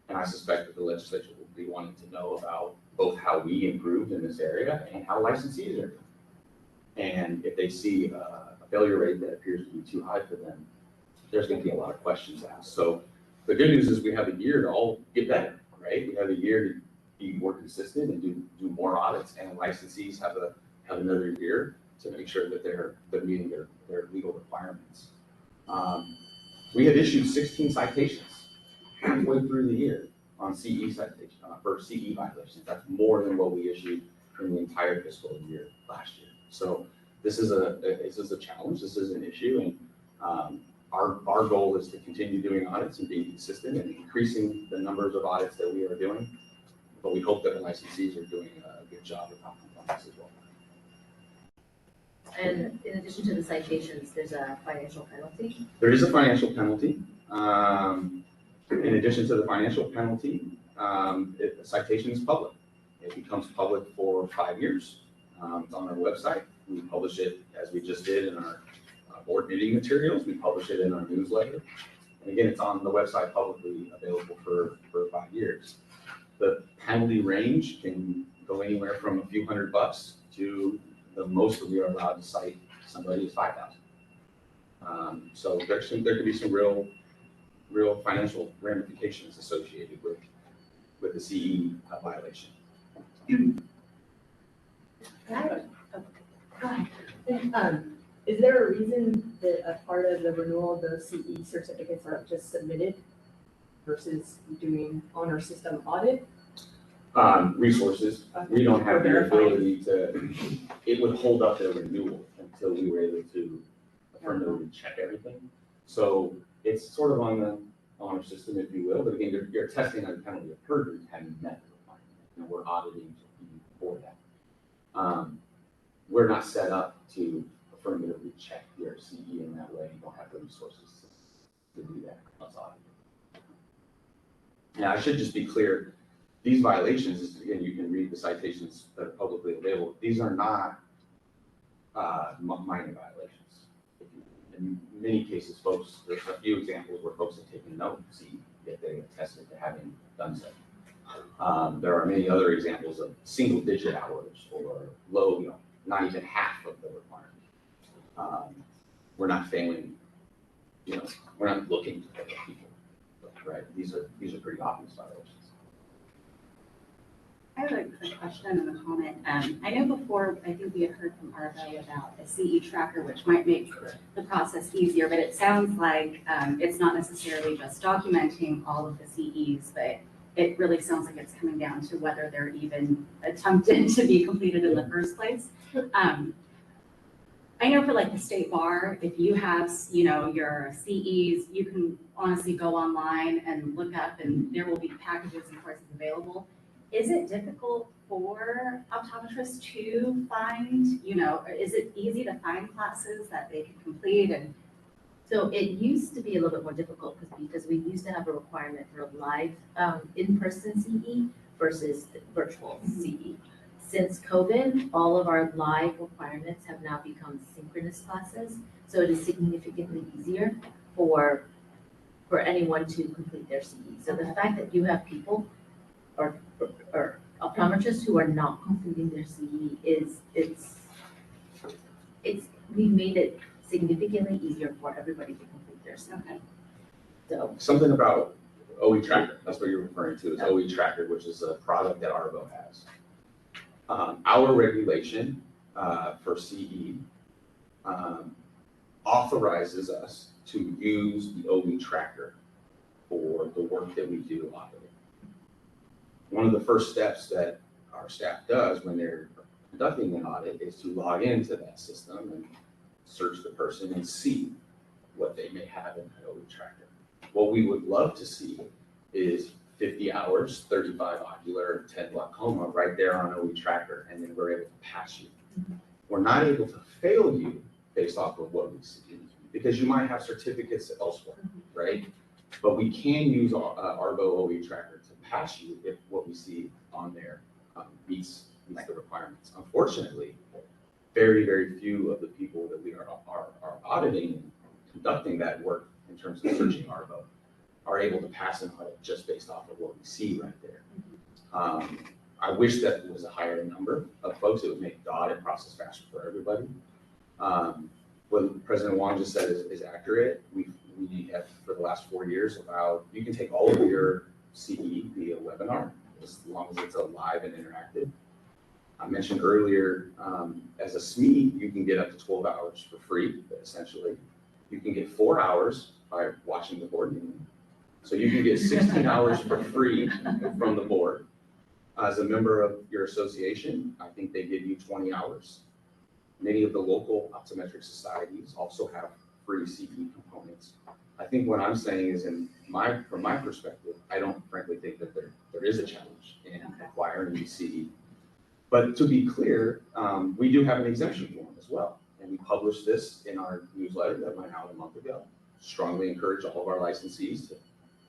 And I suspect that the legislature will be wanting to know about both how we improved in this area and how licensees are doing. And if they see a failure rate that appears to be too high for them, there's going to be a lot of questions asked. So the good news is we have a year to all get better, right? We have a year to be more consistent and do more audits, and licensees have another year to make sure that they're meeting their legal requirements. We have issued 16 citations halfway through the year on CE citation, for CE violations. That's more than what we issued in the entire fiscal year last year. So this is a challenge. This is an issue, and our goal is to continue doing audits and being consistent and increasing the numbers of audits that we are doing. But we hope that the licensees are doing a good job of compliance as well. And in addition to the citations, there's a financial penalty? There is a financial penalty. In addition to the financial penalty, the citation is public. It becomes public for 5 years. It's on our website. We publish it, as we just did, in our board meeting materials. We publish it in our newsletter. And again, it's on the website publicly available for 5 years. The penalty range can go anywhere from a few $100 to the most that we are allowed to cite somebody is $5,000. So there could be some real financial ramifications associated with the CE violation. Go ahead. Is there a reason that a part of the renewal of those CE certificates aren't just submitted versus doing honor system audit? Resources. We don't have the ability to, it would hold up their renewal until we were able to affirmatively check everything. So it's sort of on the honor system, if you will, but again, you're testing on the penalty of perjury having met the requirement, and we're auditing for that. We're not set up to affirmatively check your CE in that way. You don't have the resources to do that. That's audited. Now, I should just be clear. These violations, again, you can read the citations that are publicly available. These are not minor violations. In many cases, folks, there's a few examples where folks have taken note, see that they attested to having done so. There are many other examples of single-digit hours or low, not even half of the requirement. We're not failing, we're not looking to fail people, right? These are pretty obvious violations. I have a question and a comment. I know before, I think we had heard from Arvo about a CE tracker, which might make the process easier, but it sounds like it's not necessarily just documenting all of the CEs, but it really sounds like it's coming down to whether they're even attempted to be completed in the first place. I know for like the state bar, if you have, your CEs, you can honestly go online and look up and there will be packages and courses available. Is it difficult for optometrists to find, is it easy to find classes that they can complete? And so it used to be a little bit more difficult because we used to have a requirement for live in-person CE versus virtual CE. Since COVID, all of our live requirements have now become synchronous classes. So it is significantly easier for anyone to complete their CE. So the fact that you have people or optometrists who are not completing their CE we've made it significantly easier for everybody to complete their CE. Okay. So something about OE Tracker, that's what you're referring to, is OE Tracker, which is a product that Arvo has. Our regulation for CE authorizes us to use the OE Tracker for the work that we do auditing. One of the first steps that our staff does when they're conducting an audit is to log into that system and search the person and see what they may have in that OE Tracker. What we would love to see is 50 hours, 35 ocular, 10 glaucoma right there on OE Tracker, and then we're able to pass you. We're not able to fail you based off of what we see. because you might have certificates elsewhere, right? But we can use Arbo OE tracker to pass you if what we see on there meets the requirements. Unfortunately, very, very few of the people that we are auditing and conducting that work in terms of searching Arbo are able to pass an audit just based off of what we see right there. I wish that it was a higher number of folks. It would make the audit process faster for everybody. What President Wong just said is accurate. We have, for the last 4 years, you can take all of your CE via webinar, as long as it's live and interactive. I mentioned earlier, as a SME, you can get up to 12 hours for free, essentially. You can get 4 hours by watching the board meeting. So you can get 16 hours for free from the board. As a member of your association, I think they give you 20 hours. Many of the local optometric societies also have free CE components. I think what I'm saying is, from my perspective, I don't frankly think that there is a challenge in acquiring a CE. But to be clear, we do have an exemption form as well. And we published this in our newsletter that went out a month ago. Strongly encourage all of our licensees to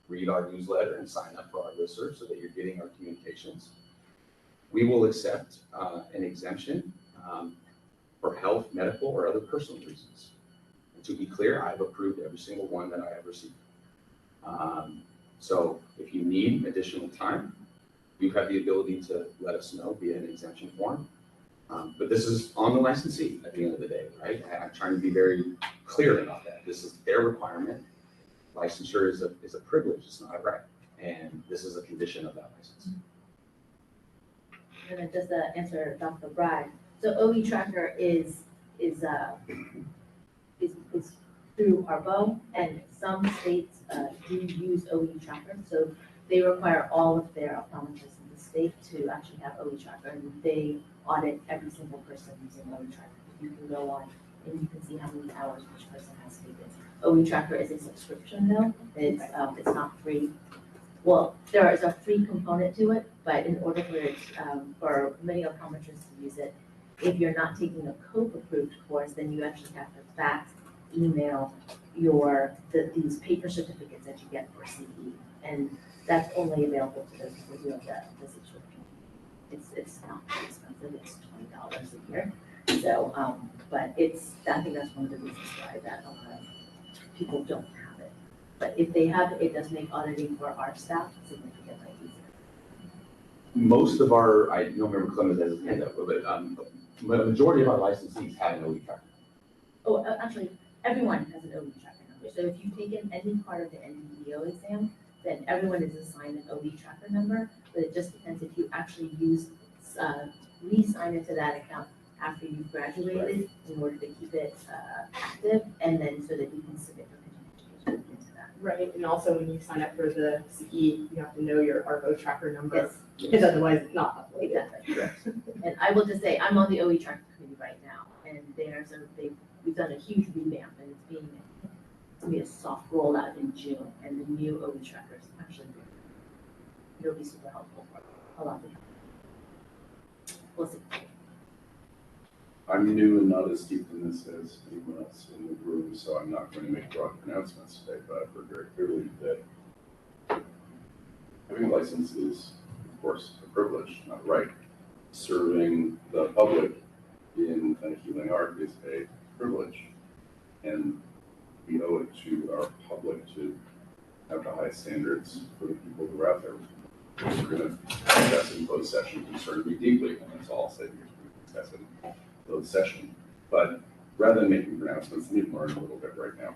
read our newsletter and sign up for our listserv so that you're getting our communications. We will accept an exemption for health, medical, or other personal reasons. And to be clear, I've approved every single one that I have received. So if you need additional time, you have the ability to let us know via an exemption form. But this is on the licensee at the end of the day, right? I'm trying to be very clear about that. This is their requirement. Licensure is a privilege, it's not a right. And this is a condition of that license. And then just to answer Dr. Bragg, so OE tracker is through Arbo, and some states do use OE tracker. So they require all of their optometrists in the state to actually have OE tracker, and they audit every single person using OE tracker. You can go on and you can see how many hours each person has taken. OE tracker is a subscription though. It's not free. Well, there is a free component to it, but in order for it, for many optometrists to use it, if you're not taking a COPE approved course, then you actually have to fax, email these paper certificates that you get for CE. And that's only available to those people who have the subscription. It's not too expensive, it's $20 a year. So, but I think that's one of the reasons why that a lot of people don't have it. But if they have it, it does make auditing for our staff significantly easier. Most of I don't remember Clemens has his hand up, but the majority of our licensees have an OE tracker. Oh, actually, everyone has an OE tracker number. So if you've taken any part of the NDEO exam, then everyone is assigned an OE tracker number, but it just depends if you actually re-sign into that account after you've graduated in order to keep it active, and then so that you can submit your communication into that. Right, and also when you sign up for the CE, you have to know your Arbo tracker number. Yes. Because otherwise it's not updated. Exactly. And I will just say, I'm on the OE tracker committee right now, and we've done a huge revamp, and it's going to be a soft rollout in June, and the new OE tracker is actually good. It'll be super helpful for a lot of people. We'll see. I'm new and not as deep in this as anyone else in the room, so I'm not going to make broad pronouncements today, but I've heard very clearly that having a license is, of course, a privilege, not a right. Serving the public in a healing art is a privilege, and we owe it to our public to have the highest standards for the people who are out there. We're going to discuss in closed session concern me deeply, and that's all I'll say. We're discussing closed session. But rather than making pronouncements, let me learn a little bit right now.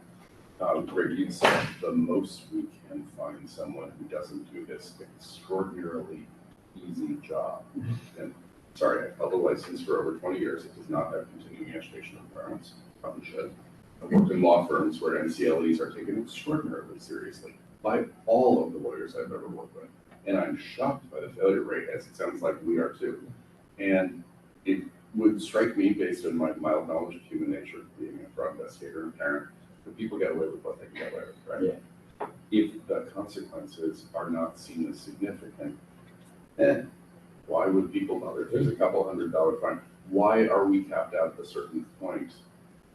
Greg, you said the most we can find someone who doesn't do this extraordinarily easy job. And sorry, I've held a license for over 20 years. It does not have continuing education requirements. Probably should. I've worked in law firms where NCLEs are taken extraordinarily seriously by all of the lawyers I've ever worked with. And I'm shocked by the failure rate, as it sounds like we are too. And it would strike me, based on my mild knowledge of human nature, being a fraud investigator and parent, that people get away with what they can get away with, right? Yeah. If the consequences are not seen as significant, then why would people bother? There's a couple $100 fine. Why are we capped out at a certain point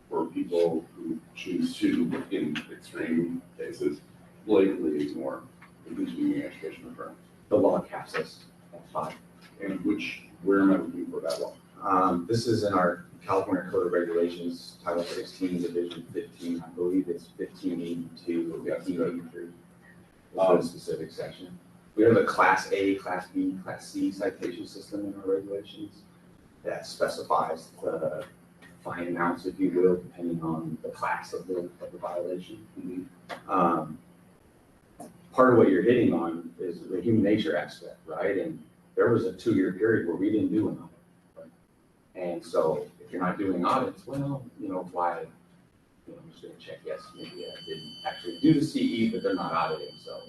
for people who choose to, in extreme cases, blatantly ignore the continuing education requirement. The law caps us at 5. And where am I looking for that law? This is in our California Code of Regulations, Title 16, Division 15. I believe it's 1582 or 1583. A specific section. We have a Class A, Class B, Class C citation system in our regulations that specifies the fine amounts, if you will, depending on the class of the violation. Part of what you're hitting on is the human nature aspect, right? And there was a 2-year period where we didn't do an audit. Right? And so if you're not doing audits, well, why? I'm just gonna check, yes, maybe I didn't actually do the CE, but they're not auditing, so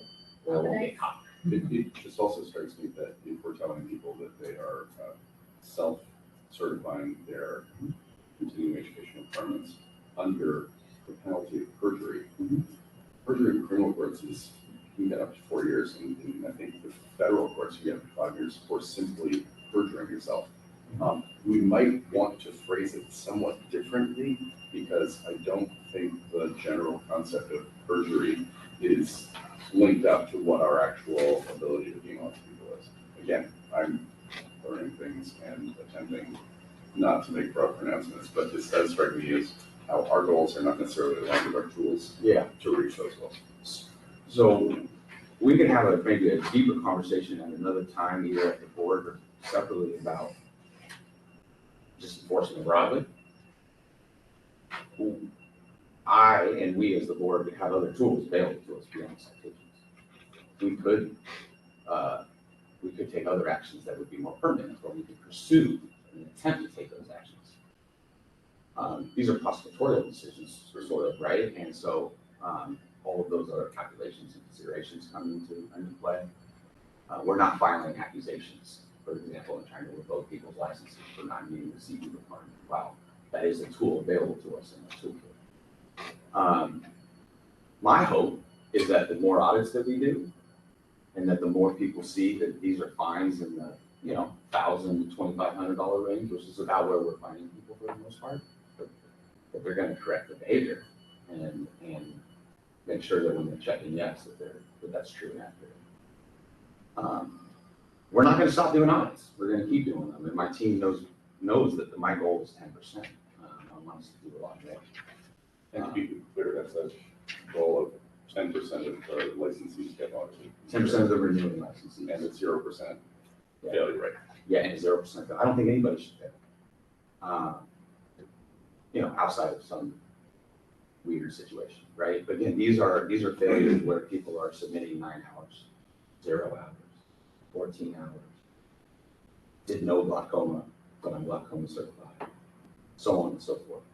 I won't get caught. It just also strikes me that if we're telling people that they are self-certifying their continuing education requirements under the penalty of perjury, perjury in criminal courts is, you can get up to 4 years, and I think the federal courts, you get up to 5 years for simply perjuring yourself. We might want to phrase it somewhat differently, because I don't think the general concept of perjury is linked up to what our actual ability to be honest with people is. Again, I'm learning things and attempting not to make broad pronouncements, but this does strike me as how our goals are not necessarily aligned with our tools to reach those goals. So we can have maybe a deeper conversation at another time, either at the board or separately, about just enforcement broadly. I and we as the board have other tools available to us beyond citations. We could take other actions that would be more permanent, or we could pursue and attempt to take those actions. These are prosecutorial decisions, sort of, right? And so all of those other calculations and considerations come into play. We're not filing accusations, for example, and trying to revoke people's licenses for not meeting the CE requirement. Wow, that is a tool available to us in the toolkit. My hope is that the more audits that we do, and that the more people see that these are fines in the $1,000 to $2,500 range, which is about where we're finding people for the most part, that they're going to correct the behavior and make sure that when they're checking yes, that that's true and accurate. We're not going to stop doing audits. We're going to keep doing them, and my team knows that my goal is 10%. I want us to do a lot more. And to be clear, that's a goal of 10% of the licensees get audited. 10% of the renewing licensees. And it's 0% failure rate. Yeah, and 0%. I don't think anybody should fail. Outside of some weird situation, right? But again, these are failures where people are submitting 9 hours, 0 hours, 14 hours. Did no glaucoma, but I'm glaucoma certified, so on and so forth.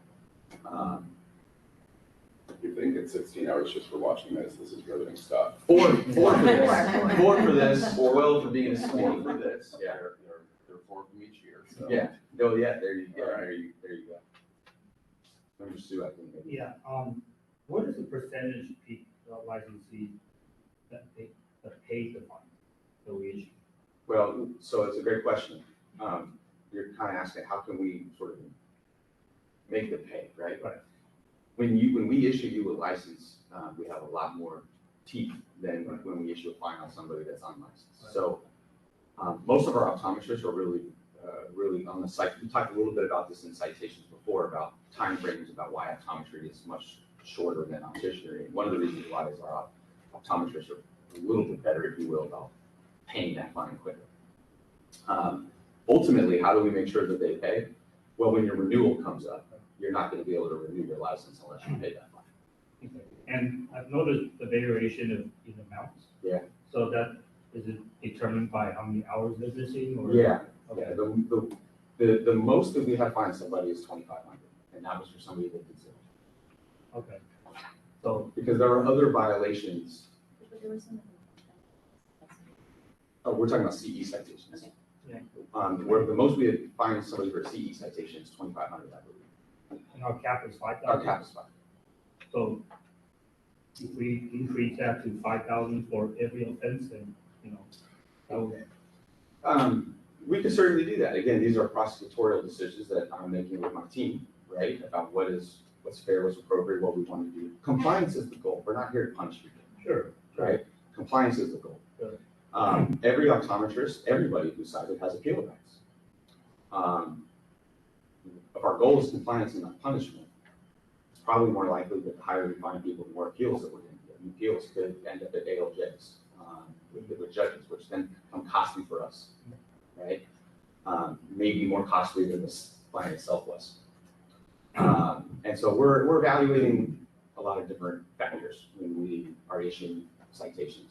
You think it's 16 hours just for watching this? This is riveting stuff. 4 for this, 4 for this, 12 for being a SME for this. Yeah, they're 4 from each year. So. Yeah. Oh yeah. There you go. Right. There you go. Number 2, I think. Maybe. Yeah. What is the percentage of licensees that pay the fine that we issue? Well, so it's a great question. You're kind of asking how can we sort of make them pay, right? Right. When we issue you a license, we have a lot more teeth than when we issue a fine on somebody that's unlicensed. Right. So most of our optometrists are really on the site. We talked a little bit about this in citations before about timeframes, about why optometry is much shorter than opticianry. And one of the reasons why is our optometrists are a little bit better, if you will, about paying that fine quicker. Ultimately, how do we make sure that they pay? Well, when your renewal comes up, you're not going to be able to renew your license unless you pay that fine. Okay. And I've noticed the variation in amounts. Yeah. So that is it determined by how many hours they're missing, or? Yeah. Okay. Yeah. The most that we have fined somebody is $2,500, and that was for somebody that did 0. Okay. So because there are other violations. Oh, we're talking about CE citations. Okay. Yeah. Where the most we have fined somebody for a CE citation is $2,500, I believe. And our cap is 5,000? Our cap is 5,000. So if we increase that to 5,000 for every offense, then, that would. We can certainly do that. Again, these are prosecutorial decisions that I'm making with my team, right? About what is what's fair, what's appropriate, what we want to do. Compliance is the goal. We're not here to punish people. Sure. Right? Compliance is the goal. Sure. Every optometrist, everybody who signs it has appeal rights. If our goal is compliance and not punishment, it's probably more likely that the higher we find people, the more appeals that we're going to get. And appeals could end up at ALJs with judges, which then become costly for us, right? Maybe more costly than this fine itself was. And so we're evaluating a lot of different factors when we are issuing citations.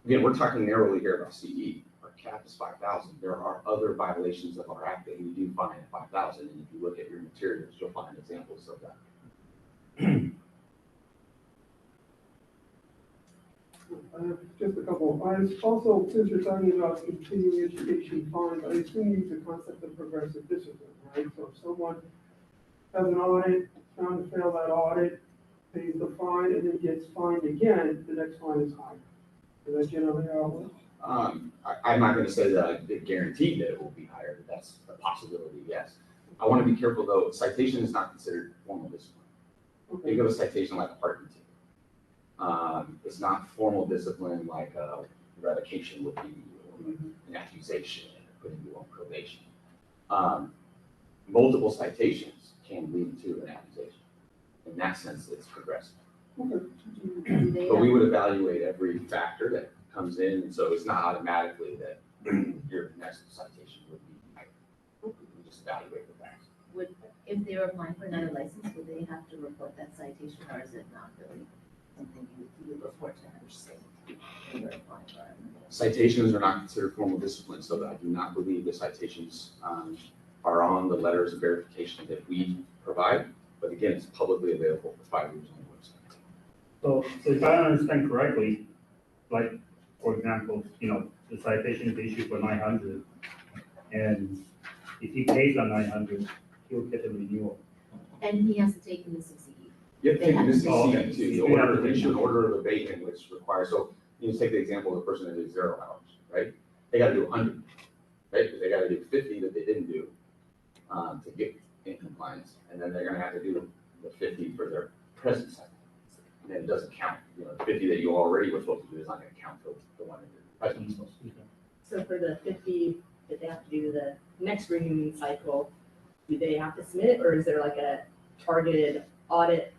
Again, we're talking narrowly here about CE. Our cap is 5,000. There are other violations of our act that we do fine at 5,000. And if you look at your materials, you'll find examples of that. Just a couple. Also, since you're talking about continuing education fines, I assume you use the concept of progressive discipline, right? So if someone has an audit, found to fail that audit, pays the fine, and then gets fined again, the next fine is higher. Is that generally how it works? I'm not going to say that I guarantee that it will be higher, but that's a possibility, yes. I want to be careful though, citation is not considered formal discipline. Okay. You go to citation like a parking ticket. It's not formal discipline like a revocation would be, or an accusation, putting you on probation. Multiple citations can lead to an accusation. In that sense, it's progressive. Okay. But we would evaluate every factor that comes in, and so it's not automatically that your next citation would be higher. We just evaluate the facts. If they were applying for another license, would they have to report that citation, or is it not really something you would report to another state when you're applying for it? Citations are not considered formal discipline, so that I do not believe the citations are on the letters of verification that we provide. But again, it's publicly available for 5 years on the website. So if I understand correctly, like, for example, the citation is issued for 900, and if he pays on 900, he'll get a renewal. And he has to take in the CCE. You have to take this CCE too. You have to Issue an order of abatement, which requires, so you just take the example of the person that did 0 hours, right? They got to do 100, right? Because they got to do 50 that they didn't do to get in compliance, and then they're going to have to do the 50 for their present cycle. And then it doesn't count. The 50 that you already were supposed to do is not going to count for the one that you're presently supposed to do. So for the 50 that they have to do the next renewing cycle, do they have to submit it, or is there like a targeted audit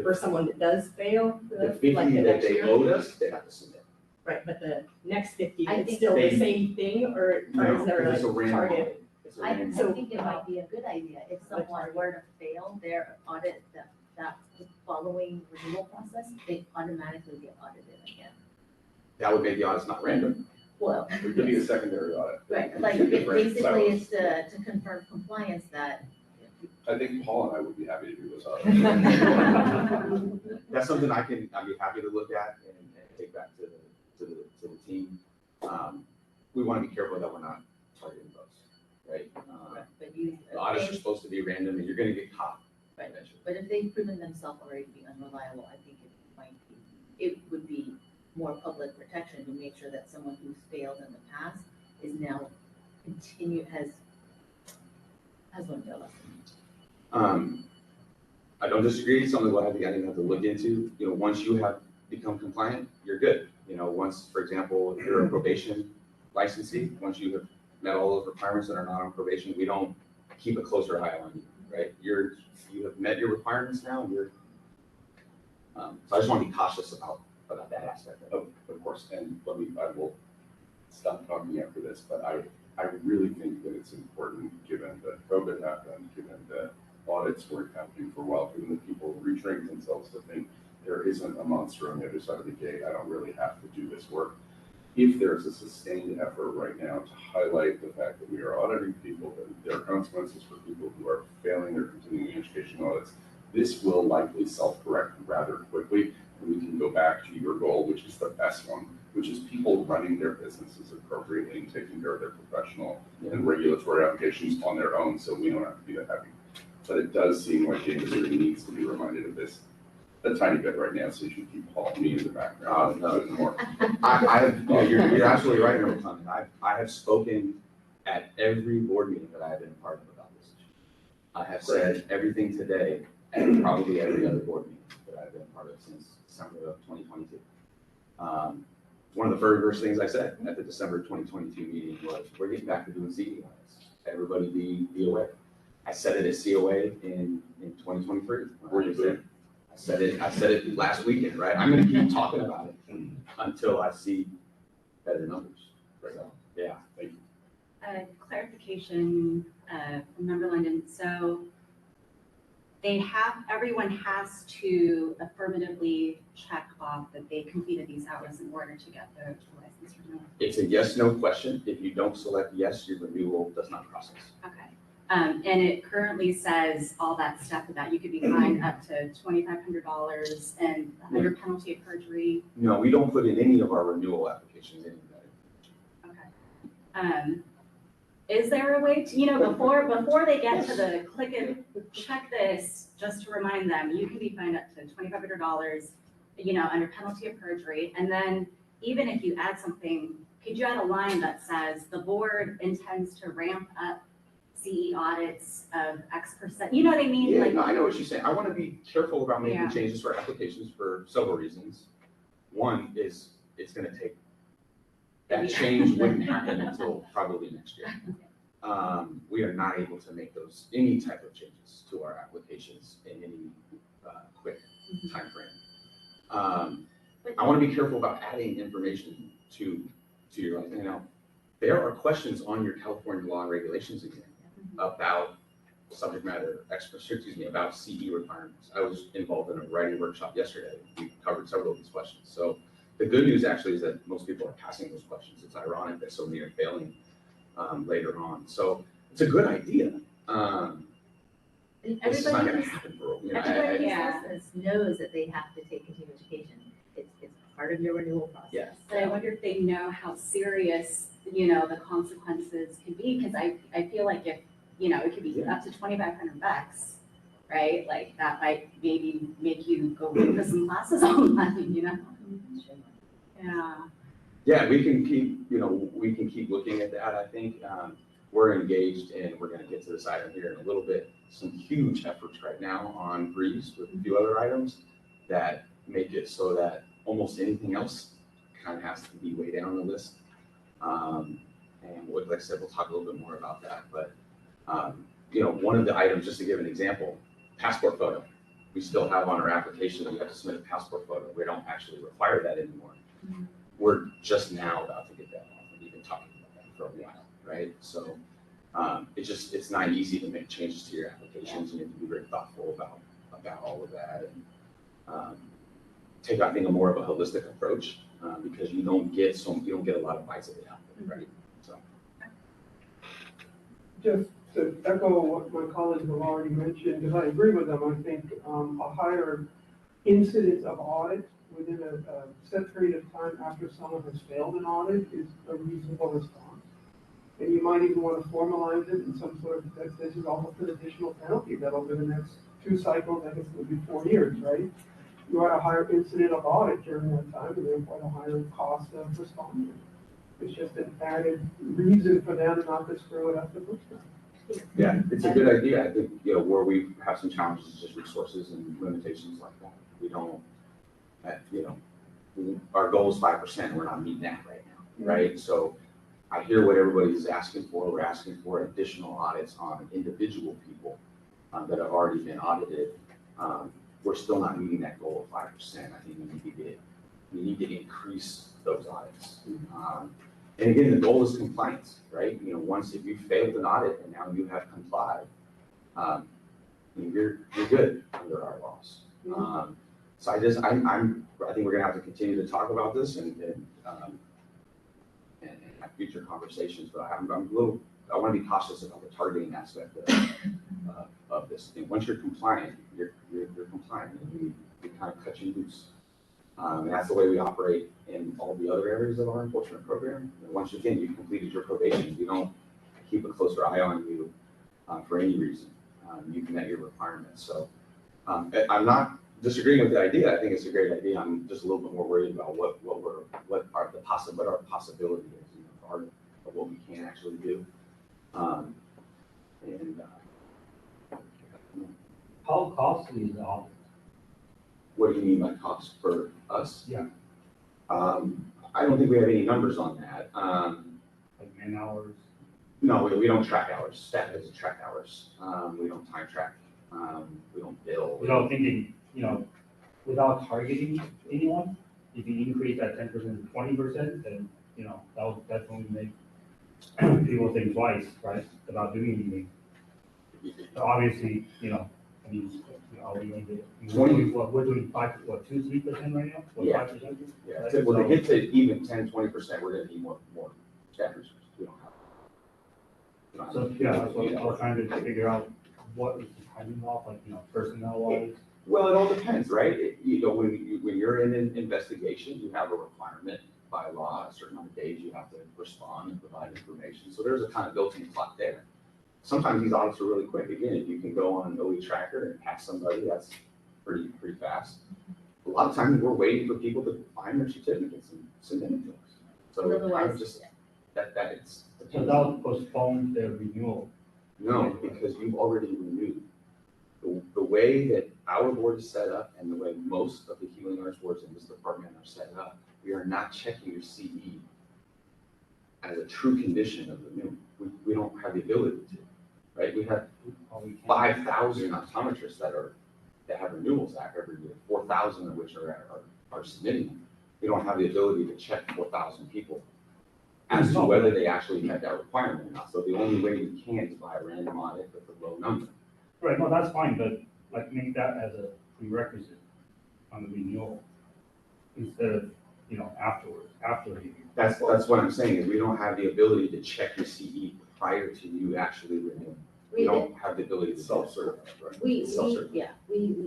for someone that does fail? The 50 like the that next they year? owed us, they have to submit. Right, but the next 50, I it's think still the they- same thing, or is there It's a like random target? audit. It's a I random. think it might be a good idea if someone were to fail their audit, that following renewal process, they automatically get audited again. That would make the audits not random. Well, It could be a secondary audit. right, like Two different basically silos. it's to confirm compliance that. I think Paul and I would be happy to do this audit. That's something I'd be happy to look at and take back to the team. We want to be careful that we're not targeting those, right? But you. The audits are supposed to be random, and you're going to get caught Right. eventually. But if they've proven themselves already to be unreliable, I think it would be more public protection to make sure that someone who's failed in the past is now has learned their lesson. I don't disagree. It's something I think I have to look into. Once you have become compliant, you're good. Once, for example, if you're a probation licensee, once you have met all those requirements and are not on probation, we don't keep a closer eye on you, right? You have met your requirements now, and you're. So I just want to be cautious about that aspect of it. Of course, and I will stop talking after this, but I really think that it's important, given that COVID happened, given that audits weren't happening for a while, given that people retrained themselves to think there isn't a monster on the other side of the gate, I don't really have to do this work. If there's a sustained effort right now to highlight the fact that we are auditing people, that there are consequences for people who are failing their continuing education audits, this will likely self-correct rather quickly, and we can go back to your goal, which is the best one, which is people running their businesses appropriately and taking care of their professional and regulatory obligations on their own, so we don't have to be that heavy. But it does seem like the industry needs to be reminded of this a tiny bit right now, so you should keep Paul and me in the background. No. More. You're absolutely right, Mr. Clement. I have spoken at every board meeting that I have been a part of about this issue. I have said everything today at probably every other board meeting that I've been part of since December of 2022. One of the very first things I said at the December 2022 meeting was, we're getting back to doing CD audits. Everybody be aware. I said it at COA in 2023. I said it last weekend, right? I'm going to keep talking about it until I see better numbers. So, yeah, thank you. Clarification from Member London. So everyone has to affirmatively check off that they completed these hours in order to get the license renewal. It's a yes/no question. If you don't select yes, your renewal does not process. Okay. And it currently says all that stuff about you could be fined up to $2,500 and under penalty of perjury. No, we don't put in any of our renewal applications any of that. Okay. Is there a way to, before they get to the click and check this, just to remind them, you can be fined up to $2,500, under penalty of perjury. And then even if you add something, could you add a line that says the board intends to ramp up CE audits of X%? You know what I mean? Yeah, no, I know what you're saying. I want to be careful about making changes to our applications for several reasons. One is it's going to take, that change wouldn't happen until probably next year. We are not able to make any type of changes to our applications in any quick time frame. I want to be careful about adding information to your, there are questions on your California law and regulations exam about subject matter experts, about CE requirements. I was involved in a writing workshop yesterday. We covered several of these questions. So the good news actually is that most people are passing those questions. It's ironic that so many are failing later on. So it's a good idea. This is not going to happen for Everybody who says this knows that they have to take continuing education. It's part of your renewal process. Yes. But I wonder if they know how serious, the consequences can be, because I feel like if, it could be up to $2,500, right? Like that might maybe make you go for some classes online, Yeah. Yeah, we can keep looking at that. I think we're engaged, and we're going to get to this item here in a little bit. Some huge efforts right now on Breeze with a few other items that make it so that almost anything else kind of has to be way down the list. And like I said, we'll talk a little bit more about that. But one of the items, just to give an example, passport photo. We still have on our application that we have to submit a passport photo. We don't actually require that anymore. We're just now about to get that off, and we've been talking about that for a while, right? So it's not easy to make changes to your applications. You need to be very thoughtful about all of that, and take, I think, a more of a holistic approach, because you don't get a lot of bites of the apple, right? So Just to echo what my colleagues have already mentioned, because I agree with them, I think a higher incidence of audit within a set period of time after someone has failed an audit is a reasonable response. And you might even want to formalize it in some sort of, that this is almost an additional penalty that over the next 2 cycles, I guess it would be 4 years, right? You had a higher incident of audit during that time, and therefore a higher cost of responding. It's just an added reason for them not to screw it up the first time. yeah, it's a good idea. I think, where we have some challenges is just resources and limitations like that. We don't, our goal is 5%. We're not meeting that right now, right? So I hear what everybody's asking for. We're asking for additional audits on individual people that have already been audited. We're still not meeting that goal of 5%. I think we need to increase those audits. And again, the goal is compliance, right? Once if you failed an audit and now you have complied, you're good under our laws. So I think we're gonna have to continue to talk about this and have future conversations. But I want to be cautious about the targeting aspect of this. Once you're compliant, you're compliant, and you kind of cut you loose. And that's the way we operate in all the other areas of our enforcement program. And once again, you've completed your probation. We don't keep a closer eye on you for any reason. You've met your requirements. So I'm not disagreeing with the idea. I think it's a great idea. I'm just a little bit more worried about what our possibility is, of what we can actually do. How costly is the office? What do you mean by cost for us? Yeah. I don't think we have any numbers on that. Like man hours? No, we don't track hours. Staff doesn't track hours. We don't time track. We don't bill. Without thinking, without targeting anyone, if you increase that 10% to 20%, then, that would definitely make people think twice, right, about doing anything. So obviously, I mean, are we going to, we're doing 2-3% right now? Or Yeah. 5%? Yeah, Right? well, to So- get to even 10-20%, we're gonna need more staff resources. We don't have. So, yeah, that's what I was trying to figure out, what is the timing off, like, personnel wise? Well, it all depends, right? When you're in an investigation, you have a requirement by law, a certain amount of days you have to respond and provide information. So there's a kind of built-in clock there. Sometimes these audits are really quick. Again, if you can go on an OE tracker and pass somebody, that's pretty fast. A lot of times we're waiting for people to find their certificates and submit it to us. So it kind of just, that it's. So that would postpone the renewal? No, because you've already renewed. The way that our board is set up and the way most of the healing arts boards in this department are set up, we are not checking your CE as a true condition of the new. We don't have the ability to, right? We have 5,000 optometrists that have renewals every year, 4,000 of which are submitting them. We don't have the ability to check 4,000 people as to whether they actually met that requirement or not. So the only way we can is by a random audit with a low number. Right, no, that's fine, but like make that as a prerequisite on the renewal instead of, afterwards, after the review. That's what I'm saying, is we don't have the ability to check your CE prior to you actually renewing. We don't have the ability to self-certify, right? We Self-certify.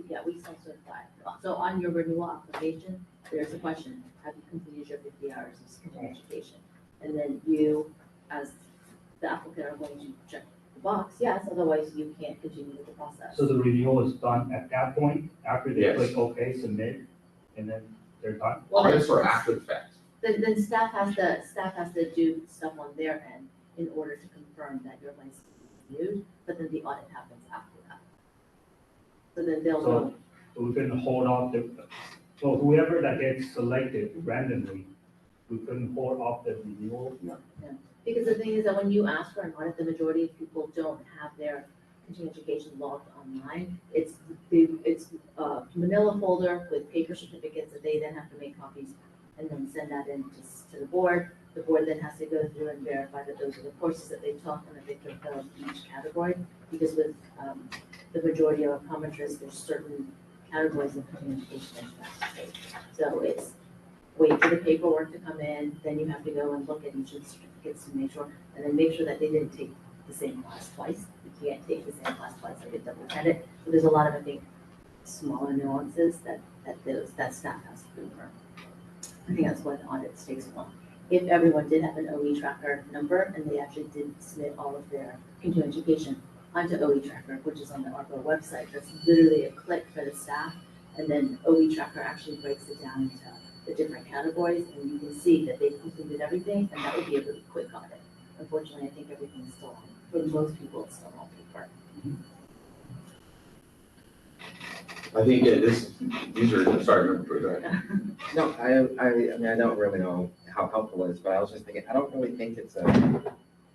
self-certify. So on your renewal application, there's a question, have you completed your 50 hours of continuing education? And then you, as the applicant, are going to check the box, yes, otherwise you can't continue with the process. So the renewal is done at that point, after they Yes. click OK, submit, and then they're done? Well, Audits are after the fact. Then staff has to do stuff on their end in order to confirm that your license is renewed, but then the audit happens after that. So then they'll know. So we couldn't hold off so whoever that gets selected randomly, we couldn't hold off the renewal? No. Because the thing is that when you ask for an audit, the majority of people don't have their continuing education logged online. It's a manila folder with paper certificates that they then have to make copies and then send that in to the board. The board then has to go through and verify that those are the courses that they taught and that they fulfilled each category. Because with the majority of optometrists, there's certain categories of continuing education that you have to take. So it's wait for the paperwork to come in, then you have to go and look at each of the certificates to make sure, and then make sure that they didn't take the same class twice. You can't take the same class twice, they get double credit. So there's a lot of, I think, smaller nuances that staff has to confirm. I think that's why the audits take so long. If everyone did have an OE tracker number and they actually did submit all of their continuing education onto OE tracker, which is on the ARPO website, that's literally a click for the staff, and then OE tracker actually breaks it down into the different categories, and you can see that they've completed everything, and that would be a really quick audit. Unfortunately, I think everything is still on, for most people, it's still on paper. I think these are, sorry, remember, go ahead. No, I mean, I don't really know how helpful it is, but I was just thinking, I don't really think it's a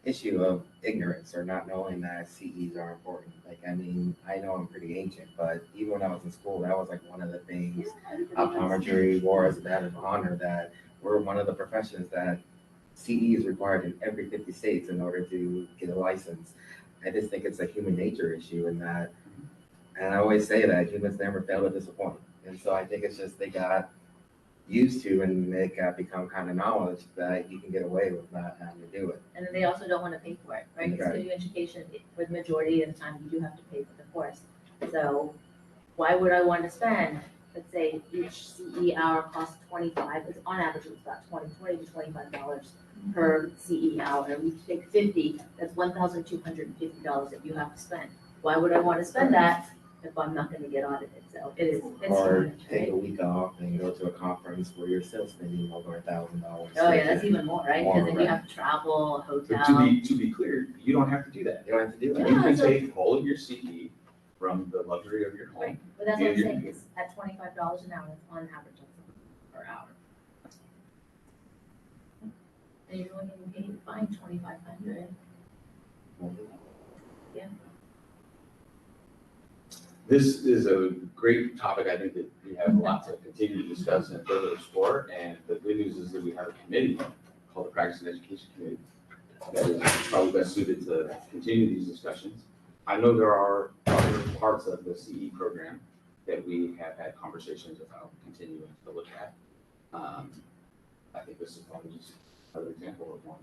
issue of ignorance or not knowing that CEs are important. Like, I mean, I know I'm pretty ancient, but even when I was in school, that was like one of the things optometry wore as a badge of honor, that we're one of the professions that CE is required in every 50 states in order to get a license. I just think it's a human nature issue in that, and I always say that humans never fail to disappoint. And so I think it's just they got used to, and it got become kind of knowledge that you can get away with not having to do it. And then they also don't want to pay for it, right? Because continuing education, for the majority of the time, you do have to pay for the course. So why would I want to spend, let's say each CE hour costs on average it's about $20 to $25 per CE hour. And we take 50, that's $1,250 that you have to spend. Why would I want to spend that if I'm not going to get audited? So it's Or huge, take right? a week off and go to a conference where you're still spending over $1,000. Oh yeah, that's even more, right? Because then you have to travel, But hotel. to be clear, you don't have to do that. You don't have to do that. You can so- take all of your CE from the luxury of your home. Right, but that's what I'm And saying, is at $25 an hour, it's on average per hour. And you're only getting paid fine $2,500. Yeah. This is a great topic. I think that we have a lot to continue to discuss and further explore. And the good news is that we have a committee called the Practice and Education Committee that is probably best suited to continue these discussions. I know there are other parts of the CE program that we have had conversations about continuing to look at. I think this is probably just another example of one.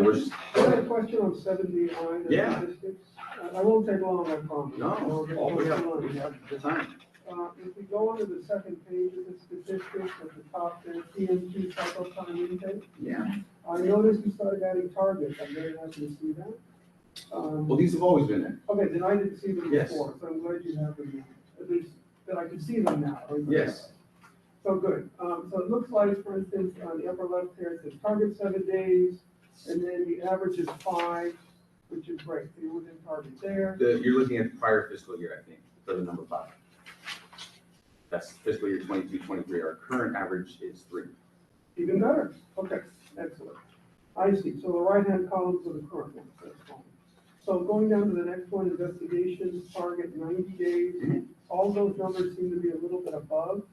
We're just, I have a question on 7D9 and Yeah. statistics. I won't take long, I promise. no, I'll we just- have the time. If we go on to the second page of the statistics at the top there, PMT cycle time intake, Yeah. I noticed you started adding targets. I'm very happy to see that. Well, these have always been there. Okay, then I didn't see them Yes. before, so I'm glad you have them now. At least that I can see them now. Yes. So good. So it looks like, for instance, on the upper left here, it says target 7 days, and then the average is 5, which is great. So you're within target there. You're looking at the prior fiscal year, I think, for the number 5. That's fiscal year 22-23. Our current average is 3. Even better. Okay, excellent. I see. So the right-hand columns are the current ones. That's fine. So going down to the next one, investigations, target 90 days. All those numbers seem to be a little bit above.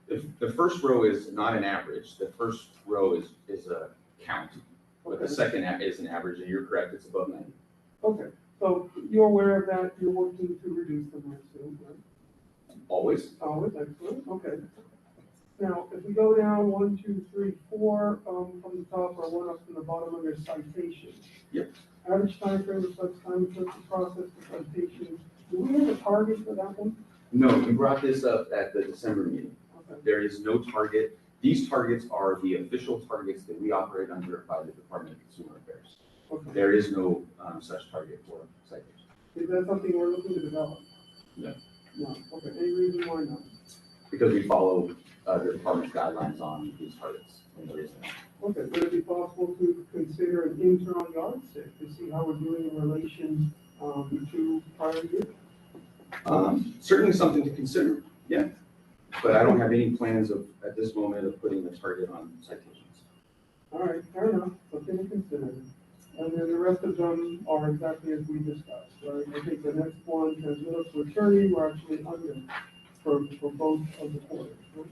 The first row is not an average. The first row is a count. But the second is an average, and you're correct, it's above 90. Okay, so you're aware of that. You're working to reduce them, I assume, right? Always. Always, excellent. Okay. Now, if we go down 1, 2, 3, 4, from the top or one up from the bottom under citations. Yep. Average time frame of such time took to process the citations. Do we have a target for that one? No, we brought this up at the December meeting. Okay. There is no target. These targets are the official targets that we operate under by the Department of Consumer Affairs. Okay. There is no such target for citations. Is that something we're looking to develop? No. No. Okay. Any reason why not? Because we follow the department's guidelines on these targets, and there is no. Okay. Would it be possible to consider an internal yardstick to see how we're doing in relation to prior years? Certainly something to consider, yeah. But I don't have any plans at this moment of putting a target on citations. All right, fair enough, something to consider. And then the rest of them are exactly as we discussed, right? I think the next one, transmittal to attorney, we're actually under for both of the quarters, right?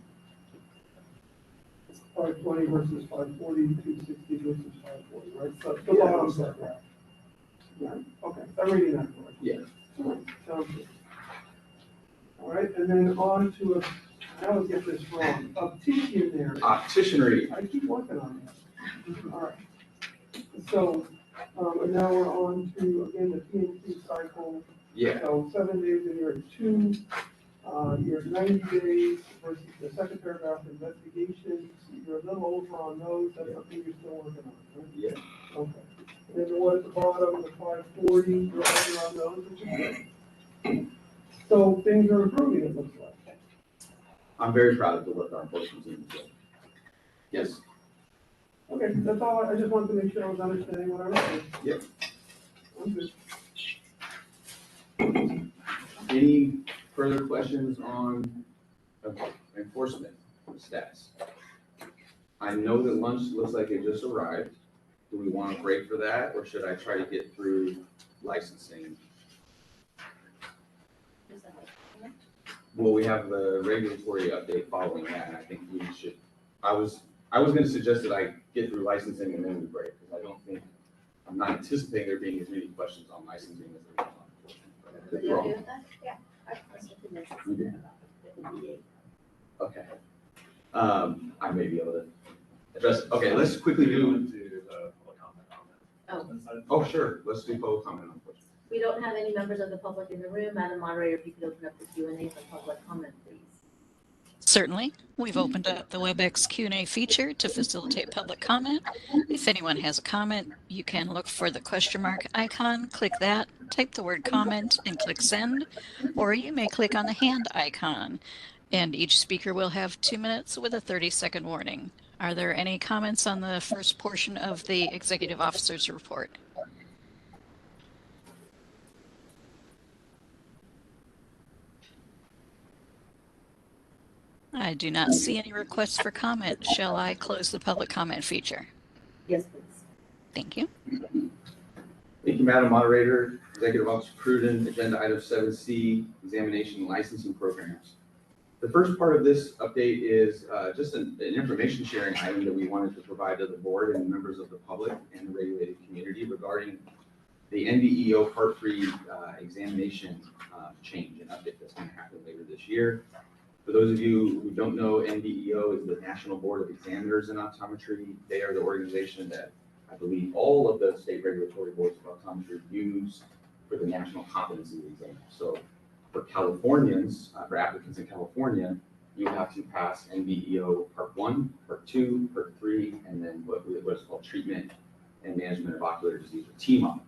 520 versus 540, 260 versus 540, right? So the Yeah. bottom set, right? Yeah, okay, I'm reading that correctly. Yeah. All right, sounds good. All right, and then on to I always get this wrong, opticianary. Opticianary. I keep working on it. All right. So, and now we're on to, again, the PMT cycle. Yeah. So 7 days and you're at 2, you're at 90 days versus the second paragraph, investigations. You're a little over on those. That's something you're still working on, right? Yeah. Okay. And then the one at the bottom, the 540, you're over on those, which is good. So things are improving, it looks like. I'm very proud of the work our enforcement team is doing. Yes. Okay, that's all. I just wanted to make sure I was understanding what I was saying. Yep. I'm good. Any further questions on enforcement stats? I know that lunch looks like it just arrived. Do we want a break for that, or should I try to get through licensing? Well, we have the regulatory update following that, and I think we should, I was gonna suggest that I get through licensing and then we break, because I'm not anticipating there being as many questions on licensing as there was on enforcement. Are you okay with that? Yeah. We did. Okay. I may be able to address, okay, let's quickly do, To the public comment on that. oh, sure, let's do public comment on enforcement. We don't have any members of the public in the room. Madam Moderator, if you could open up the Q&A for public comment, please. Certainly. We've opened up the WebEx Q&A feature to facilitate public comment. If anyone has a comment, you can look for the question mark icon, click that, type the word comment, and click send, or you may click on the hand icon. And each speaker will have 2 minutes with a 30-second warning. Are there any comments on the first portion of the executive officer's report? I do not see any requests for comment. Shall I close the public comment feature? Yes, please. Thank you. Thank you, Madam Moderator. Executive Officer Pruden, Agenda Item 7C, Examination and Licensing Programs. The first part of this update is just an information sharing item that we wanted to provide to the board and members of the public and the regulated community regarding the NBEO Part 3 examination change and update that's going to happen later this year. For those of you who don't know, NBEO is the National Board of Examiners in Optometry. They are the organization that I believe all of the state regulatory boards of optometry use for the national competency exam. So for Californians, for applicants in California, you have to pass NBEO Part 1, Part 2, Part 3, and then what is called Treatment and Management of Ocular Disease, or TMOD.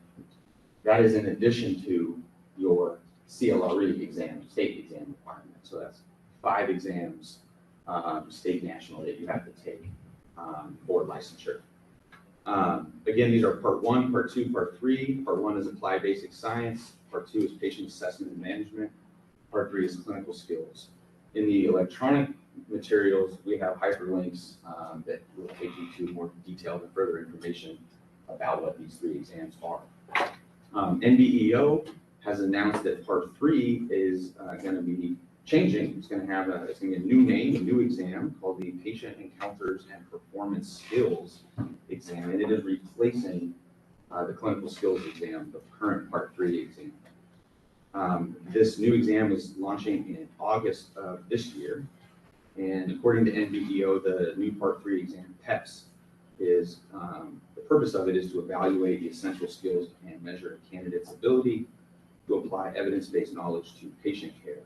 That is in addition to your CLRE exam, state exam requirement. So that's 5 exams, state national, that you have to take for licensure. Again, these are Part 1, Part 2, Part 3. Part 1 is Applied Basic Science. Part 2 is Patient Assessment and Management. Part 3 is Clinical Skills. In the electronic materials, we have hyperlinks that will take you to more detailed and further information about what these 3 exams are. NBEO has announced that Part 3 is going to be changing. It's going to be a new name, a new exam called the Patient Encounters and Performance Skills exam, and it is replacing the Clinical Skills exam, the current Part 3 exam. This new exam is launching in August of this year, and according to NBEO, the new Part 3 exam, PEPS, is the purpose of it is to evaluate the essential skills and measure a candidate's ability to apply evidence-based knowledge to patient care.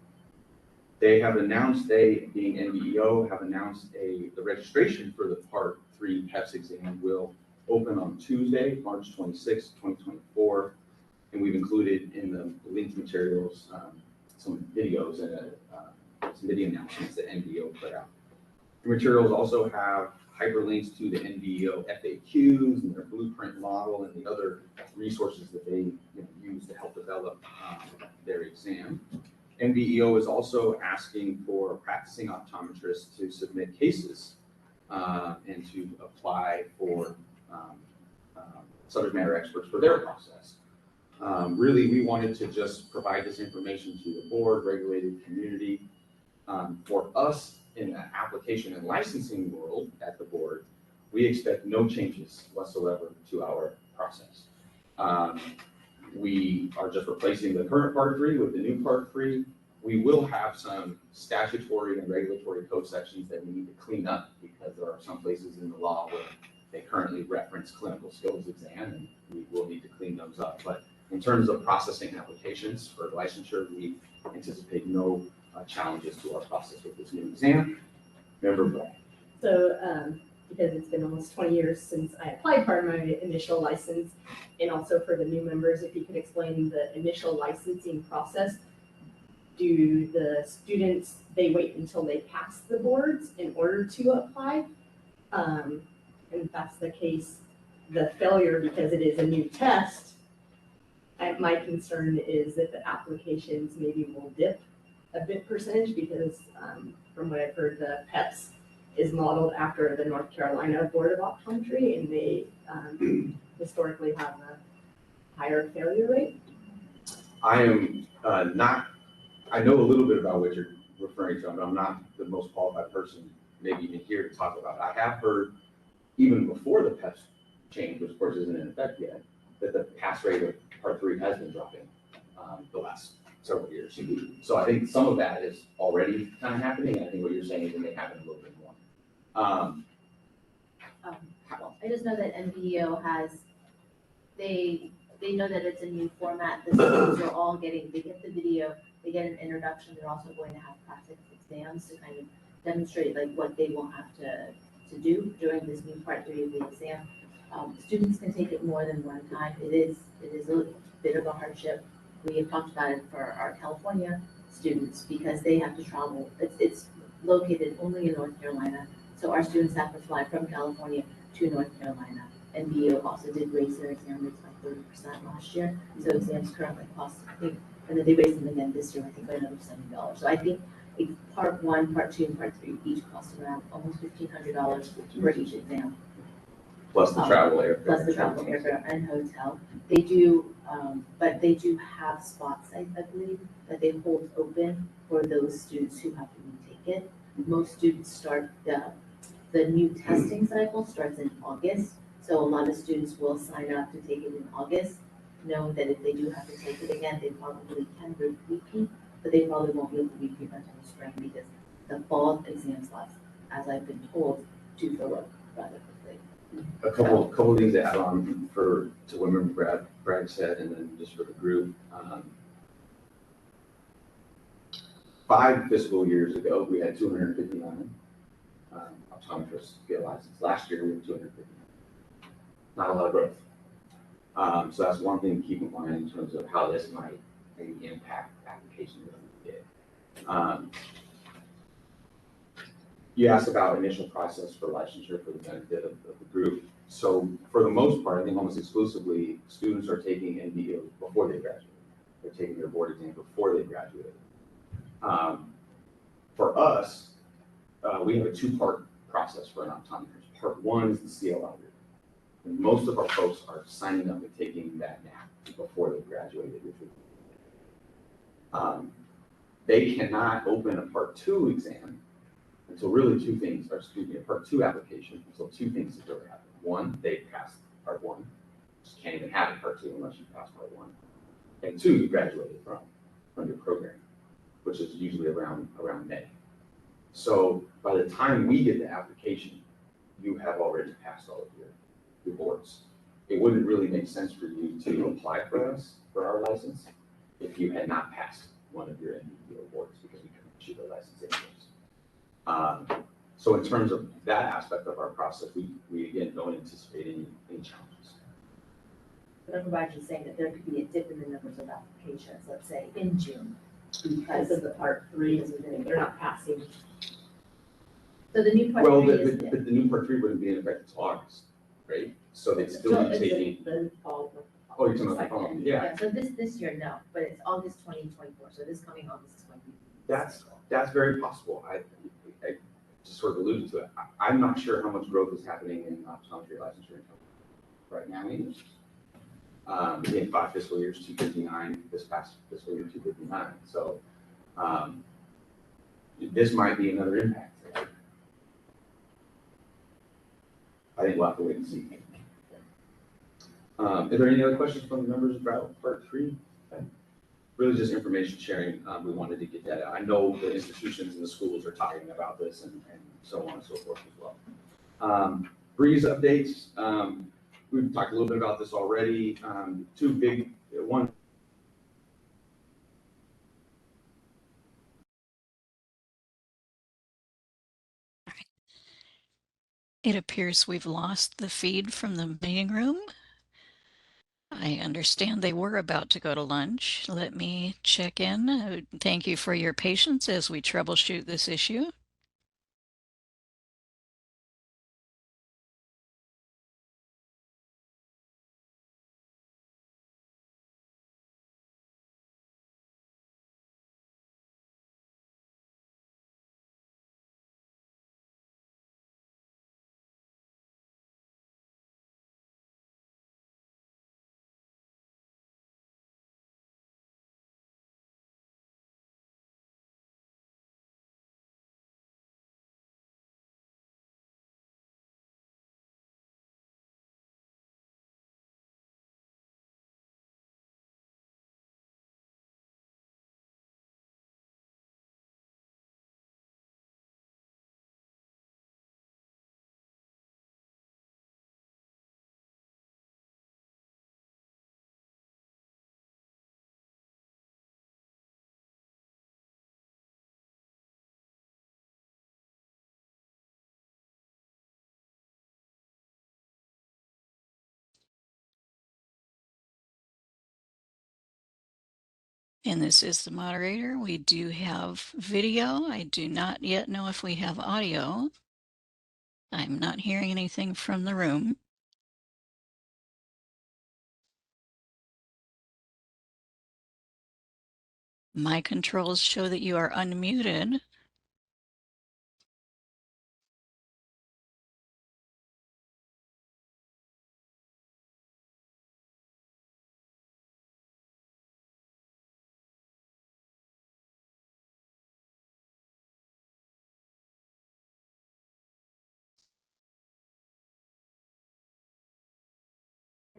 They have announced, being NBEO, have announced the registration for the Part 3 PEPS exam will open on Tuesday, March 26, 2024. And we've included in the linked materials some videos and some video announcements that NBEO put out. The materials also have hyperlinks to the NBEO FAQs and their blueprint model and the other resources that they use to help develop their exam. NBEO is also asking for practicing optometrists to submit cases and to apply for subject matter experts for their process. Really, we wanted to just provide this information to the board, regulated community. For us in the application and licensing world at the board, we expect no changes whatsoever to our process. We are just replacing the current Part 3 with the new Part 3. We will have some statutory and regulatory code sections that we need to clean up because there are some places in the law where they currently reference clinical skills exam, and we will need to clean those up. But in terms of processing applications for licensure, we anticipate no challenges to our process with this new exam. Member Black. So, because it's been almost 20 years since I applied for my initial license, and also for the new members, if you could explain the initial licensing process. Do the students, they wait until they pass the boards in order to apply? And if that's the case, the failure, because it is a new test, my concern is that the applications maybe will dip a bit percentage because from what I've heard, the PEPS is modeled after the North Carolina Board of Optometry, and they historically have a higher failure rate. I am I know a little bit about what you're referring to, but I'm not the most qualified person maybe even here to talk about it. I have heard even before the PEPS change, which of course isn't in effect yet, that the pass rate of Part 3 has been dropping the last several years. So I think some of that is already kind of happening. And I think what you're saying is it may happen a little bit more. I just know that NBEO has, they know that it's a new format. The students are all getting, they get the video, they get an introduction. They're also going to have practice exams to kind of demonstrate like what they will have to do during this new Part 3 of the exam. Students can take it more than one time. It is a bit of a hardship. We have talked about it for our California students because they have to travel. It's located only in North Carolina, So our students have to fly from California to North Carolina. And BU also did raise their exam rates by 30% last year. So exams currently cost, I think, and then they raised them again this year, I think by another $70. So I think part one, part two, and part three each cost around almost $1,500 for each exam. Plus the travel airfare. Plus the travel airfare and hotel. They do, but they do have spots, I believe, that they hold open for those students who have to retake it. Most students start, the new testing cycle starts in August. So a lot of students will sign up to take it in August, knowing that if they do have to take it again, they probably can repeat, but they probably won't be able to repeat until spring because the fall exam slots, as I've been told, do fill up rather quickly. A couple of things to add on to what Brad said, and then just for the group. 5 fiscal years ago, we had 259 optometrists get a license. Last year, we had 259. Not a lot of growth. So that's one thing to keep in mind in terms of how this might maybe impact applications that we get. You asked about initial process for licensure for the benefit of the group. So for the most part, I think almost exclusively, students are taking NDOs before they graduate. They're taking their board exam before they graduate. For us, we have a 2-part process for an optometrist. Part 1 is the CLI route. And most of our folks are signing up and taking that now before they graduated. They cannot open a Part 2 exam until really 2 things, or excuse me, a Part 2 application until 2 things have really happened. 1, they passed Part 1. Just can't even have a Part 2 unless you pass Part 1. And 2, you graduated from your program, which is usually around May. So by the time we get the application, you have already passed all of your boards. It wouldn't really make sense for you to apply for us, for our license, if you had not passed one of your NDO boards, because we couldn't issue the license anyways. So in terms of that aspect of our process, we again don't anticipate any challenges. But I'm actually saying that there could be a dip in the numbers of applications, let's say in June, because of the Part 3, they're not passing. So the new Part 3 is. But the new Part 3 wouldn't be in effect until August, right? So they'd still be taking. The fall. Oh, you're talking about the following, yeah. So this year, no, but it's August 2024, so this coming August is going to be. That's very possible. I just sort of alluded to it. I'm not sure how much growth is happening in optometry licensure right now either. In 5 fiscal years, 259, this past fiscal year, 259. So this might be another impact. I think we'll have to wait and see. Are there any other questions from the members about Part 3? Okay. Really just information sharing. We wanted to get that out. I know the institutions and the schools are talking about this and so on and so forth as well. Breeze updates. We've talked a little bit about this already. 2 big, one. It appears we've lost the feed from the meeting room. I understand they were about to go to lunch. Let me check in. Thank you for your patience as we troubleshoot this issue. And this is the moderator. We do have video. I do not yet know if we have audio. I'm not hearing anything from the room. My controls show that you are unmuted.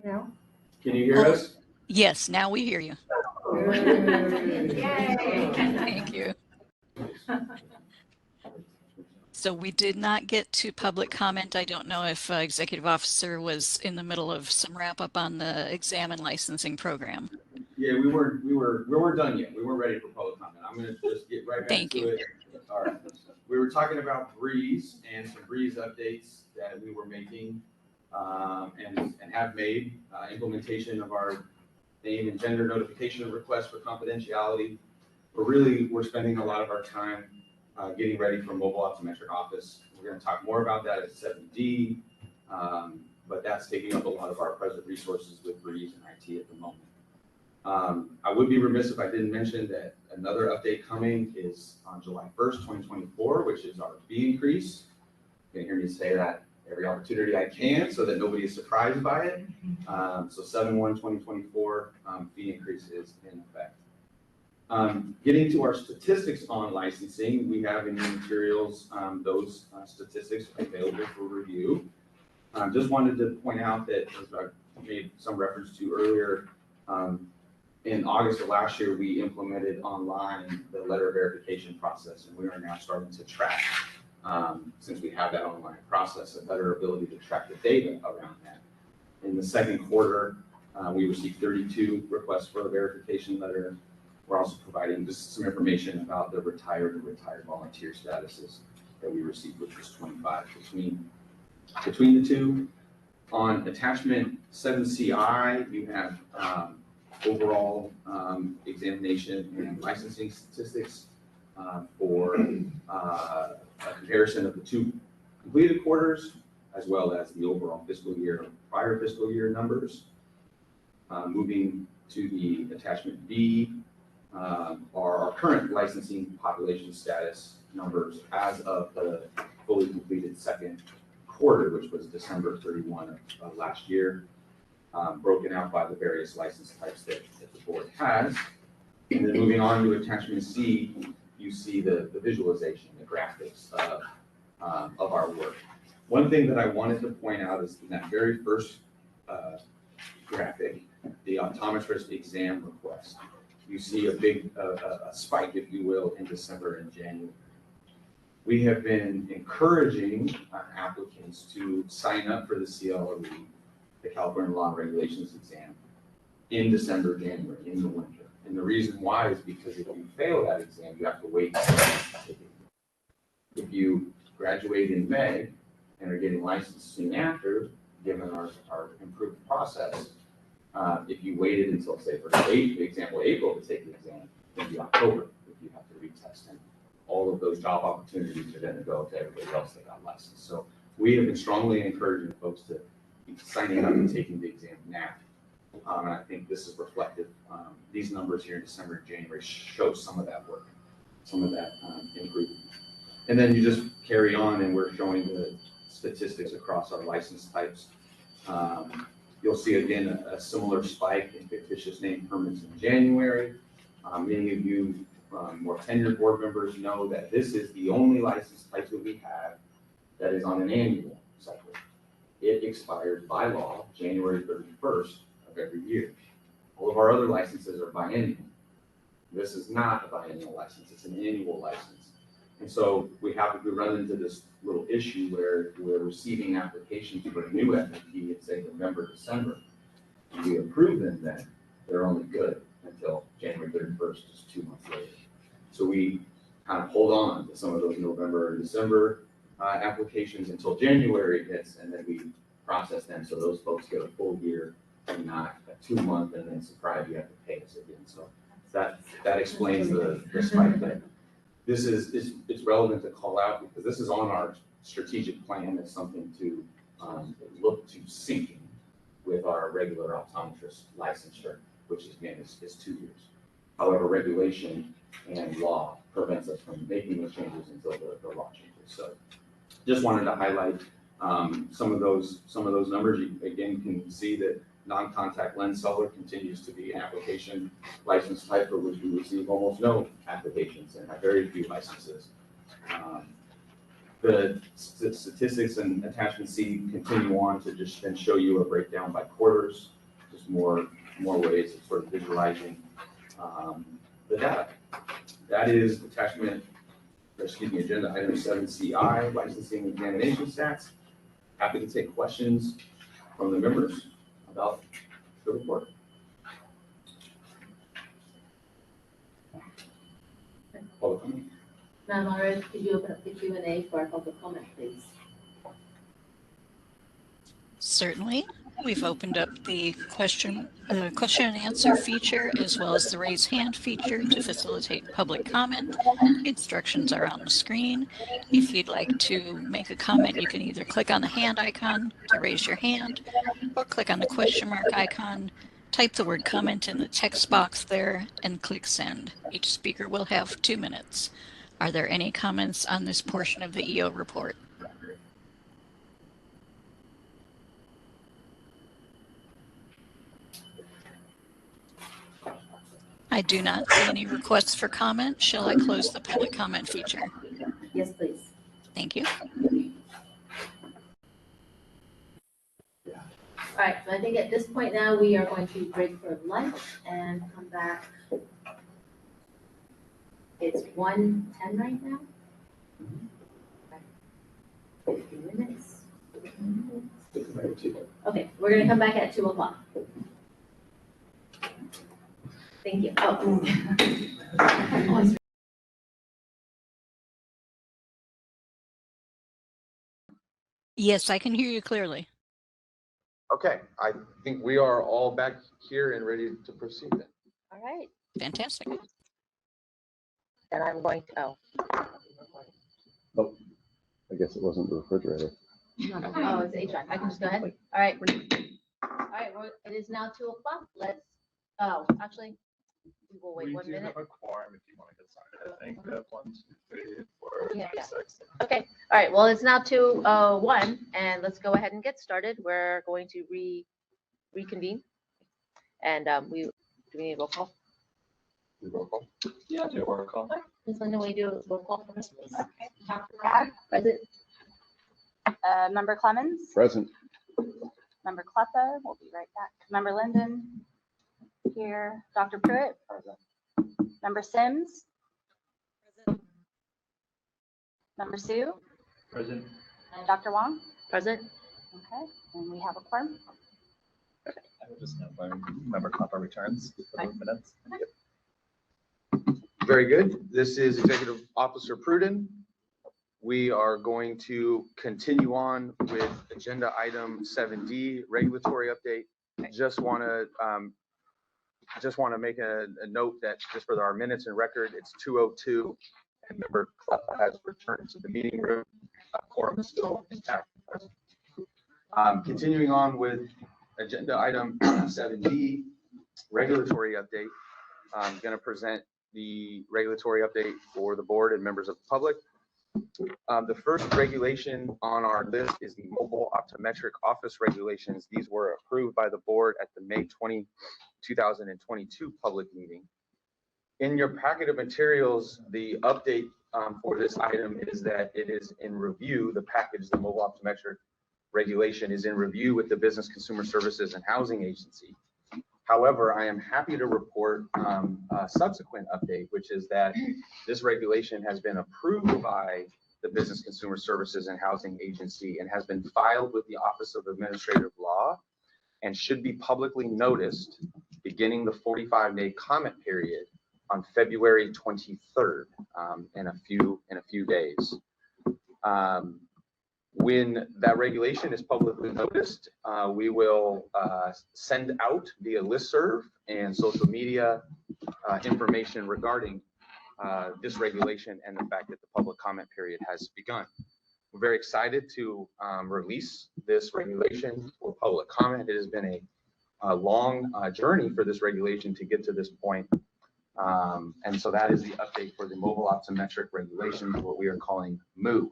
Now? Can you hear us? Yes, now we hear you. Yay. Thank you. So we did not get to public comment. I don't know if Executive Officer was in the middle of some wrap up on the exam and licensing program. Yeah, we weren't done yet. We weren't ready for public comment. I'm gonna just get right back Thank to you. it. All right. We were talking about Breeze and some Breeze updates that we were making, and have made, implementation of our name and gender notification request for confidentiality. We're spending a lot of our time, getting ready for mobile optometric office. We're gonna talk more about that at 7D, but that's taking up a lot of our present resources with Breeze and IT at the moment. I would be remiss if I didn't mention that another update coming is on July 1st, 2024, which is our fee increase. You can hear me say that every opportunity I can so that nobody is surprised by it. So 7/1/2024 fee increase is in effect. Getting to our statistics on licensing, we have in your materials, those statistics available for review. Just wanted to point out that, as I made some reference to earlier, in August of last year, we implemented online the letter verification process, and we are now starting to track, since we have that online process, a better ability to track the data around that. In the second quarter, we received 32 requests for a verification letter. We're also providing just some information about the retired and retired volunteer statuses that we received, which was 25 between the two. On attachment 7CI, you have overall examination and licensing statistics for a comparison of the two completed quarters, as well as the overall fiscal year, prior fiscal year numbers. Moving to the attachment B, are our current licensing population status numbers as of the fully completed second quarter, which was December 31 of last year, broken out by the various license types that the board has. And then moving on to attachment C, you see the visualization, the graphics of our work. One thing that I wanted to point out is in that very first graphic, the optometrist exam request. You see a big spike, if you will, in December and January. We have been encouraging applicants to sign up for the CLRE, the California Law and Regulations exam, in December, January, in the winter. And the reason why is because if you fail that exam, you have to wait. If you graduate in May and are getting licensed soon after, given our improved process, if you waited until, say, for example, April to take the exam, it'd be October if you have to retest. And all of those job opportunities are going to go to everybody else that got licensed. So we have been strongly encouraging folks to be signing up and taking the exam now. And I think this is reflective. These numbers here in December and January show some of that work, some of that improvement. And then you just carry on, and we're showing the statistics across our license types. You'll see again a similar spike in fictitious name permits in January. Many of you more tenured board members know that this is the only license type that we have that is on an annual cycle. It expires by law January 31st of every year. All of our other licenses are biennial. This is not a biennial license, it's an annual license. And so we run into this little issue where we're receiving applications for a new FNP in, say, November, December. And we approve them then, they're only good until January 31st, just 2 months later. So we kind of hold on to some of those November and December applications until January hits, and then we process them so those folks get a full year and not a 2 month, and then surprise, you have to pay us again. So that explains the spike there. This is it's relevant to call out because this is on our strategic plan is something to look to syncing with our regular optometrist licensure, which is, again, is 2 years. However, regulation and law prevents us from making those changes until the law changes. So just wanted to highlight some of those numbers. You again can see that non-contact lens seller continues to be an application license type for which we receive almost no applications and have very few licenses. The statistics and attachment C continue on to just then show you a breakdown by quarters, just more ways of sort of visualizing the data. That is agenda item 7CI, licensing examination stats. Happy to take questions from the members about the report. Public comment. Madam Moderator, could you open up the Q&A for our public comment, please? Certainly. We've opened up the question and answer feature as well as the raise hand feature to facilitate public comment. Instructions are on the screen. If you'd like to make a comment, you can either click on the hand icon to raise your hand or click on the question mark icon, type the word comment in the text box there, and click send. Each speaker will have 2 minutes. Are there any comments on this portion of the EO report? I do not see any requests for comment. Shall I close the public comment feature? Yes, please. Thank you. All right, so I think at this point now, we are going to break for lunch and come back. It's 1:10 right now. 15 minutes. Okay, we're gonna come back at 2 o'clock. Thank you. Oh. Yes, I can hear you clearly. Okay, I think we are all back here and ready to proceed then. All right. Fantastic. And I'm going to, Oh, I guess it wasn't the refrigerator. Oh, it's HVAC. I can just go ahead. All right. All right, well, it is now 2 o'clock. Actually, we will wait 1 minute. We do have a quorum if you want to get started. I think we have 1, 2, 3, 4, Yeah. 5, 6. Okay, all right, well, it's now 2:01, and let's go ahead and get started. We're going to reconvene. And do we need a roll call? Roll call? Yeah, do a roll call. Ms. Linda, will you do a roll call for us, please? Okay. Dr. Rad, Present. Member Clemens, Present. Member Kleppa, we'll be right back. Member Linden, here. Dr. Pruitt, Member Sims, Member Sue, Present. and Dr. Wong. Present. Okay, and we have a quorum. I will just note when Member Klopper returns for those minutes. Very good. This is Executive Officer Pruden. We are going to continue on with agenda item 7D, regulatory update. Just want to make a note that just for our minutes and record, it's 2:02, and Member Kleppa has returned to the meeting room. Quorum is still intact. Continuing on with agenda item 7D, regulatory update. I'm going to present the regulatory update for the board and members of the public. The first regulation on our list is the mobile optometric office regulations. These were approved by the board at the May 2022 public meeting. In your packet of materials, the update for this item is that it is in review. The package, the mobile optometric regulation, is in review with the Business Consumer Services and Housing Agency. However, I am happy to report a subsequent update, which is that this regulation has been approved by the Business Consumer Services and Housing Agency and has been filed with the Office of Administrative Law and should be publicly noticed beginning the 45-day comment period on February 23rd, in a few days. When that regulation is publicly noticed, we will send out via listserv and social media information regarding this regulation and the fact that the public comment period has begun. We're very excited to release this regulation for public comment. It has been a long journey for this regulation to get to this point. And so that is the update for the mobile optometric regulations, what we are calling MOO.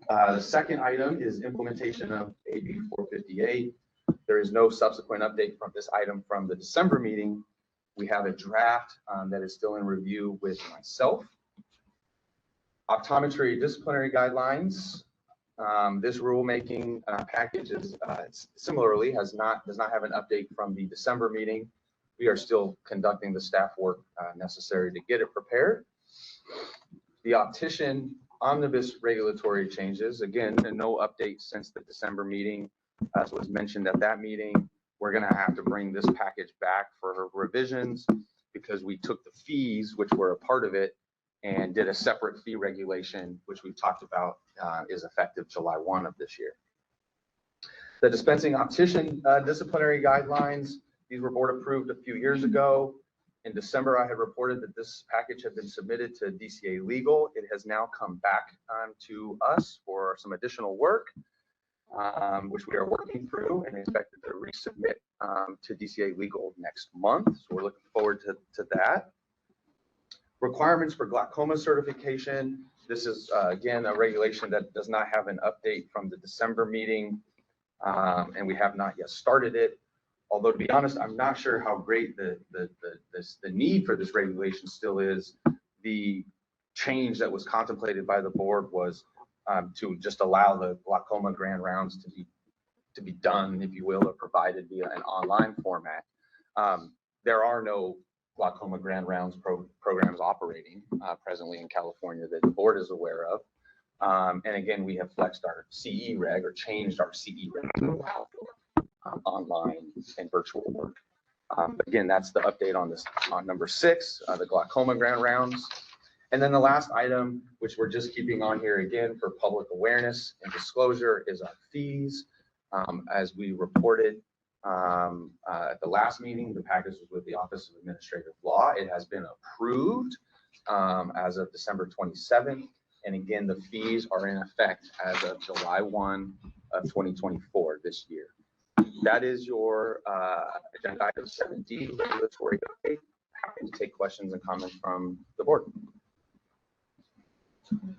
The second item is implementation of AB 458. There is no subsequent update from this item from the December meeting. We have a draft that is still in review with myself. Optometry disciplinary guidelines. This rulemaking package is similarly does not have an update from the December meeting. We are still conducting the staff work necessary to get it prepared. The optician omnibus regulatory changes, again, no update since the December meeting. As was mentioned at that meeting, we're going to have to bring this package back for revisions because we took the fees, which were a part of it, and did a separate fee regulation, which we've talked about is effective July 1 of this year. The dispensing optician disciplinary guidelines, these were board approved a few years ago. In December, I had reported that this package had been submitted to DCA Legal. It has now come back to us for some additional work, which we are working through and expected to resubmit to DCA Legal next month. So we're looking forward to that. Requirements for glaucoma certification. This is, again, a regulation that does not have an update from the December meeting, and we have not yet started it. Although, to be honest, I'm not sure how great the need for this regulation still is. The change that was contemplated by the board was to just allow the glaucoma grand rounds to be done, if you will, or provided via an online format. There are no glaucoma grand rounds programs operating presently in California that the board is aware of. And again, we have flexed our CE reg or changed our CE reg to allow for online and virtual work. Again, that's the update on this on number 6, the glaucoma grand rounds. And then the last item, which we're just keeping on here again for public awareness and disclosure, is our fees. As we reported at the last meeting, the package was with the Office of Administrative Law. It has been approved as of December 27th. And again, the fees are in effect as of July 1 of 2024 this year. That is your agenda item 7D, regulatory update. Happy to take questions and comments from the board.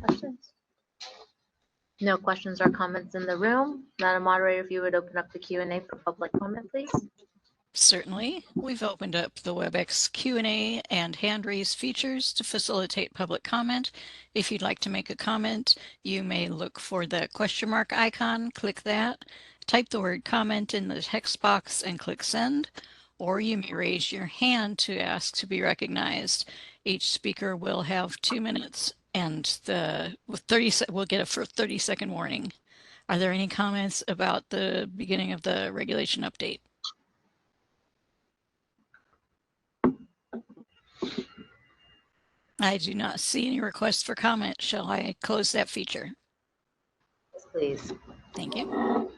Questions? No questions or comments in the room. Madam Moderator, if you would open up the Q&A for public comment, please. Certainly. We've opened up the WebEx Q&A and hand raise features to facilitate public comment. If you'd like to make a comment, you may look for the question mark icon, click that, type the word comment in the text box and click send, or you may raise your hand to ask to be recognized. Each speaker will have 2 minutes and we'll get a 30-second warning. Are there any comments about the beginning of the regulation update? I do not see any requests for comment. Shall I close that feature? Yes, please. Thank you.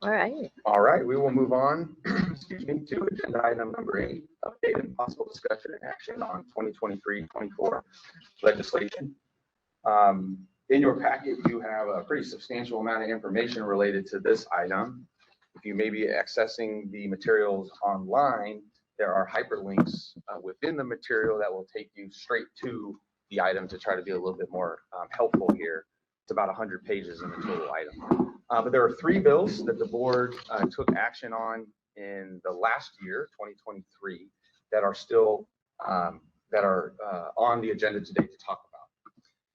All right. All right, we will move on, excuse me, to agenda item number 8, update and possible discussion and action on 2023-24 legislation. In your packet, you have a pretty substantial amount of information related to this item. If you may be accessing the materials online, there are hyperlinks within the material that will take you straight to the item to try to be a little bit more helpful here. It's about 100 pages in the total item. But there are 3 bills that the board took action on in the last year, 2023, that are still on the agenda today to talk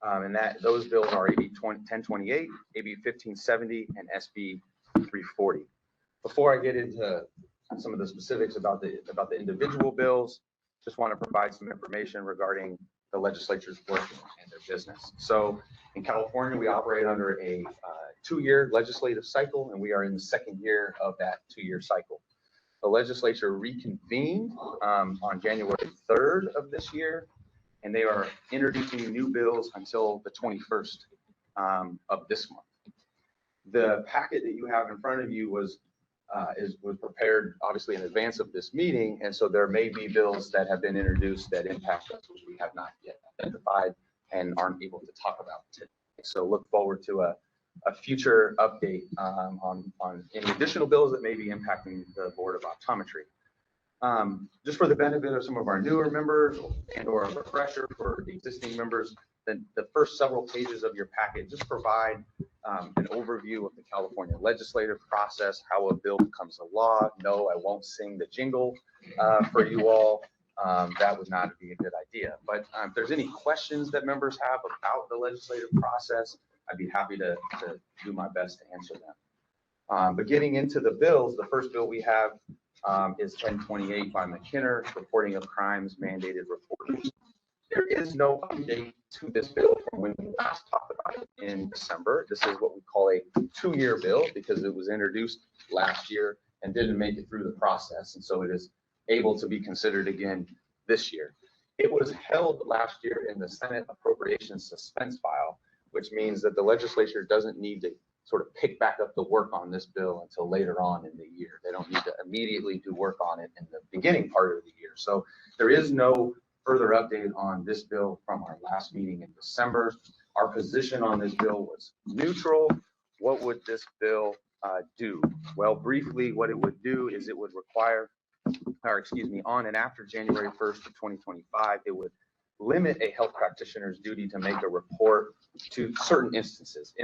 about. And those bills are AB 1028, AB 1570, and SB 340. Before I get into some of the specifics about the individual bills, just want to provide some information regarding the legislature's work and their business. So in California, we operate under a 2-year legislative cycle, and we are in the 2nd year of that 2-year cycle. The legislature reconvened on January 3rd of this year, and they are introducing new bills until the 21st of this month. The packet that you have in front of you was prepared obviously in advance of this meeting, and so there may be bills that have been introduced that impact us, which we have not yet identified and aren't able to talk about today. So look forward to a future update on any additional bills that may be impacting the Board of Optometry. Just for the benefit of some of our newer members and or a refresher for the existing members, the first several pages of your packet just provide an overview of the California legislative process, how a bill becomes a law. No, I won't sing the jingle for you all. That would not be a good idea. But if there's any questions that members have about the legislative process, I'd be happy to do my best to answer them. But getting into the bills, the first bill we have is 1028 by McKinner, reporting of crimes mandated reporting. There is no update to this bill from when we last talked about it in December. This is what we call a 2-year bill because it was introduced last year and didn't make it through the process. And so it is able to be considered again this year. It was held last year in the Senate Appropriations Suspense File, which means that the legislature doesn't need to sort of pick back up the work on this bill until later on in the year. They don't need to immediately do work on it in the beginning part of the year. So there is no further update on this bill from our last meeting in December. Our position on this bill was neutral. What would this bill do? Well, briefly, what it would do is it would require, or excuse me, on and after January 1st of 2025, it would limit a health practitioner's duty to make a report to certain instances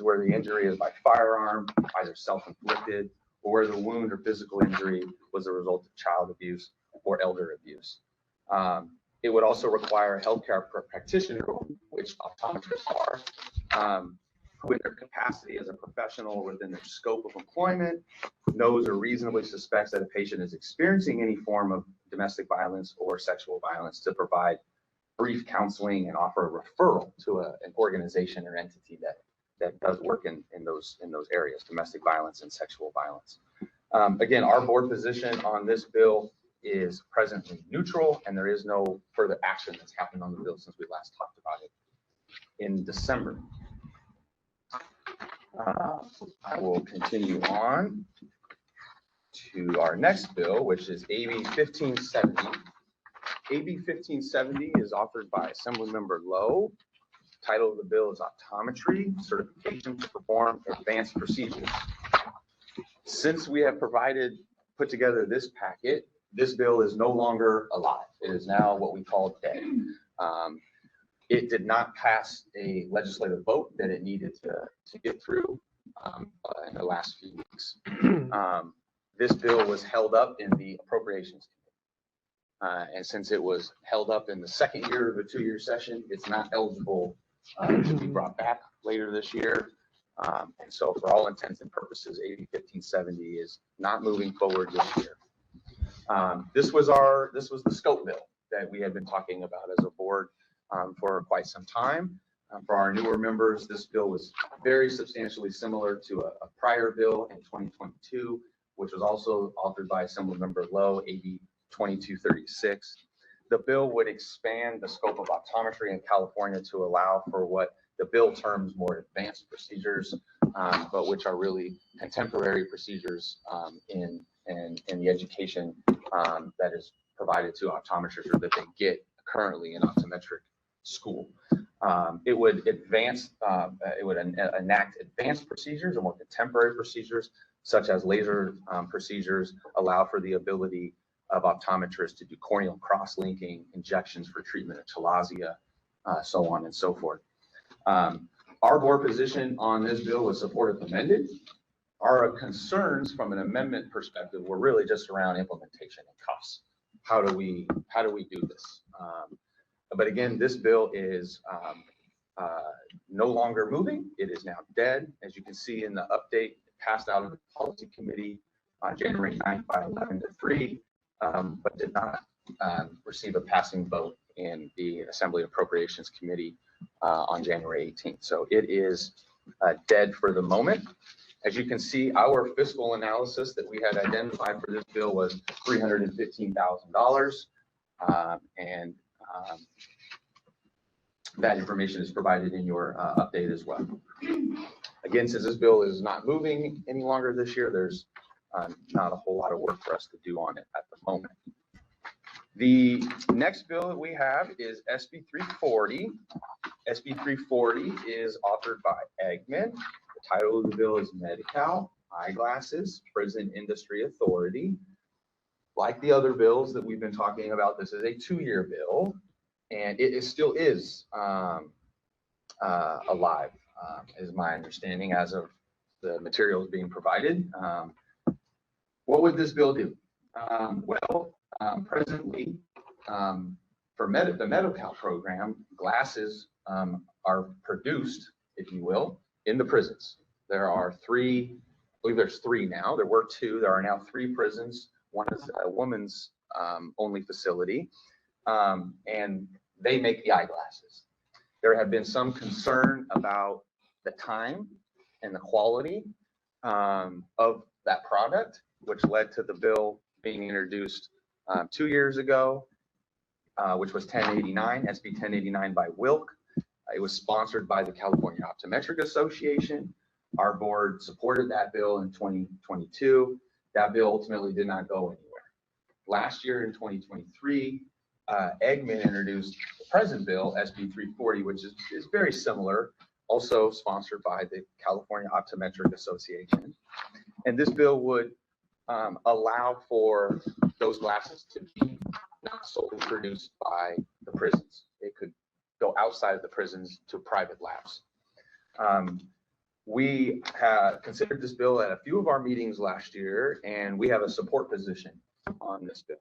where the injury is by firearm, either self-inflicted, or where the wound or physical injury was a result of child abuse or elder abuse. It would also require a healthcare practitioner, which optometrists are, who in their capacity as a professional within their scope of employment knows or reasonably suspects that a patient is experiencing any form of domestic violence or sexual violence to provide brief counseling and offer a referral to an organization or entity that does work in those areas, domestic violence and sexual violence. Again, our board position on this bill is presently neutral, and there is no further action that's happened on the bill since we last talked about it in December. I will continue on to our next bill, which is AB 1570. AB 1570 is offered by Assemblymember Lowe. Title of the bill is Optometry, Certification to Perform Advanced Procedures. Since we have put together this packet, this bill is no longer alive. It is now what we call dead. It did not pass a legislative vote that it needed to get through in the last few weeks. This bill was held up in the Appropriations Committee. And since it was held up in the second year of a 2-year session, it's not eligible to be brought back later this year. And so for all intents and purposes, AB 1570 is not moving forward this year. This was the scope bill that we had been talking about as a board for quite some time. For our newer members, this bill was very substantially similar to a prior bill in 2022, which was also authored by Assemblymember Lowe, AB 2236. The bill would expand the scope of optometry in California to allow for what the bill terms more advanced procedures, but which are really contemporary procedures in the education that is provided to optometrists or that they get currently in optometric school. It would enact advanced procedures or more contemporary procedures, such as laser procedures, allow for the ability of optometrists to do corneal cross-linking, injections for treatment of chalasia, so on and so forth. Our board position on this bill was support if amended. Our concerns from an amendment perspective were really just around implementation and costs. How do we do this? But again, this bill is no longer moving. It is now dead. As you can see in the update, it passed out of the policy committee on January 9th by 11-3, but did not receive a passing vote in the Assembly Appropriations Committee on January 18th. So it is dead for the moment. As you can see, our fiscal analysis that we had identified for this bill was $315,000. And that information is provided in your update as well. Again, since this bill is not moving any longer this year, there's not a whole lot of work for us to do on it at the moment. The next bill that we have is SB 340. SB 340 is authored by Eggman. The title of the bill is Medi-Cal Eyeglasses Prison Industry Authority. Like the other bills that we've been talking about, this is a 2-year bill, and it still is alive, is my understanding as of the materials being provided. What would this bill do? Presently, for the Medi-Cal program, glasses are produced, if you will, in the prisons. There are 3, I believe there's 3 now. There were 2. There are now 3 prisons. One is a woman's only facility, and they make the eyeglasses. There have been some concern about the time and the quality of that product, which led to the bill being introduced 2 years ago, which was 1089, SB 1089 by Wilk. It was sponsored by the California Optometric Association. Our board supported that bill in 2022. That bill ultimately did not go anywhere. Last year in 2023, Eggman introduced the present bill, SB 340, which is very similar, also sponsored by the California Optometric Association. And this bill would allow for those glasses to be not solely produced by the prisons. It could go outside of the prisons to private labs. We have considered this bill at a few of our meetings last year, and we have a support position on this bill.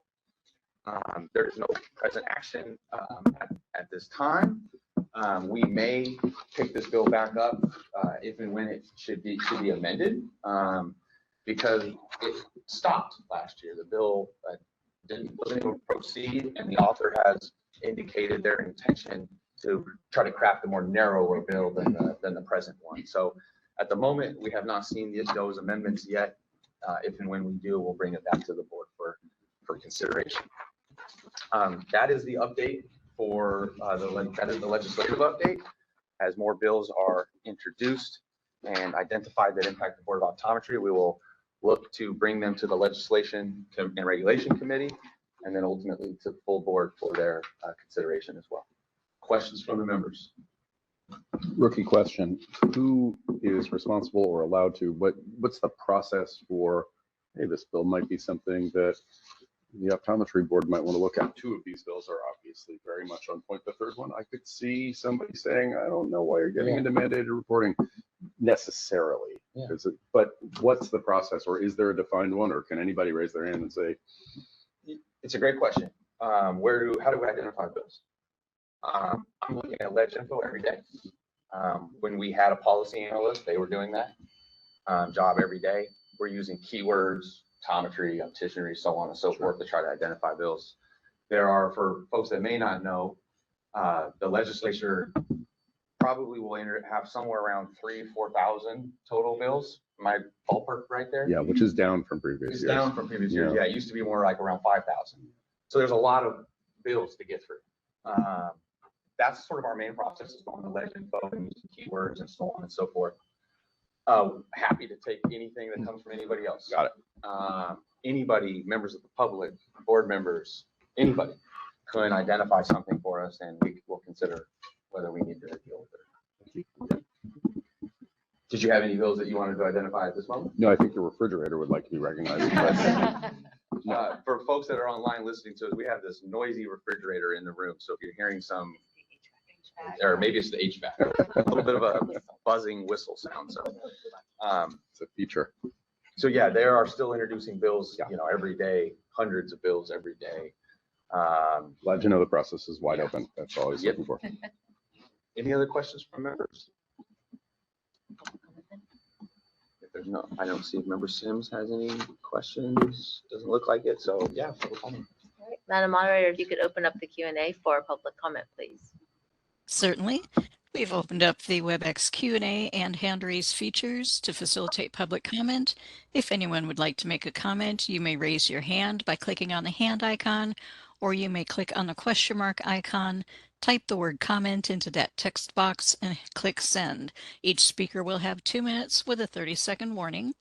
There is no present action at this time. We may pick this bill back up if and when it should be amended, because it stopped last year. The bill wasn't able to proceed, and the author has indicated their intention to try to craft a more narrower bill than the present one. So at the moment, we have not seen those amendments yet. If and when we do, we'll bring it back to the board for consideration. That is the update for that is the legislative update. As more bills are introduced and identified that impact the Board of Optometry, we will look to bring them to the Legislation and Regulation Committee, and then ultimately to the full board for their consideration as well. Questions from the members? Rookie question: who is responsible or allowed to? What's the process for? Hey, this bill might be something that the optometry board might want to look at. 2 of these bills are obviously very much on point. The third one, I could see somebody saying, I don't know why you're getting into mandated reporting necessarily. But what's the process, or is there a defined one, or can anybody raise their hand and say? It's a great question. How do we identify bills? I'm looking at Ledge Info every day. When we had a policy analyst, they were doing that job every day. We're using keywords, optometry, opticianry, so on and so forth to try to identify bills. There are, for folks that may not know, the legislature probably will have somewhere around 3,000-4,000 total bills. My ballpark right there. Yeah, which is down from previous years. It's down from previous years. Yeah, it used to be more like around 5,000. So there's a lot of bills to get through. That's sort of our main process, is going to Ledge Info and using keywords and so on and so forth. Happy to take anything that comes from anybody else. Got it. Anybody, members of the public, board members, anybody can identify something for us, and we will consider whether we need to deal with it. Did you have any bills that you wanted to identify at this moment? No, I think the refrigerator would like to be recognized. For folks that are online listening to us, we have this noisy refrigerator in the room. So if you're hearing some, or maybe it's the HVAC, a little bit of a buzzing whistle sound. So it's a feature. So yeah, they are still introducing bills, every day, hundreds of bills every day. Glad to know the process is wide open. That's all I was looking for. Any other questions from members? If there's no, I don't see if Member Sims has any questions. Doesn't look like it. So yeah. All right. Madam Moderator, if you could open up the Q&A for public comment, please. Certainly. We've opened up the WebEx Q&A and hand raise features to facilitate public comment. If anyone would like to make a comment, you may raise your hand by clicking on the hand icon, or you may click on the question mark icon, type the word comment into that text box, and click send. Each speaker will have 2 minutes with a 30-second warning.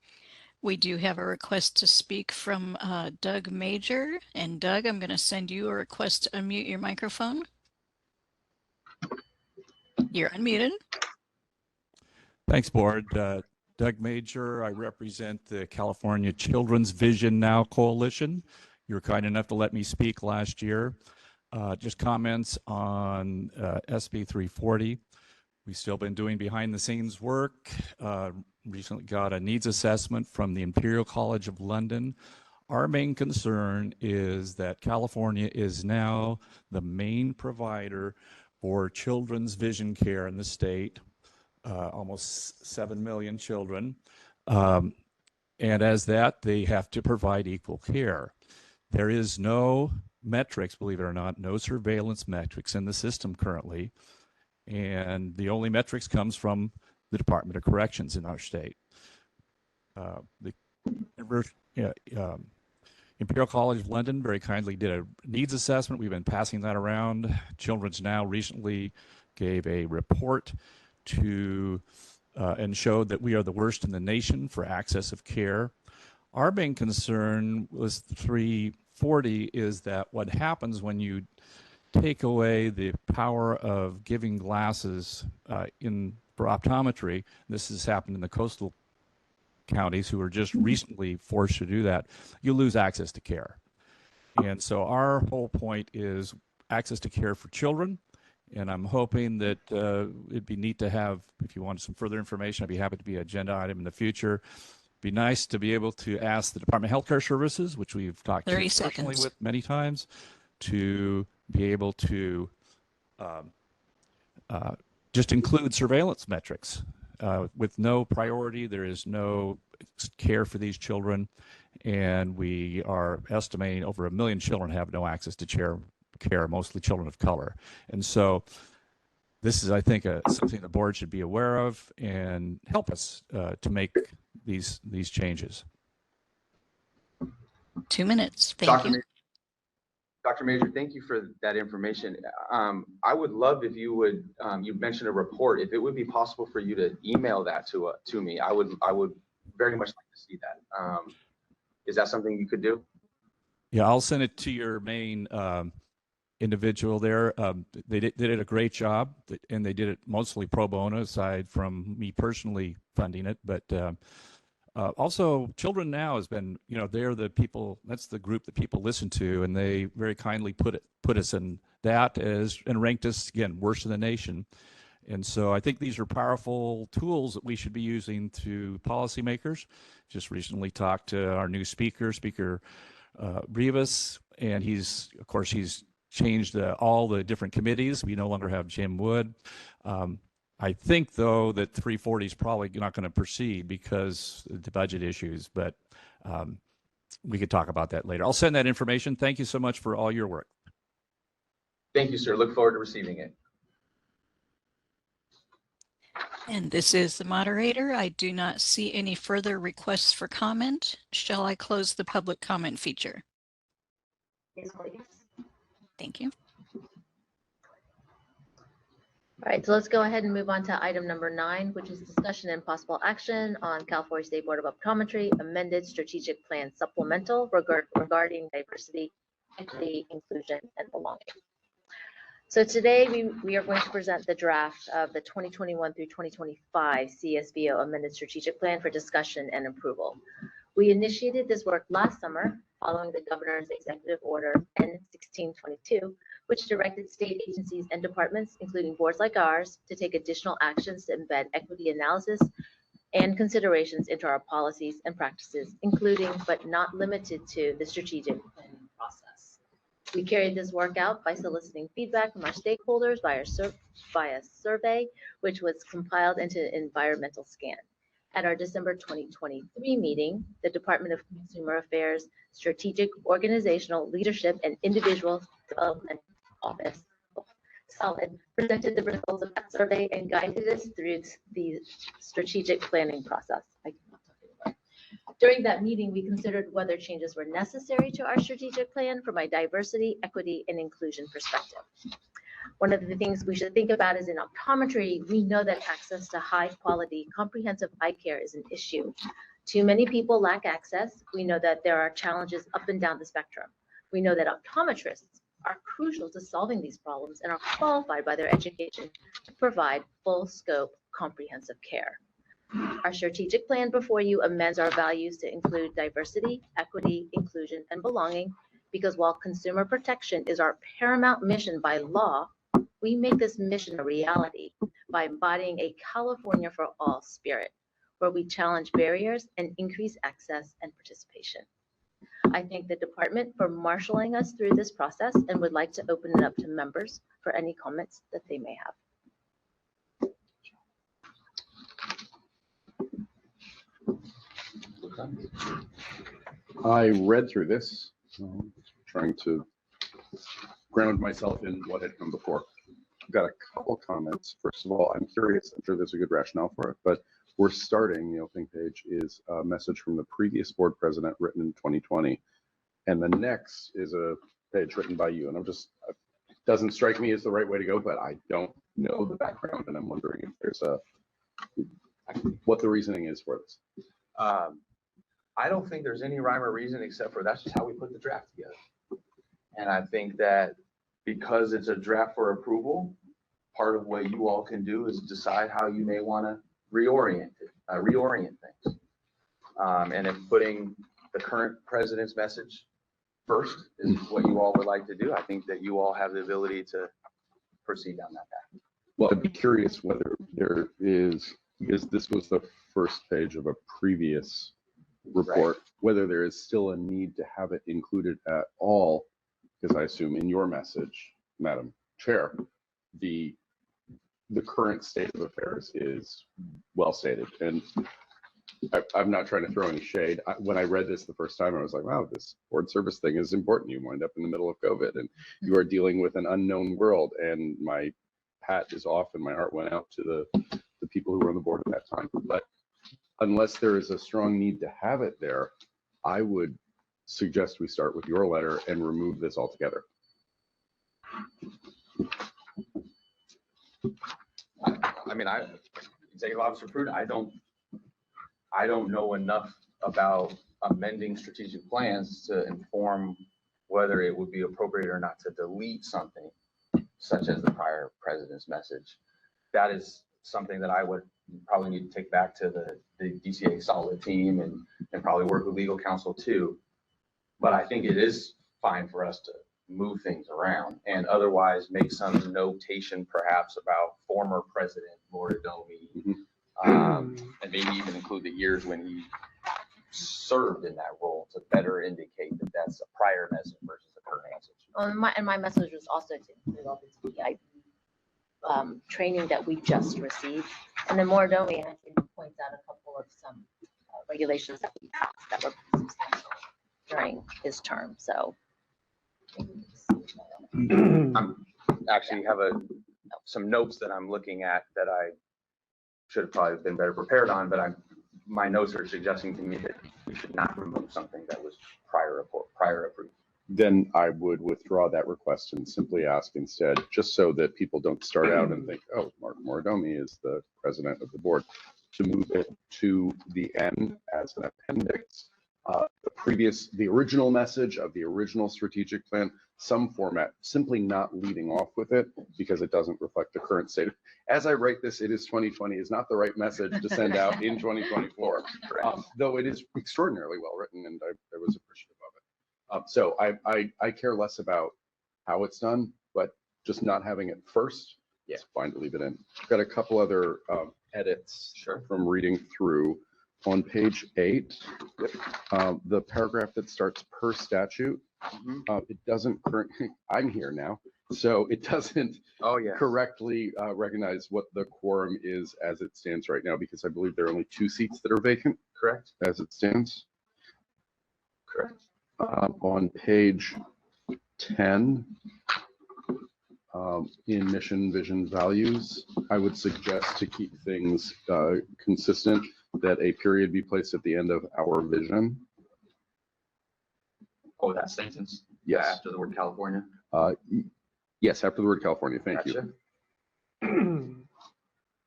We do have a request to speak from Doug Major. And Doug, I'm going to send you a request to unmute your microphone. You're unmuted. Thanks, Board. Doug Major, I represent the California Children's Vision Now Coalition. You were kind enough to let me speak last year. Just comments on SB 340. We've still been doing behind the scenes work. Recently got a needs assessment from the Imperial College of London. Our main concern is that California is now the main provider for children's vision care in the state. Almost 7 million children. And as that, they have to provide equal care. There is no metrics, believe it or not, no surveillance metrics in the system currently. And the only metrics comes from the Department of Corrections in our state. The Imperial College of London very kindly did a needs assessment. We've been passing that around. Children's Now recently gave a report to and showed that we are the worst in the nation for access of care. Our main concern was 340 is that what happens when you take away the power of giving glasses for optometry. This has happened in the coastal counties who are just recently forced to do that. You lose access to care. And so our whole point is access to care for children. And I'm hoping that it'd be neat to have, if you want some further information, I'd be happy to be an agenda item in the future. Be nice to be able to ask the Department of Healthcare Services, which we've talked to personally with many times, to be able to just include surveillance metrics. With no priority, there is no care for these children, and we are estimating over 1 million children have no access to care, mostly children of color. And so this is, I think, something the board should be aware of and help us to make these changes. 2 minutes. Thank you. Dr. Major, thank you for that information. I would love if you would, you mentioned a report, if it would be possible for you to email that to me, I would very much like to see that. Is that something you could do? Yeah, I'll send it to your main individual there. They did a great job, and they did it mostly pro bono, aside from me personally funding it. But also, Children Now has been, they're the people. That's the group that people listen to, and they very kindly put us in that and ranked us again worst in the nation. And so I think these are powerful tools that we should be using to policymakers. Just recently talked to our new Speaker Rivas, and he's changed all the different committees. We no longer have Jim Wood. I think, though, that 340 is probably not going to proceed because of the budget issues, but we could talk about that later. I'll send that information. Thank you so much for all your work. Thank you, sir. Look forward to receiving it. And this is the moderator. I do not see any further requests for comment. Shall I close the public comment feature? Yes, please. Thank you. All right, so let's go ahead and move on to item number 9, which is discussion and possible action on California State Board of Optometry amended strategic plan supplemental regarding diversity, equity, inclusion, and belonging. So today we are going to present the draft of the 2021 through 2025 CSBO amended strategic plan for discussion and approval. We initiated this work last summer following the governor's executive order N-1622, which directed state agencies and departments, including boards like ours, to take additional actions to embed equity analysis and considerations into our policies and practices, including but not limited to the strategic planning process. We carried this work out by soliciting feedback from our stakeholders via survey, which was compiled into an environmental scan. At our December 2023 meeting, the Department of Consumer Affairs Strategic Organizational Leadership and Individual Development Office, SOLID, presented the results of that survey and guided us through the strategic planning process. During that meeting, we considered whether changes were necessary to our strategic plan from a diversity, equity, and inclusion perspective. One of the things we should think about is in optometry, we know that access to high quality, comprehensive eye care is an issue. Too many people lack access. We know that there are challenges up and down the spectrum. We know that optometrists are crucial to solving these problems and are qualified by their education to provide full scope comprehensive care. Our strategic plan before you amends our values to include diversity, equity, inclusion, and belonging, because while consumer protection is our paramount mission by law, we make this mission a reality by embodying a California for all spirit, where we challenge barriers and increase access and participation. I thank the department for marshaling us through this process and would like to open it up to members for any comments that they may have. I read through this, trying to ground myself in what had come before. I've got a couple comments. First of all, I'm curious, I'm sure there's a good rationale for it, but we're starting, the opening page is a message from the previous board president written in 2020. And the next is a page written by you. And I'm just, it doesn't strike me as the right way to go, but I don't know the background. And I'm wondering if there's what the reasoning is for this. I don't think there's any rhyme or reason except for that's just how we put the draft together. And I think that because it's a draft for approval, part of what you all can do is decide how you may want to reorient things. And if putting the current president's message first is what you all would like to do, I think that you all have the ability to proceed down that path. Well, I'd be curious whether there is, because this was the first page of a previous report, right, whether there is still a need to have it included at all, because I assume in your message, Madam Chair, the current state of affairs is well stated. And I'm not trying to throw any shade. When I read this the first time, I was like, wow, this board service thing is important. You wind up in the middle of COVID and you are dealing with an unknown world. And my hat is off and my heart went out to the people who were on the board at that time. But unless there is a strong need to have it there, I would suggest we start with your letter and remove this altogether. I mean, Executive Officer Pruden, I don't know enough about amending strategic plans to inform whether it would be appropriate or not to delete something such as the prior president's message. That is something that I would probably need to take back to the DCA solid team and probably work with legal counsel too. But I think it is fine for us to move things around and otherwise make some notation perhaps about former President Mortadomi, and maybe even include the years when he served in that role to better indicate that that's a prior message versus a current message. And my message was also to include all the TPIP training that we just received. And then Mortadomi actually points out a couple of some regulations that we passed that were substantial during his term. So I'm actually have some notes that I'm looking at that I should have probably been better prepared on, but my notes are suggesting to me that we should not remove something that was prior approved. Then I would withdraw that request and simply ask instead, just so that people don't start out and think, oh, Mark Mortadomi is the president of the board, to move it to the end as an appendix. The original message of the original strategic plan, some format, simply not leading off with it because it doesn't reflect the current state. As I write this, it is 2020 is not the right message to send out in 2024, though it is extraordinarily well written and I was appreciative of it. So I care less about how it's done, but just not having it first, it's fine to leave it in. I've got a couple other edits from reading through. On page 8, the paragraph that starts per statute, it doesn't currently, I'm here now, so it doesn't correctly recognize what the quorum is as it stands right now, because I believe there are only 2 seats that are vacant. Correct. As it stands. Correct. On page 10, in mission, vision, values, I would suggest to keep things consistent that a period be placed at the end of our vision. Oh, that sentence? Yes. After the word California? Yes, after the word California. Thank you.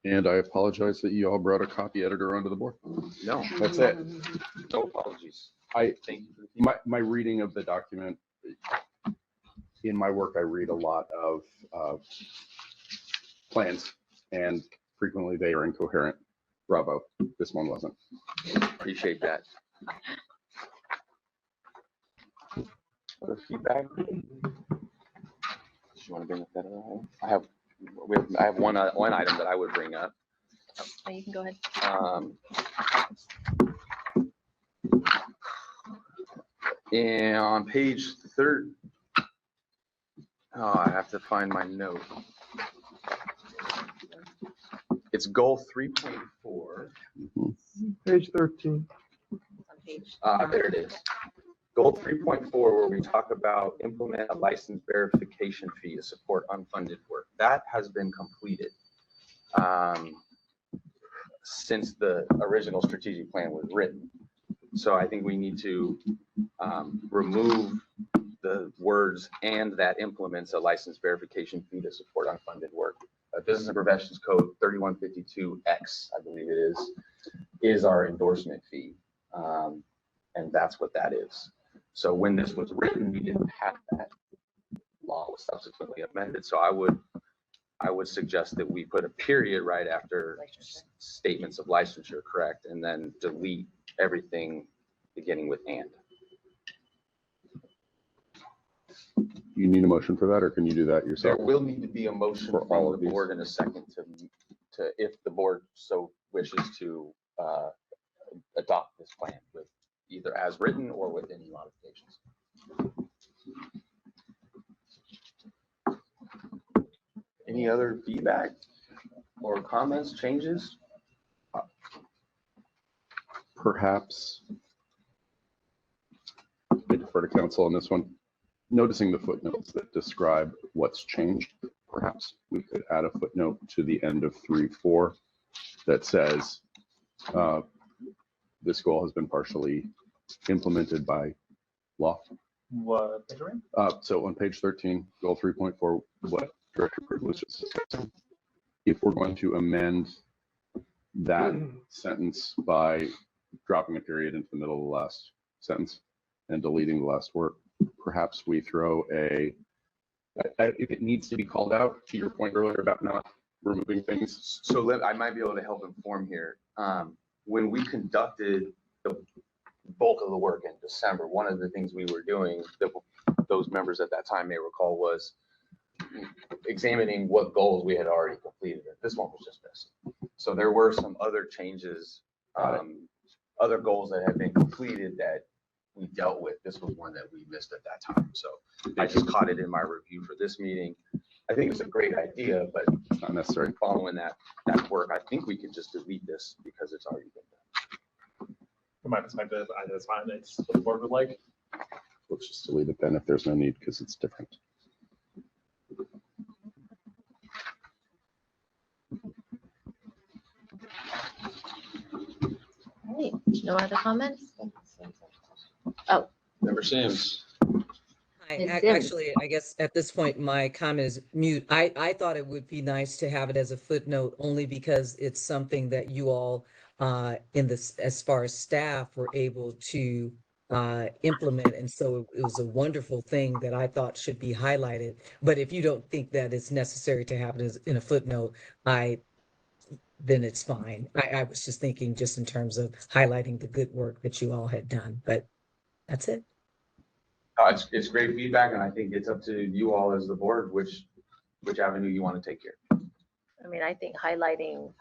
And I apologize that you all brought a copy editor onto the board. No. That's it. No apologies. My reading of the document in my work, I read a lot of plans, and frequently they are incoherent. Bravo, this one wasn't. Appreciate that. Other feedback? Do you want to bring up that other item? I have one item that I would bring up. Oh, you can go ahead. And on page 3, I have to find my note. It's goal 3.4. Page 13. There it is. Goal 3.4, where we talk about implement a license verification fee to support unfunded work. That has been completed since the original strategic plan was written. So I think we need to remove the words "and that implements a license verification fee to support unfunded work." Business and Professions Code 3152X, I believe it is our endorsement fee. And that's what that is. So when this was written, we didn't have that. Law was subsequently amended. So I would suggest that we put a period right after statements of licensure, correct? And then delete everything beginning with "and." You need a motion for that, or can you do that yourself? There will need to be a motion For from all the of these? board in a second to if the board so wishes to adopt this plan with either as written or with any modifications. Any other feedback or comments, changes? Perhaps I defer to council on this one. Noticing the footnotes that describe what's changed, perhaps we could add a footnote to the end of 3.4 that says this goal has been partially implemented by law. What page are we? So on page 13, goal 3.4, what Director Pruitt was just discussing, if we're going to amend that sentence by dropping a period into the middle of the last sentence and deleting the last word, perhaps we throw if it needs to be called out, to your point earlier about not removing things. So I might be able to help inform here. When we conducted the bulk of the work in December, one of the things we were doing that those members at that time may recall was examining what goals we had already completed. This one was just missing. So there were some other changes, other goals that had been completed that we dealt with. This was one that we missed at that time. So I just caught it in my review for this meeting. I think it's a great idea, but it's not necessary. Following that work, I think we can just delete this because it's already been done. From my perspective, I know it's fine. It's what the board would like. Let's just delete it then if there's no need, because it's different. All right, no other comments? Oh. Member Sims. Actually, I guess at this point, my comment is mute. I thought it would be nice to have it as a footnote only because it's something that you all as far as staff were able to implement. And so it was a wonderful thing that I thought should be highlighted. But if you don't think that it's necessary to have it as in a footnote, then it's fine. I was just thinking just in terms of highlighting the good work that you all had done, but that's it. It's great feedback, and I think it's up to you all as the board, which avenue you want to take here. I mean, I think highlighting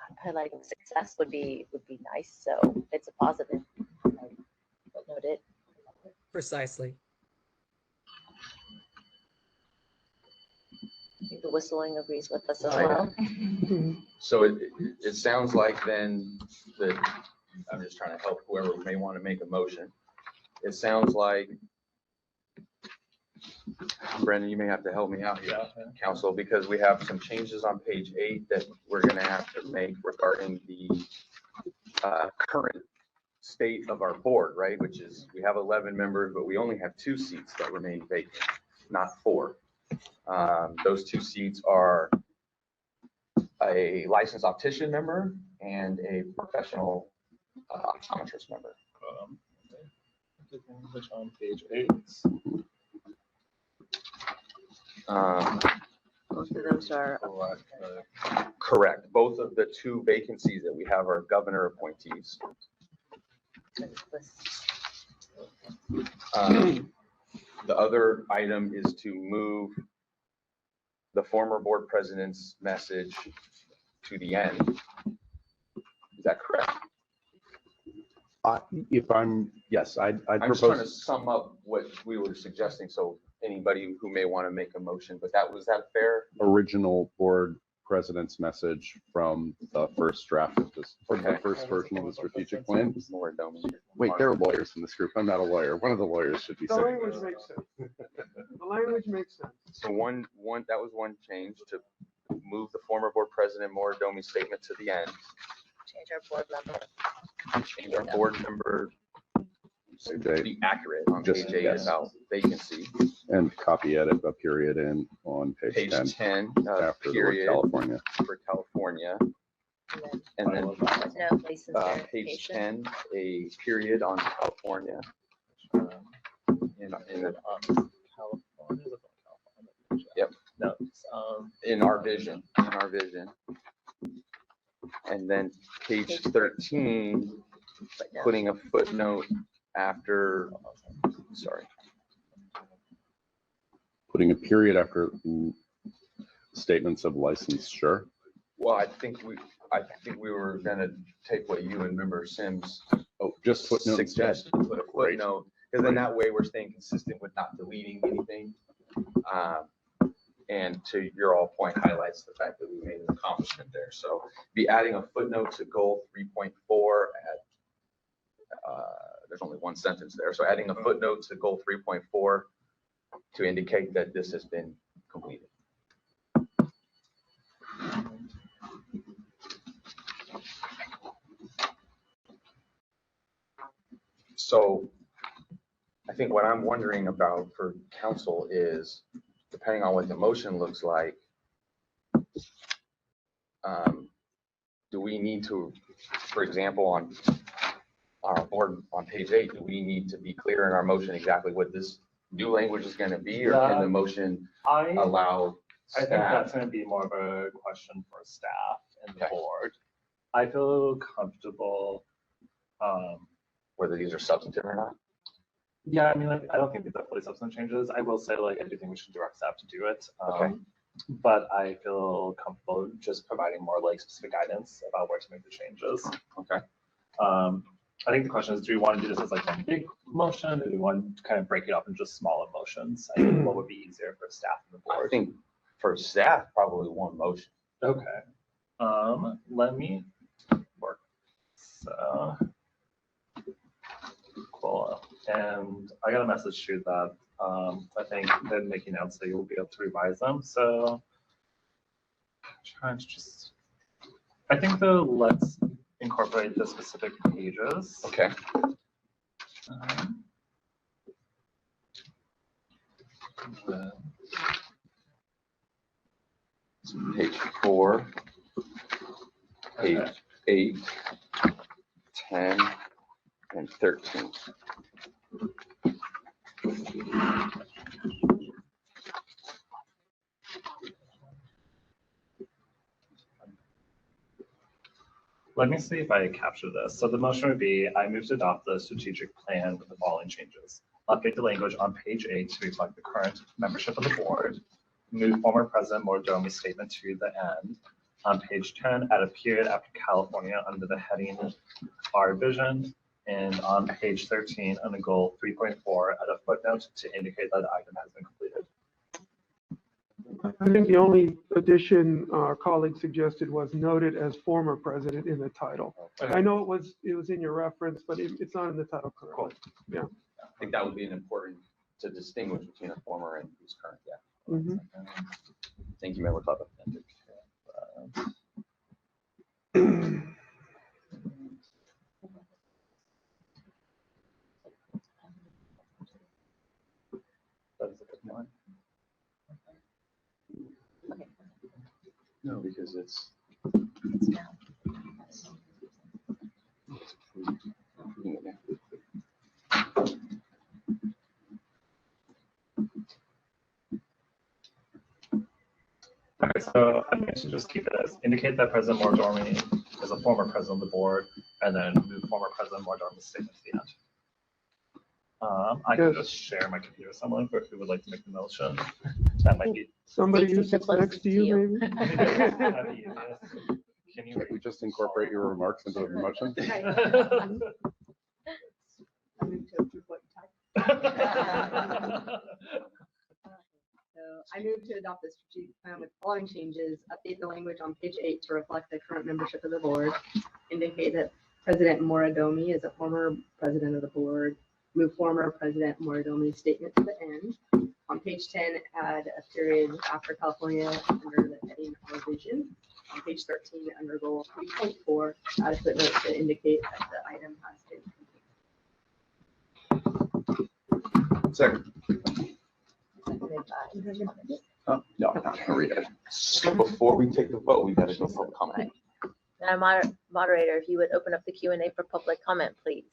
success would be nice. So it's a positive. Footnote it. Precisely. I think the whistling agrees with us as well. So it sounds like then that I'm just trying to help whoever may want to make a motion. It sounds like, Brendan, you may have to help me out here, council, because we have some changes on page 8 that we're going to have to make regarding the current state of our board, right? Which is we have 11 members, but we only have 2 seats that remain vacant, not 4. Those 2 seats are a licensed optician member and a professional optometrist member. Which on page 8. Both of those are Correct. Both of the 2 vacancies that we have are governor appointees. The other item is to move the former board president's message to the end. Is that correct? Yes, I'd I'm just trying to propose, sum up what we were suggesting, so anybody who may want to make a motion, but was that fair? original board president's message from the first draft of this, or the first version of the strategic plan. More domain. Wait, there are lawyers in this group. I'm not a lawyer. One of the lawyers should be The saying language this. makes sense. The language makes sense. So that was one change, to move the former board president Moridomi's statement to the end. change our board member. Change our board member to be accurate on Just- page 8 yes. about vacancy. And copy edit a period in on page Page 10 10, after the word period California. for California. And then No license page verification. 10, a period on California. Yep. No, In our vision. And then page 13, putting a footnote after, sorry. Putting a period after statements of license, sure. Well, I think we were gonna take what you and member Sims just footnote suggested, put a footnote, because then that way we're staying consistent with not deleting anything. And to your all point, highlights the fact that we made an accomplishment there. So be adding a footnote to goal 3.4 at, there's only one sentence there. So adding a footnote to goal 3.4 to indicate that this has been completed. So I think what I'm wondering about for council is, depending on what the motion looks like, do we need to, for example, on our board on page 8, do we need to be clear in our motion exactly what this new language is going to be, or can the motion allow I think staff? that's going to be more of a question for staff and the board. I feel comfortable. Whether these are substantive or not? Yeah, I mean, like, I don't think these are fully substantive changes. I will say, like, I do think we should direct staff to do it. Okay. But I feel comfortable just providing more like specific guidance about where to make the changes. Okay. I think the question is, do we want to do this as like one big motion? Or do we want to kind of break it up in just smaller motions? I think what would be easier for staff and the board? I think for staff, probably one motion. Okay. Let me work. So cool. And I got a message too that I think they're making notes so you'll be able to revise them. So I'm trying to just, I think though, let's incorporate the specific pages. Okay. Page 4, page 8, 10, and 13. Let me see if I capture this. So the motion would be, I move to adopt the strategic plan with the following changes. Update the language on page 8 to reflect the current membership of the board. Move former President Moridomi's statement to the end. On page 10, add a period after California under the heading Our Vision. And on page 13, under goal 3.4, add a footnote to indicate that the item has been completed. I think the only addition our colleague suggested was noted as former president in the title. Okay. I know it was in your reference, but it's not in the title currently. Yeah. I think that would be an important to distinguish between a former and who's current. Yeah. Mhm. Thank you, Member Club. That is a good one. No, because it's now. so I'm going to just keep it as indicate that President Mordormi is a former president of the board, and then move former President Mordormi's statement to the end. I can just share my computer with someone, but who would like to make the motion? That might be. Somebody who sits next to you, maybe? That'd be easiest. Can you? We just incorporate your remarks into the motion? So I move to adopt the strategic plan with following changes, update the language on page 8 to reflect the current membership of the board, indicate that President Morodomi is a former president of the board, move former President Morodomi's statement to the end. On page 10, add a period after California under the heading Our Vision. On page 13, under goal 3.4, add a footnote to indicate that the item has been Second. Oh, no, not gonna read it. So before we take the vote, we gotta go public comment. Now, moderator, if you would open up the Q&A for public comment, please.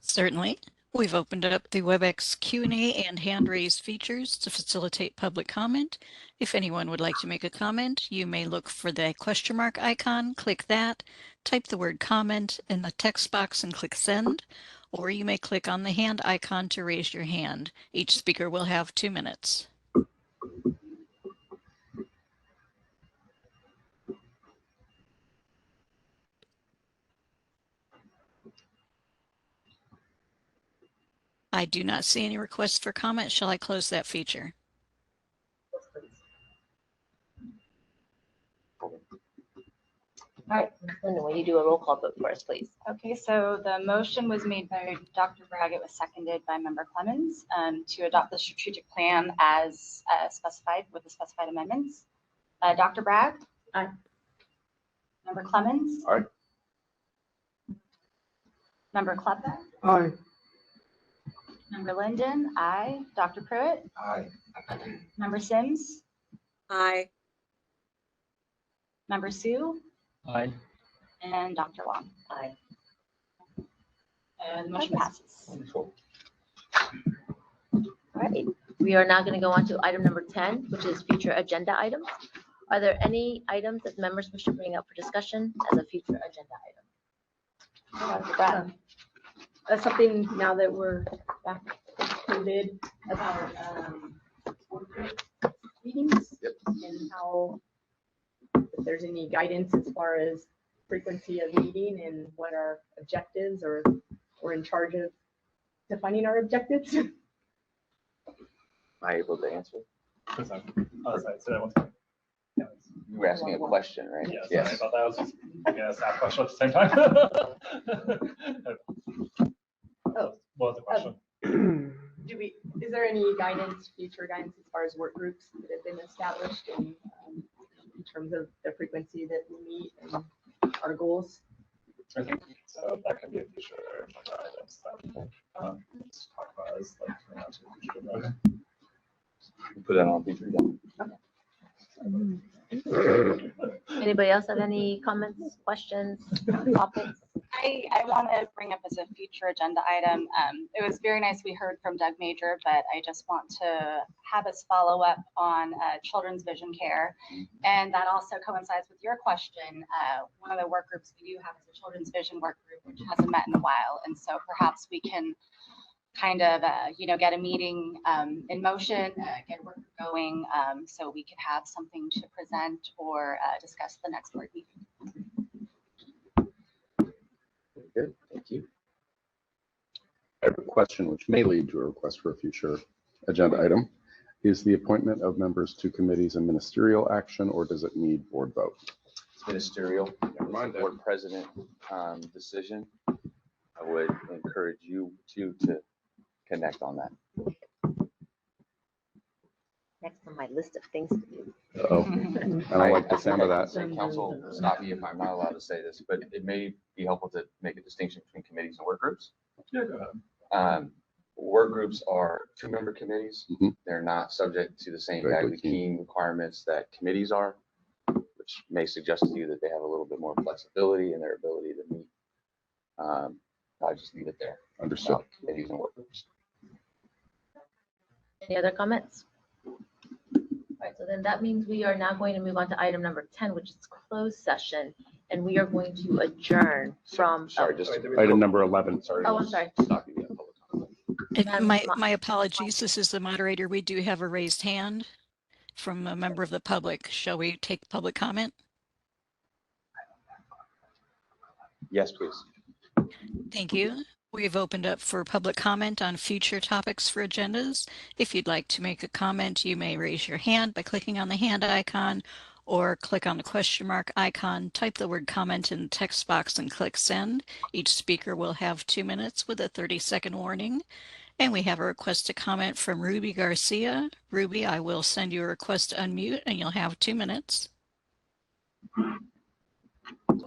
Certainly. We've opened up the WebEx Q&A and hand raise features to facilitate public comment. If anyone would like to make a comment, you may look for the question mark icon, click that, type the word comment in the text box and click send, or you may click on the hand icon to raise your hand. Each speaker will have 2 minutes. I do not see any requests for comment. Shall I close that feature? All right, Linda, will you do a roll call vote for us, please? Okay, so the motion was made by Dr. Bragg. It was seconded by Member Clemens to adopt the strategic plan as specified with the specified amendments. Dr. Bragg? Aye. Member Clemens? Aye. Member Klepek? Aye. Member Linden? Aye. Dr. Pruitt? Aye. Member Sims? Aye. Member Sue? Aye. And Dr. Wong? Aye. And the motion passes. All right, we are now going to go on to item number 10, which is future agenda items. Are there any items that members wish to bring up for discussion as a future agenda item? Dr. Brad? That's something now that we're back to COVID about meetings and how, if there's any guidance as far as frequency of meeting and what our objectives, or we're in charge of defining our objectives. Am I able to answer? Oh, sorry, say that once again. You were asking a question, right? Yeah, sorry about that. I was just gonna ask that question at the same time. Oh. What was the question? Is there any guidance, future guidance as far as work groups that have been established in terms of the frequency that we meet and our goals? I think so. That can be a future items that let's talk about as like turn out to a future agenda. Put that on future agenda. Anybody else have any comments, questions, topics? I want to bring up as a future agenda item. It was very nice we heard from Doug Major, but I just want to have us follow up on children's vision care. And that also coincides with your question. One of the work groups we do have is a children's vision work group, which hasn't met in a while. And so perhaps we can kind of, get a meeting in motion, get work going, so we could have something to present or discuss the next board meeting. Good, thank you. I have a question which may lead to a request for a future agenda item. Is the appointment of members to committees a ministerial action, or does it need board vote? It's ministerial. Never mind, board president decision. I would encourage you to connect on that. Next on my list of things to do. Uh-oh. I don't like the sound of that. Council, stop me if I'm not allowed to say this, but it may be helpful to make a distinction between committees and work groups. Yeah, go ahead. Work groups are 2-member committees. Mhm. They're not subject to the same Very good. Bagley-Keene requirements that committees are, which may suggest to you that they have a little bit more flexibility in their ability to meet. I'll just leave it there. Understood. About committees and work groups. Any other comments? right, so then that means we are now going to move on to item number 10, which is closed session. And we are going to adjourn from. Sorry, just item number 11, sorry. Oh, I'm sorry. Stopping you at public comment. My apologies. This is the moderator. We do have a raised hand from a member of the public. Shall we take public comment? Yes, please. Thank you. We've opened up for public comment on future topics for agendas. If you'd like to make a comment, you may raise your hand by clicking on the hand icon or click on the question mark icon, type the word comment in the text box and click send. Each speaker will have 2 minutes with a 30-second warning. And we have a request to comment from Ruby Garcia. Ruby, I will send you a request to unmute and you'll have 2 minutes.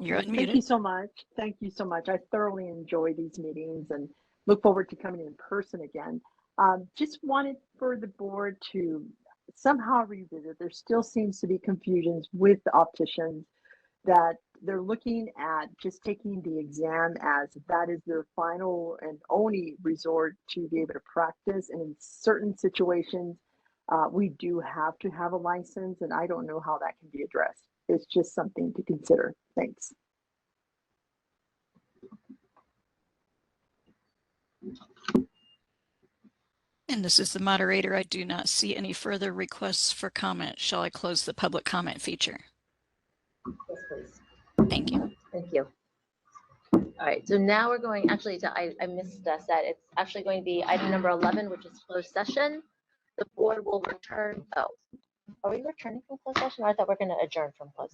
You're unmuted. Thank you so much. Thank you so much. I thoroughly enjoy these meetings and look forward to coming in person again. Just wanted for the board to somehow revisit. There still seems to be confusions with the opticians that they're looking at just taking the exam as that is their final and only resort to be able to practice. And in certain situations, we do have to have a license, and I don't know how that can be addressed. It's just something to consider. Thanks. And this is the moderator. I do not see any further requests for comment. Shall I close the public comment feature? Yes, please. Thank you. Thank you. All right, so now we're going actually to, I missed that. It's actually going to be item number 11, which is closed session. The board will return. Oh, are we returning from closed session? Or I thought we are going to adjourn from closed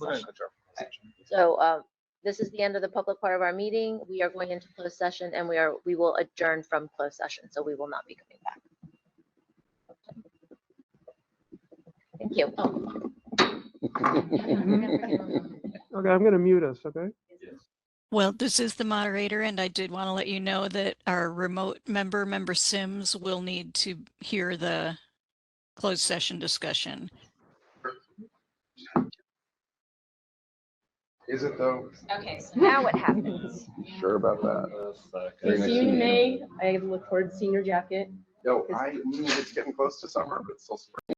session. So this is the end of the public part of our meeting. We are going into closed session, and we will adjourn from closed session. So we will not be coming back. Thank you. Okay, I'm gonna mute us, okay? Well, this is the moderator, and I did want to let you know that our remote member Sims, will need to hear the closed session discussion. Is it though? Okay, so now what happens? Sure about that. See you in May. I look forward to seeing your jacket. No, it's getting close to summer, but it's still spring.